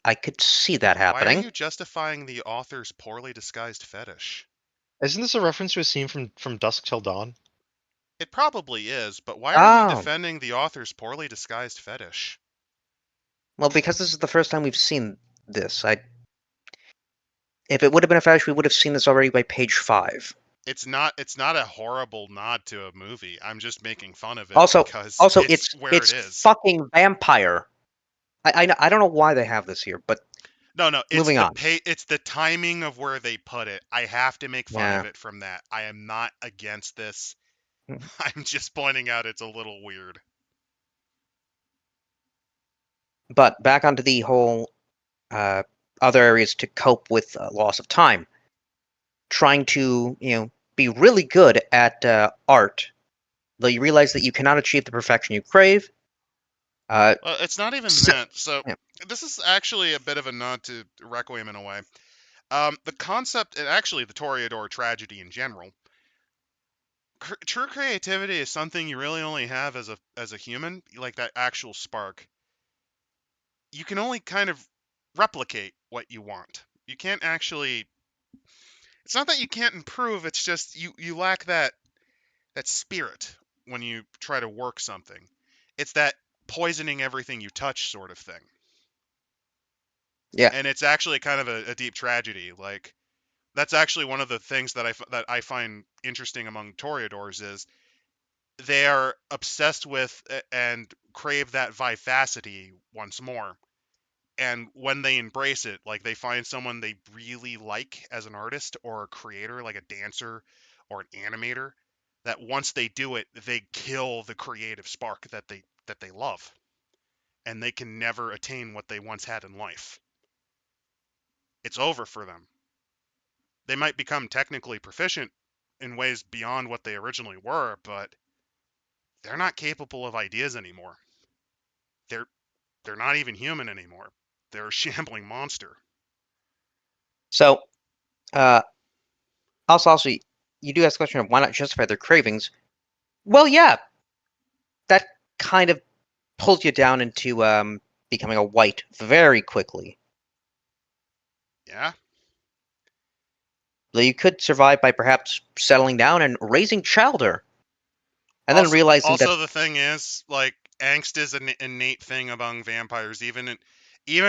I could see that Why are happening. you justifying the author's poorly disguised fetish? Isn't this a reference to a scene from Dusk Till Dawn? It probably is, but why are you Oh, defending the author's poorly disguised fetish? well, because this is the first time we've seen this. If it would have been a fetish, we would have seen this already by page 5. It's not a horrible nod to a movie. I'm just making fun of it Also, because it's where it is. fucking vampire. I don't know why they have this here, but No, it's moving on. It's the timing of where they put it. I have to make fun of Yeah. it from that. I am not against this. Mhm. I'm just pointing out it's a little weird. But back onto the whole other areas to cope with loss of time. Trying to, be really good at art, though you realize that you cannot achieve the perfection you crave. Well, it's not even So- that. So yeah. this is actually a bit of a nod to Requiem in a way. The concept, and actually the Toreador tragedy in general, true creativity is something you really only have as a human, like that actual spark. You can only kind of replicate what you want. You can't actually. It's not that you can't improve. It's just you lack that spirit when you try to work something. It's that poisoning everything you touch sort of thing. Yeah. And it's actually kind of a deep tragedy. Like that's actually one of the things that I find interesting among Toreadors is they are obsessed with and crave that vivacity once more. And when they embrace it, like they find someone they really like as an artist or a creator, like a dancer or an animator, that once they do it, they kill the creative spark that they love, and they can never attain what they once had in life. It's over for them. They might become technically proficient in ways beyond what they originally were, but they're not capable of ideas anymore. They're not even human anymore. They're a shambling monster. So, also, you do ask the question of why not justify their cravings. Well, yeah, that kind of pulls you down into becoming a white very quickly. Yeah. Though you could survive by perhaps settling down and raising childer, and then realizing that. Also, the thing is, like, angst is an innate thing among vampires, even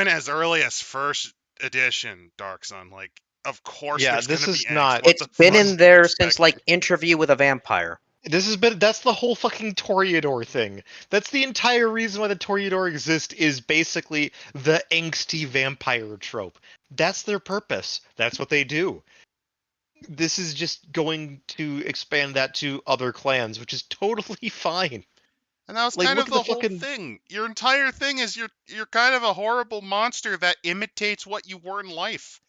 as early as first edition Dark Sun. Like, of course, Yeah, there's this gonna be is angst. not- What It's the been fuck in do you there expect? since like Interview with a Vampire. That's the whole fucking Toreador thing. That's the entire reason why the Toreador exist is basically the angsty vampire trope. That's their purpose. That's what they do. This is just going to expand that to other clans, which is totally fine. And that was Like, kind look of at the the whole fucking- thing. Your entire thing is you're kind of a horrible monster that imitates what you were in life.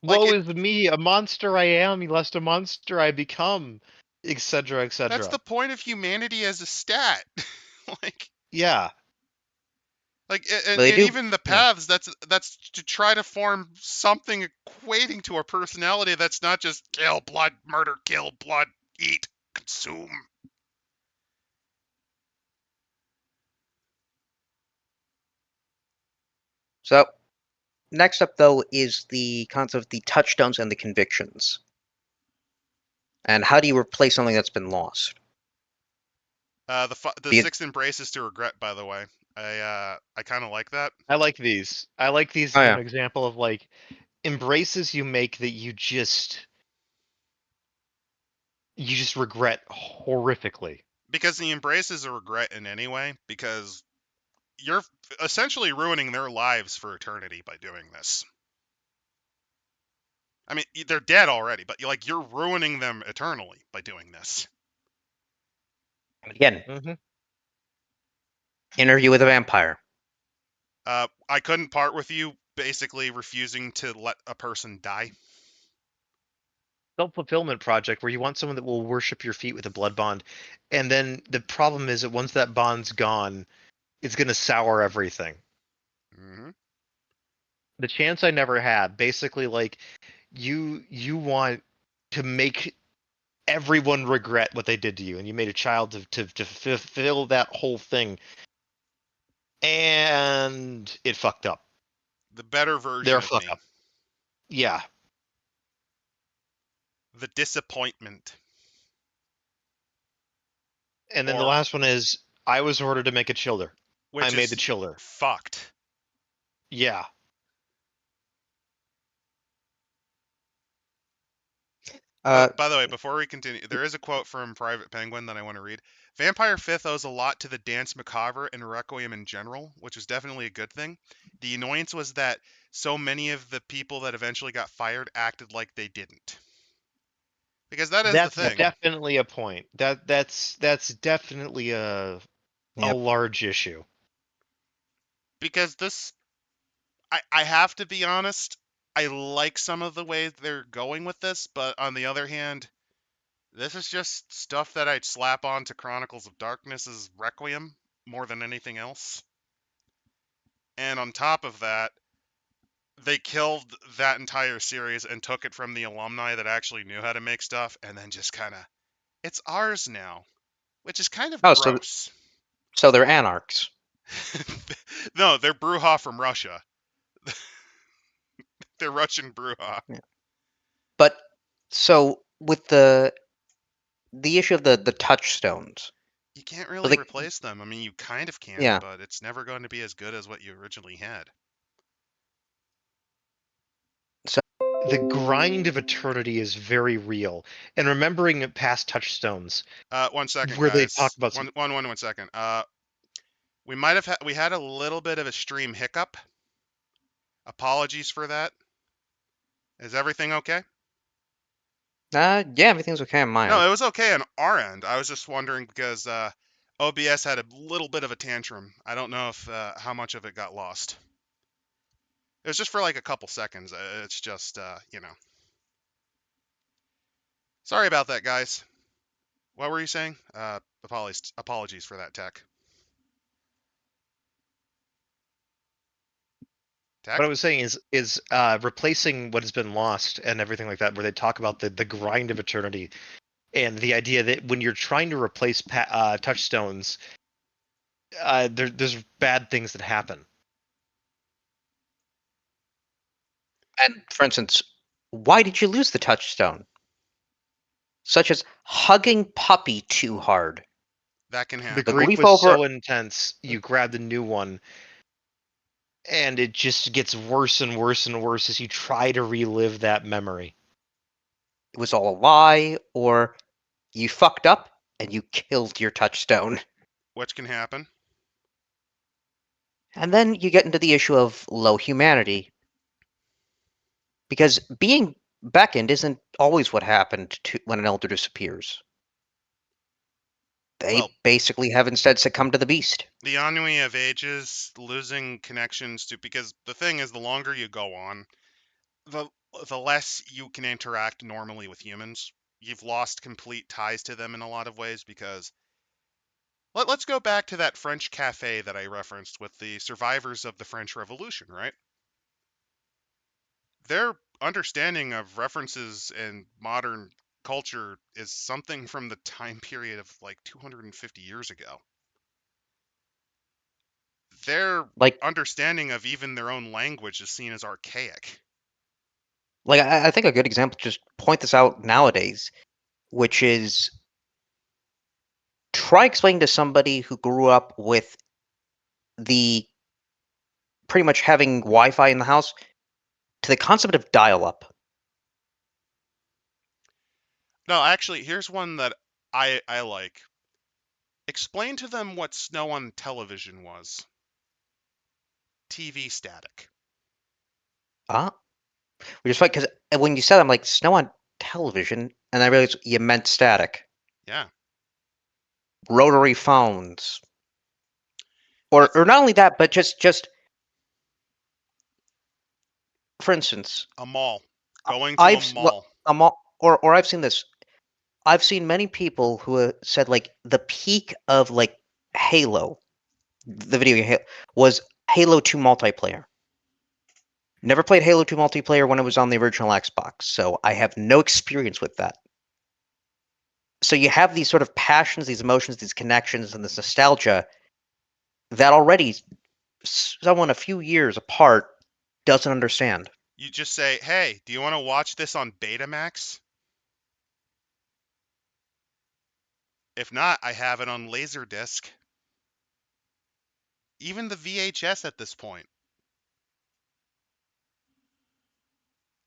Like Woe it, is me, a monster I am, lest a monster I become. etc., etc. That's the point of humanity as a stat. like, Yeah. and They do. even the Yeah. paths. That's to try to form something equating to a personality that's not just kill, blood, murder, kill, blood, eat, consume. So next up, though, is the concept of the touchstones and the convictions. And how do you replace something that's been lost? The The- 6 embraces to regret, by the way. I kind of like that. I like these. I like these Oh, as yeah. an example of like embraces you make that you just regret horrifically. Because the embrace is a regret in any way, because you're essentially ruining their lives for eternity by doing this. I mean, they're dead already, but you're ruining them eternally by doing this. Again, Mm-hmm. interview with a vampire. I couldn't part with you, basically refusing to let a person die. Self-fulfillment project where you want someone that will worship your feet with a blood bond, and then the problem is that once that bond's gone, it's going to sour everything. Mm-hmm. The chance I never had, basically, like you want to make everyone regret what they did to you, and you made a child to fulfill that whole thing, and it fucked up. The better version They're of fuck me. up. Yeah. The disappointment. And then the Or last one is I was ordered to make a chiller. I which made the is chiller. fucked. Yeah. By the way, before we continue, there is a quote from Private Penguin that I want to read. Vampire 5th owes a lot to the Dance Macabre and Requiem in general, which is definitely a good thing. The annoyance was that so many of the people that eventually got fired acted like they didn't. Because that is the That's thing. definitely a point. That's definitely a Yep. large issue. Because this, I have to be honest, I like some of the way they're going with this, but on the other hand, this is just stuff that I'd slap on to Chronicles of Darkness's Requiem more than anything else. And on top of that, they killed that entire series and took it from the alumni that actually knew how to make stuff and then just kind of, it's ours now, which is kind of Oh, gross. so they're anarchs. No, they're Bruja from Russia. They're Russian Bruja. Yeah. But so with the issue of the touchstones. You can't So really they, replace them. I mean, you kind of can, yeah. but it's never going to be as good as what you originally had. The grind of eternity is very real, and remembering past touchstones 1 second, where they talk guys. about some. 1 second. We might have we had a little bit of a stream hiccup. Apologies for that. Is everything okay? Yeah, everything's okay on my No, end. it was okay on our end. I was just wondering because OBS had a little bit of a tantrum. I don't know if how much of it got lost. It was just for like a couple seconds. It's just you know. Sorry about that, guys. What were you saying? Apologies for that, Tech. What Tech? I was saying is replacing what has been lost and everything like that, where they talk about the grind of eternity and the idea that when you're trying to replace touchstones, there's bad things that happen. And for instance, why did you lose the touchstone? Such as hugging puppy too hard. That can The happen. The grief grief was over so intense, you grab the new one, and it just gets worse and worse and worse as you try to relive that memory. it was all a lie, or you fucked up and you killed your touchstone. Which can happen. And then you get into the issue of low humanity. Because being beckoned isn't always what happened to when an elder disappears. They Well, basically have instead succumbed to the beast. the ennui of ages, losing connections to, because the thing is, the longer you go on, the less you can interact normally with humans. you've lost complete ties to them in a lot of ways because let's go back to that French cafe that I referenced with the survivors of the French Revolution, right? Their understanding of references in modern culture is something from the time period of like 250 years ago. Their Like, understanding of even their own language is seen as archaic. I think a good example, just point this out nowadays, which is try explaining to somebody who grew up with the pretty much having Wi-Fi in the house to the concept of dial-up. No, actually, here's one that I like. Explain to them what snow on television was. TV static. Ah, which is funny because when you said, I'm like, snow on television, and I realized you meant static. Yeah. Rotary phones, That's or not only that, but just for instance, a mall. Going to I've a mall. or I've seen this. I've seen many people who said like the peak of like Halo, the video game was Halo 2 multiplayer. Never played Halo 2 multiplayer when it was on the original Xbox, so I have no experience with that. So you have these sort of passions, these emotions, these connections, and this nostalgia that already someone a few years apart doesn't understand. You just say, hey, do you want to watch this on Betamax? If not, I have it on Laserdisc. Even the VHS at this point.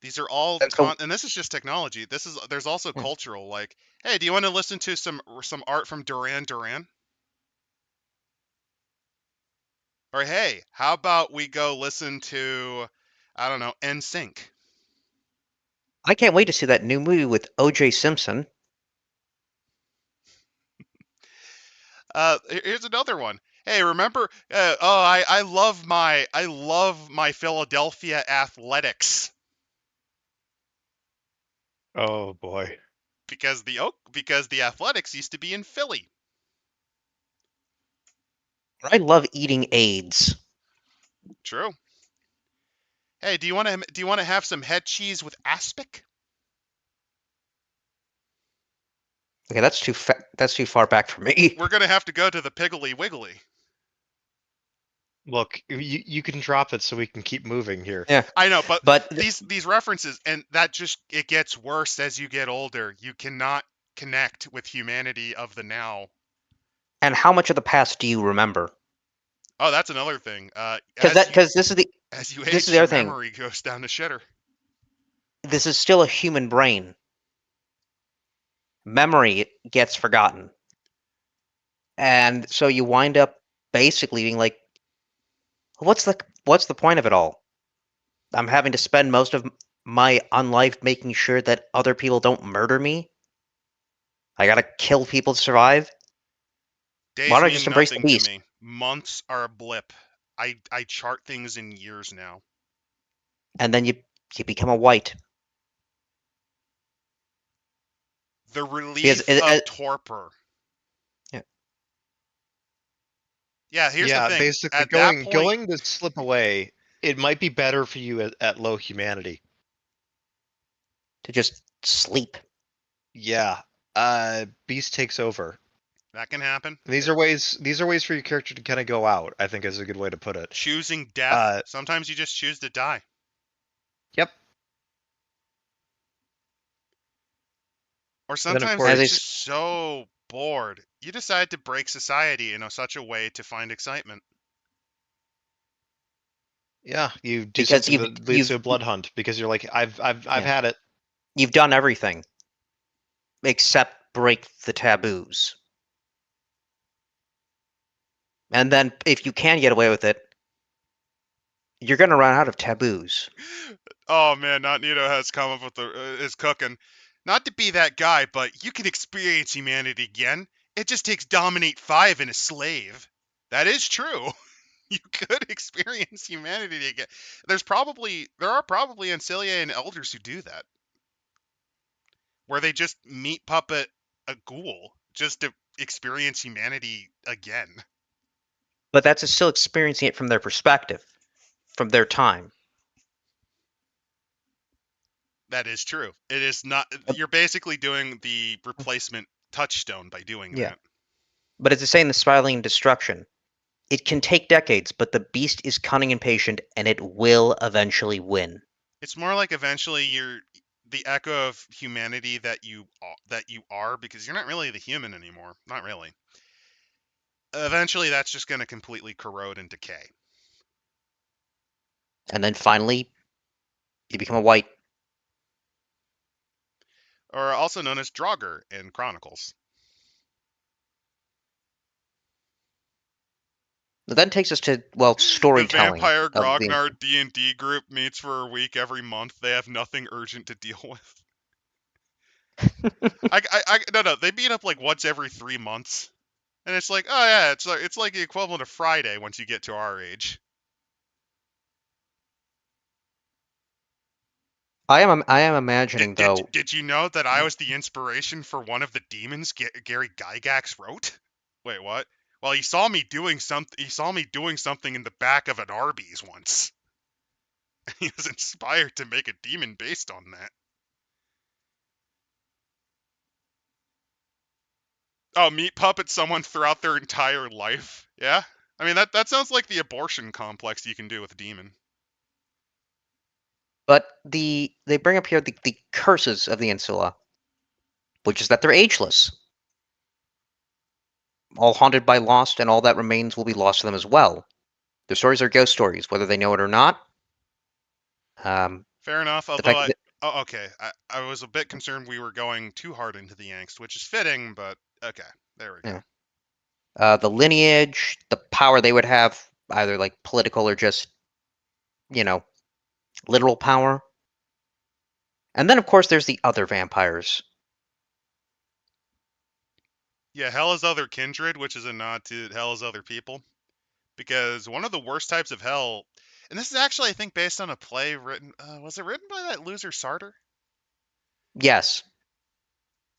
These are all And so, and this is just technology. There's also yeah, cultural, like, hey, do you want to listen to some art from Duran Duran? Or hey, how about we go listen to, I don't know, NSYNC? I can't wait to see that new movie with O.J. Simpson. Here's another one. Hey, remember? I love my Philadelphia Athletics Oh boy. because the Athletics used to be in Philly. I love eating AIDS. True. Hey, do you want to have some head cheese with aspic? Okay, that's too far back for me. We're gonna have to go to the Piggly Wiggly. Look, you can drop it so we can keep moving here. Yeah, I know, but but these references, and that just it gets worse as you get older. You cannot connect with humanity of the now. and how much of the past do you remember? Oh, that's another thing. Because As you this is age, the your other thing. memory goes down to shitter. This is still a human brain. Memory gets forgotten, and so you wind up basically being like, what's the point of it all? I'm having to spend most of my unlife making sure that other people don't murder me. I gotta kill people to survive. Why Days don't I mean just embrace the nothing to beast? me. Months are a blip. I chart things in years now. And then you become a white. The Because relief of torpor. yeah. Yeah, here's the Yeah, thing. basically At that point, going to slip away, it might be better for you at low humanity. To just sleep. Yeah. Beast takes over. that can happen. These are ways for your character to kind of go out, I think is a good way to put it. Choosing death. Uh Sometimes you just choose to die. yep. Or And then of sometimes As you're I course, just so bored. You decide to break society in such a way to find excitement. yeah, you do because something that leads to a blood hunt because you're like, I've Yeah. had it. you've done everything except break the taboos. And then if you can get away with it, you're gonna run out of taboos. Oh man, not Nito has come up with is cooking. Not to be that guy, but you can experience humanity again. It just takes Dominate 5 and a slave. That is true. You could experience humanity again. There are probably Ancilla and elders who do that. where they just meat puppet a ghoul just to experience humanity again. But that's still experiencing it from their perspective, from their time. That is true. It is not. You're basically doing the replacement touchstone by doing Yeah. that. But it's the same as spiraling destruction. It can take decades, but the beast is cunning and patient, and it will eventually win. It's more like eventually you're the echo of humanity that you are, because you're not really the human anymore. Not really. Eventually, that's just going to completely corrode and decay. And then finally, you become a white. Or also known as Draugr in Chronicles. That then takes us to, well, The storytelling Vampire of the. Grognard D&D group meets for a week every month. They have nothing urgent to deal with. No, they meet up like once every 3 months. And it's like, oh yeah, it's like the equivalent of Friday once you get to our age. I am imagining though. Did you know that I was the inspiration for one of the demons Gary Gygax wrote? Wait, what? Well, he saw me doing something. He saw me doing something in the back of an Arby's once. He was inspired to make a demon based on that. Oh, meat puppet someone throughout their entire life. Yeah, I mean that sounds like the abortion complex you can do with a demon. But they bring up here the curses of the Ancilla, which is that they're ageless. All haunted by lost, and all that remains will be lost to them as well. Their stories are ghost stories, whether they know it or not. Fair enough. The Although fact that oh, okay, I was a bit concerned we were going too hard into the angst, which is fitting, but okay, there we go. the lineage, the power they would have, either like political or just, literal power. And then, of course, there's the other vampires. Yeah, Hell is Other Kindred, which is a nod to Hell is Other People. Because one of the worst types of hell, and this is actually, I think, based on a play written, was it written by that loser Sartre? Yes.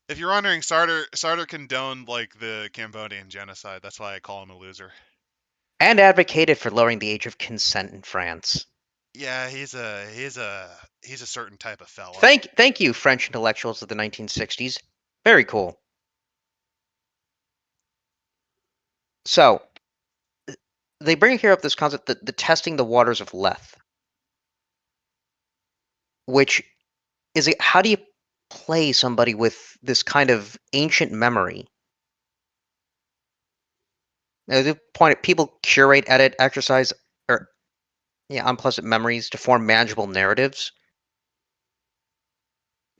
If you're wondering, Sartre condoned, like, the Cambodian genocide. That's why I call him a loser. And advocated for lowering the age of consent in France. Yeah, he's a certain type of fella. Thank you, French intellectuals of the 1960s. Very cool. So, they bring here up this concept, the testing the waters of Leth, which is how do you play somebody with this kind of ancient memory? Now, the point people curate, edit, exercise, or unpleasant memories to form manageable narratives.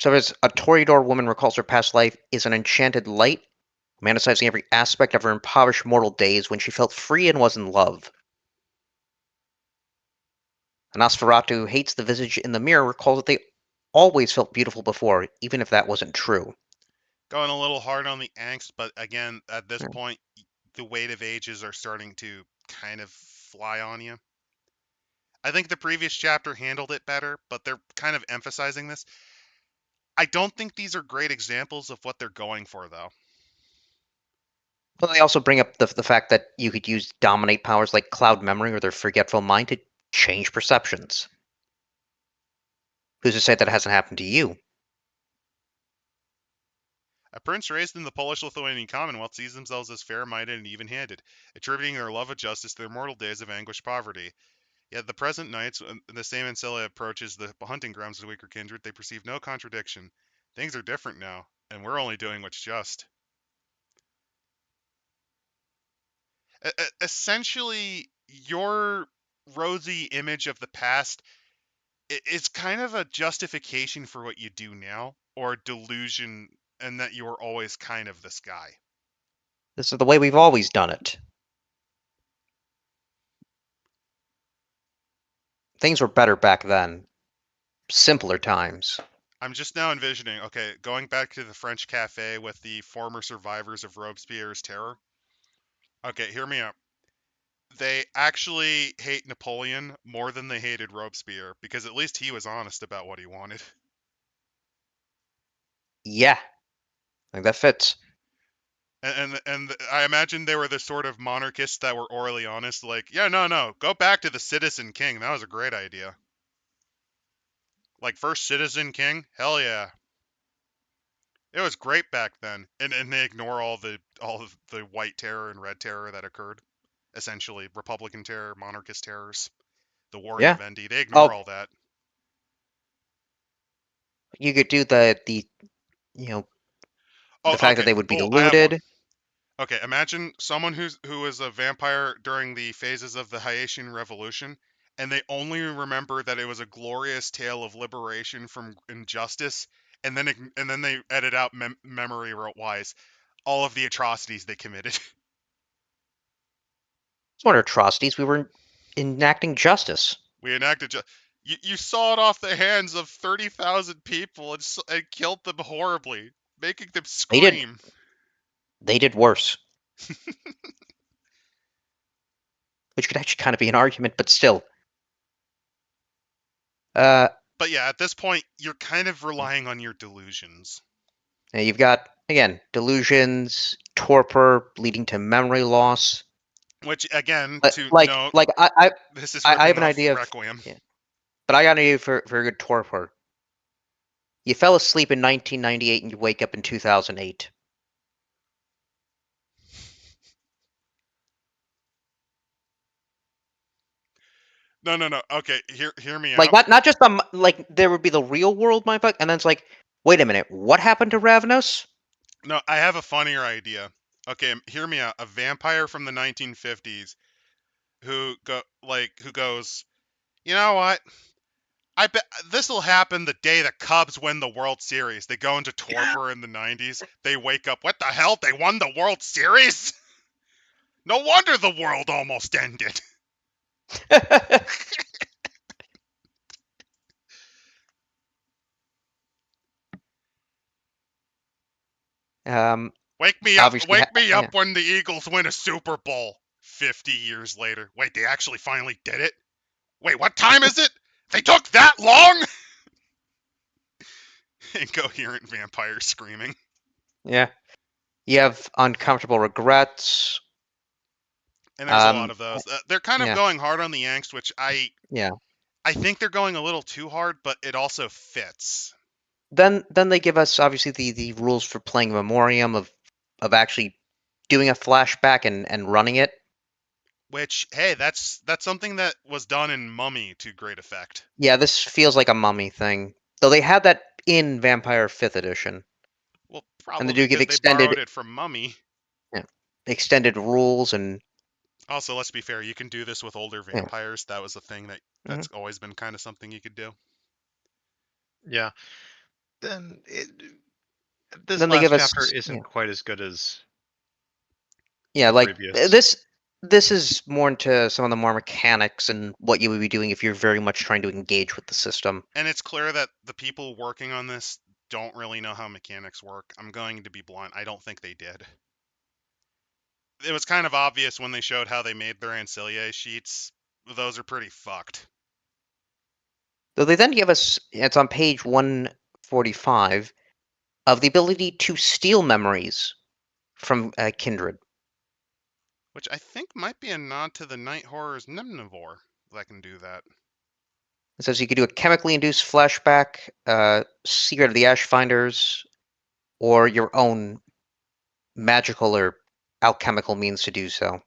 So, as a Toreador woman recalls her past life is an enchanted light, romanticizing every aspect of her impoverished mortal days when she felt free and was in love. A Nosferatu who hates the visage in the mirror recalls that they always felt beautiful before, even if that wasn't true. Going a little hard on the angst, but again, at this Yeah. point, the weight of ages are starting to kind of fly on you. I think the previous chapter handled it better, but they're kind of emphasizing this. I don't think these are great examples of what they're going for, though. But they also bring up the fact that you could use dominate powers like cloud memory or their forgetful mind to change perceptions. Who's to say that hasn't happened to you? A prince raised in the Polish-Lithuanian Commonwealth sees themselves as fair-minded and even-handed, attributing their love of justice to their mortal days of anguished poverty. Yet the present nights, when the same Ancilla approaches the hunting grounds of the weaker kindred, they perceive no contradiction. Things are different now, and we're only doing what's just. Essentially, your rosy image of the past is kind of a justification for what you do now, or delusion, and that you were always kind of this guy. This is the way we've always done it. Things were better back then. Simpler times. I'm just now envisioning, okay, going back to the French cafe with the former survivors of Robespierre's terror. Okay, hear me out. They actually hate Napoleon more than they hated Robespierre, because at least he was honest about what he wanted. Yeah, like that fits. And I imagine they were the sort of monarchists that were orally honest, like, yeah, no, go back to the Citizen King. That was a great idea. Like, first Citizen King? Hell yeah. It was great back then. And they ignore all of the white terror and red terror that occurred. Essentially, Republican terror, monarchist terrors, the war in Yeah. Vivendi. They ignore Oh, all that. you could do the you know Oh, the fact that okay. they would be Oh, I have one. deluded. Okay, imagine someone who was a vampire during the phases of the Haitian Revolution, and they only remember that it was a glorious tale of liberation from injustice, and then they edit out memory wise all of the atrocities they committed. It's not atrocities. We were enacting justice. We enacted you sawed off the hands of 30,000 people and killed them horribly, making them They did. scream. They did worse. Which could actually kind of be an argument, but still. But yeah, at this point, you're kind of relying on your delusions. Now you've got again delusions, torpor leading to memory loss. Which, again, But to like note, like this is I ripping have an off idea of Requiem. yeah, but I got an idea for a good torpor. You fell asleep in 1998 and you wake up in 2008. No. Okay, hear me Like out. not just like there would be the real world mindfuck, and then it's like, wait a minute, what happened to Ravnos? No, I have a funnier idea. Okay, hear me out. A vampire from the 1950s who goes, you know what? I bet this will happen the day the Cubs win the World Series. They go into torpor in the 90s. They wake up. What the hell? They won the World Series? No wonder the world almost ended. um, Wake me up. obviously, Wake me yeah. up when the Eagles win a Super Bowl 50 years later. Wait, they actually finally did it? Wait, what time is it? They took that long? Incoherent vampire screaming. Yeah. You have uncomfortable regrets. And there's a lot of Eh, those. They're kind of yeah, going hard on the angst, which yeah. I think they're going a little too hard, but it also fits. Then they give us obviously the rules for playing Memoriam of actually doing a flashback and running it. Which, hey, that's something that was done in Mummy to great effect. Yeah, this feels like a mummy thing. Though they had that in Vampire 5th edition. Well, And they probably do give because they borrowed it from Mummy. yeah, extended rules and Also, let's be fair, you can do this with older yeah. vampires. That was a thing that's always been kind of something you could do. Yeah. Then this Then they last give chapter us isn't quite as good as yeah, the like previous. this is more into some of the more mechanics and what you would be doing if you're very much trying to engage with the system. And it's clear that the people working on this don't really know how mechanics work. I'm going to be blunt. I don't think they did. It was kind of obvious when they showed how they made their Ancilla sheets. Those are pretty fucked. Though they then give us it's on page 145 of the ability to steal memories from Kindred. Which I think might be a nod to the Night Horror's Nemnivore that can do that. It says you could do a chemically induced flashback, Secret of the Ashfinders, or your own magical or alchemical means to do so.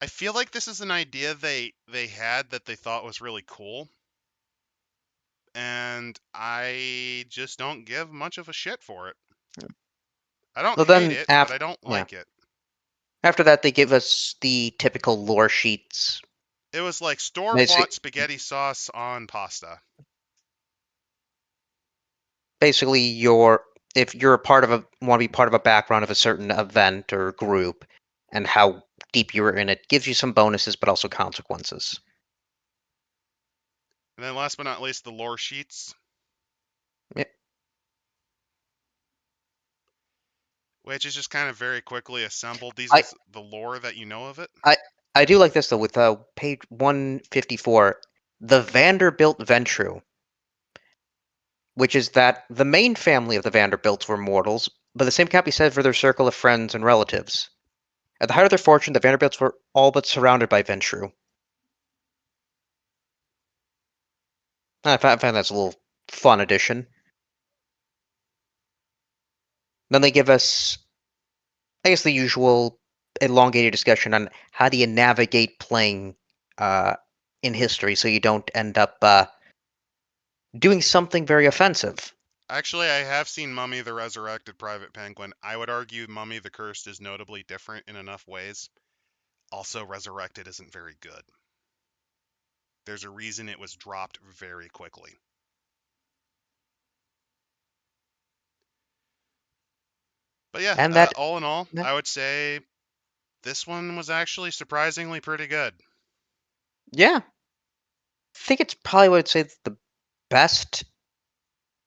I feel like this is an idea they had that they thought was really cool. And I just don't give much of a shit for it. I don't Well, hate then it, but I don't like it. after that, they give us the typical lore sheets. It was like Basically, store-bought spaghetti sauce on pasta. basically if you're a part of want to be part of a background of a certain event or group, and how deep you were in it gives you some bonuses, but also consequences. And then last but not least, the lore sheets. Yeah. Which is just kind of very quickly assembled. These I- is the lore that you know of it. I do like this though with page 154, the Vanderbilt Ventru. which is that the main family of the Vanderbilts were mortals, but the same can't be said for their circle of friends and relatives. At the height of their fortune, the Vanderbilts were all but surrounded by Ventrue. I find that's a little fun addition. Then they give us, I guess, the usual elongated discussion on how do you navigate playing in history so you don't end up doing something very offensive. Actually, I have seen Mummy the Resurrected Private Penguin. I would argue Mummy the Cursed is notably different in enough ways. Also, Resurrected isn't very good. There's a reason it was dropped very quickly. But yeah, And that, all in all, I would say this one was actually surprisingly pretty good. yeah, I think it's probably what I'd say best,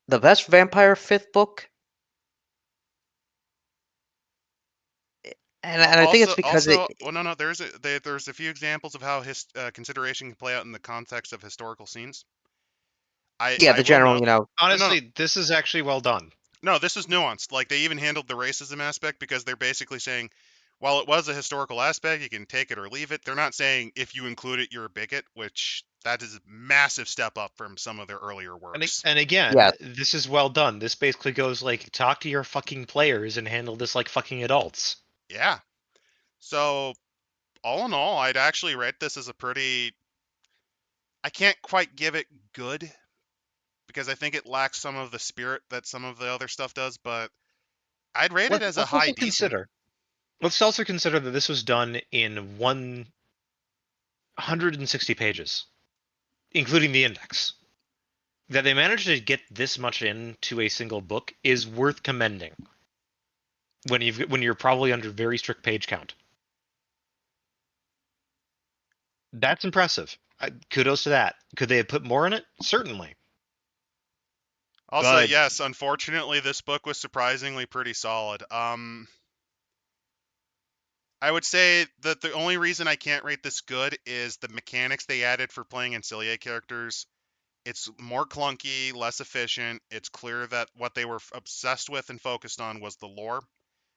the best Vampire Fifth book. And I think it's because well, no, there's a few examples of how consideration can play out in the context of historical scenes. yeah, I the will general, note, Honestly, this is actually well done. No, this is nuanced. Like, they even handled the racism aspect because they're basically saying, while it was a historical aspect, you can take it or leave it. They're not saying if you include it, you're a bigot, which that is a massive step up from some of their earlier works. And again, yeah, this is well done. This basically goes like, talk to your fucking players and handle this like fucking adults. Yeah. So, all in all, I'd actually rate this as a pretty. I can't quite give it good because I think it lacks some of the spirit that some of the other stuff does, but I'd rate it as a Let's high also decent. consider. Let's also consider that this was done in 160 pages, including the index. That they managed to get this much into a single book is worth commending. When you're probably under very strict page count. That's impressive. Kudos to that. Could they have put more in it? Certainly. Also, But yes, unfortunately, this book was surprisingly pretty solid. I would say that the only reason I can't rate this good is the mechanics they added for playing Ancilla characters. It's more clunky, less efficient. It's clear that what they were obsessed with and focused on was the lore.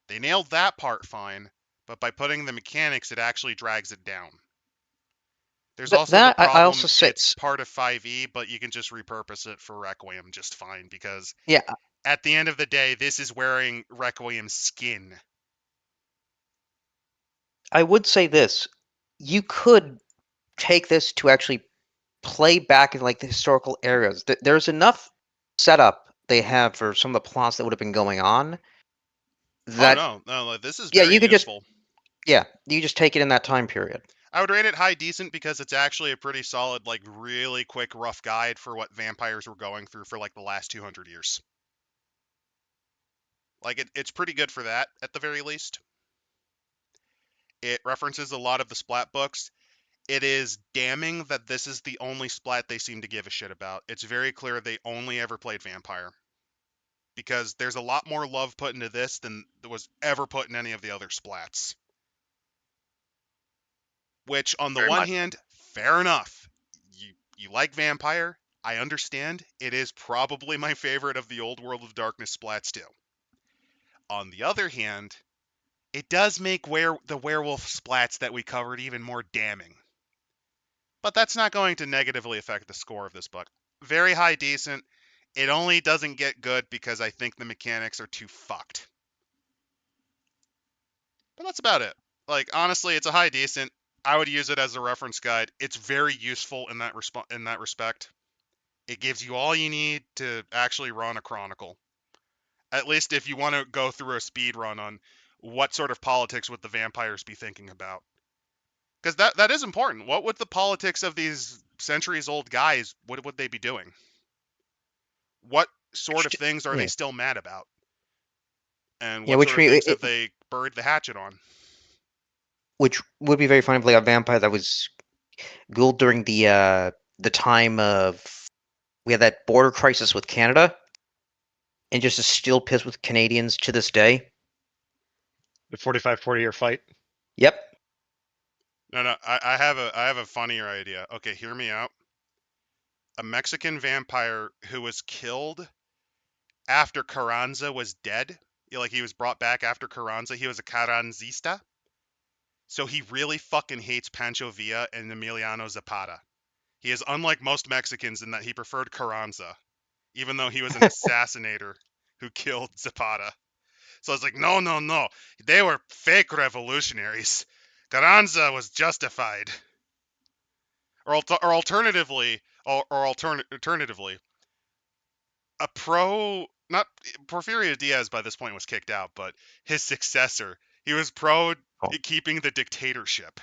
They nailed that part fine, but by putting the mechanics, it actually drags it down. There's also the that I problem also say, it's part of 5e, but you can just repurpose it for Requiem just fine because yeah, at the end of the day, this is wearing Requiem's skin. I would say this: you could take this to actually play back in like the historical areas. There's enough setup they have for some of the plots that would have been going on. Oh That no, this is yeah, very you could just useful. you just take it in that time period. I would rate it high decent because it's actually a pretty solid, like really quick, rough guide for what vampires were going through for like the last 200 years. Like it's pretty good for that at the very least. It references a lot of the Splat books. It is damning that this is the only Splat they seem to give a shit about. It's very clear they only ever played Vampire. Because there's a lot more love put into this than was ever put in any of the other Splats. Which, on the very one much. hand, fair enough. You like Vampire, I understand. It is probably my favorite of the old World of Darkness Splats too. On the other hand, it does make the werewolf splats that we covered even more damning. But that's not going to negatively affect the score of this book. Very high decent. It only doesn't get good because I think the mechanics are too fucked. But that's about it. Like, honestly, it's a high decent. I would use it as a reference guide. It's very useful in that respect. It gives you all you need to actually run a chronicle. At least if you want to go through a speed run on what sort of politics would the vampires be thinking about. Because that is important. What would the politics of these centuries-old guys, what would they be doing? What sort of things are they Yeah, still mad about? And yeah, what sort of things have they buried the hatchet on? which would be very funny if like a vampire that was ghouled during the time of we had that border crisis with Canada, and just is still pissed with Canadians to this day. The 45-40 year fight. Yep. No, I have a funnier idea. Okay, hear me out. A Mexican vampire who was killed after Carranza was dead. Like, he was brought back after Carranza. He was a Carranzista. So he really fucking hates Pancho Villa and Emiliano Zapata. He is unlike most Mexicans in that he preferred Carranza, even though he was an assassinator who killed Zapata. So it's like, no, no, no. They were fake revolutionaries. Carranza was justified. Or alternatively, a not Porfirio Diaz by this point was kicked out, but his successor, he was pro keeping the dictatorship.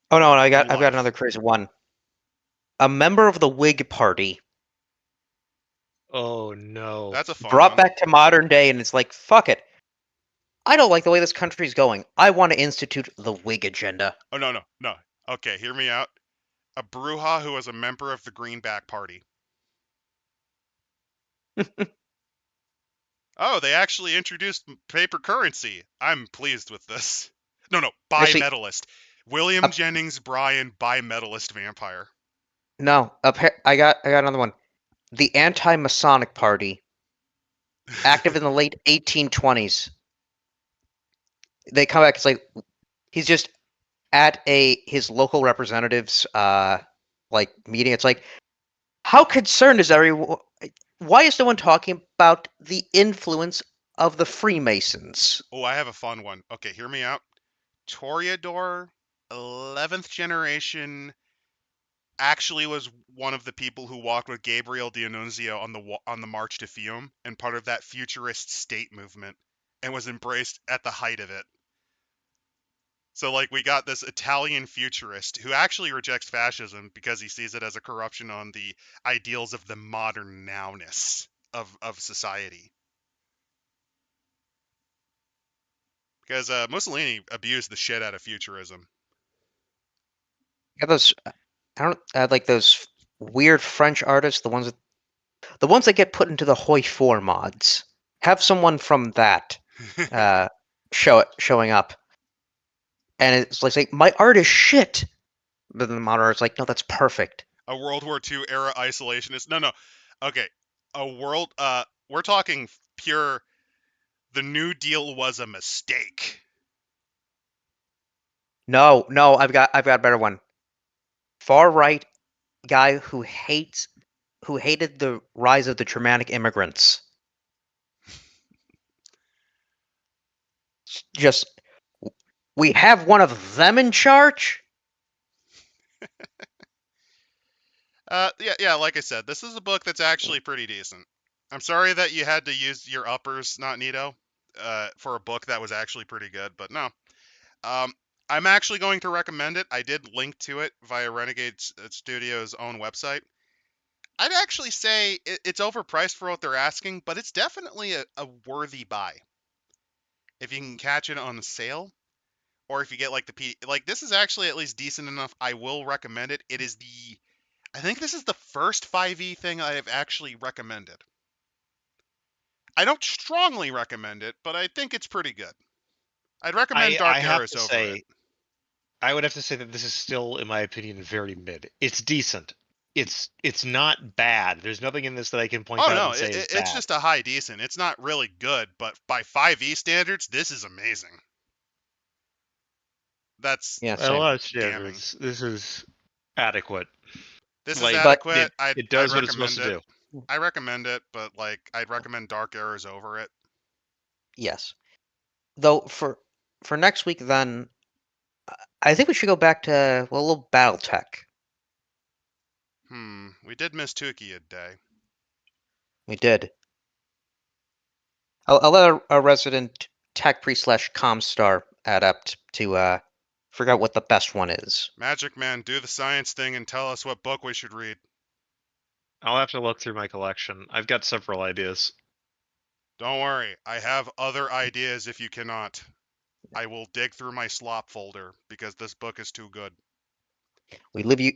Oh no, I've got another crazy one. A member of the Whig Party. Oh no. That's a fun brought one. back to modern day, and it's like, fuck it. I don't like the way this country's going. I want to institute the Whig agenda. Oh, no. Okay, hear me out. A Bruja who was a member of the Greenback Party. Oh, they actually introduced paper currency. I'm pleased with this. No, bimetalist. William Jennings Bryan, bimetalist vampire. No, I got another one. The Anti-Masonic Party, active in the late 1820s. They come back. It's like he's just at his local representatives meeting. It's like, how concerned is everyone? Why is no one talking about the influence of the Freemasons? Oh, I have a fun one. Okay, hear me out. Toreador, 11th generation, actually was one of the people who walked with Gabriel D'Annunzio on the march to Fiume and part of that futurist state movement, and was embraced at the height of it. So, like, we got this Italian futurist who actually rejects fascism because he sees it as a corruption on the ideals of the modern nowness of society. Because Mussolini abused the shit out of futurism. You got those, like those weird French artists, the ones that get put into the Hoi 4 mods. Have someone from that showing up. And it's like, my art is shit. But then the modern art's like, no, that's perfect. A World War II era isolationist. No. Okay. We're talking pure, the New Deal was a mistake. No, I've got a better one. Far right guy who hated the rise of the Germanic immigrants. Just, we have one of them in charge? Yeah, like I said, this is a book that's actually pretty decent. I'm sorry that you had to use your uppers, not Nito, for a book that was actually pretty good, but no. I'm actually going to recommend it. I did link to it via Renegade Studios' own website. I'd actually say it's overpriced for what they're asking, but it's definitely a worthy buy. If you can catch it on the sale, or if you get like this is actually at least decent enough. I will recommend it. I think this is the first 5e thing I have actually recommended. I don't strongly recommend it, but I think it's pretty good. I'd recommend Dark Eras over it. I would have to say that this is still, in my opinion, very mid. It's decent. It's not bad. There's nothing in this that I can point out and say is bad. It's just a high decent. It's not really good, but by 5e standards, this is amazing. That's a lot of standards. This is adequate. This is adequate. It does what it's supposed to do. I recommend it, but I'd recommend Dark Eras over it. Yes. Though for next week, then I think we should go back to a little BattleTech. We did miss Tukey a day. We did. I'll let a resident tech pre/com star adept to figure out what the best one is. Magic Man, do the science thing and tell us what book we should read. I'll have to look through my collection. I've got several ideas. Don't worry, I have other ideas if you cannot. I will dig through my slop folder because this book is too good. We leave you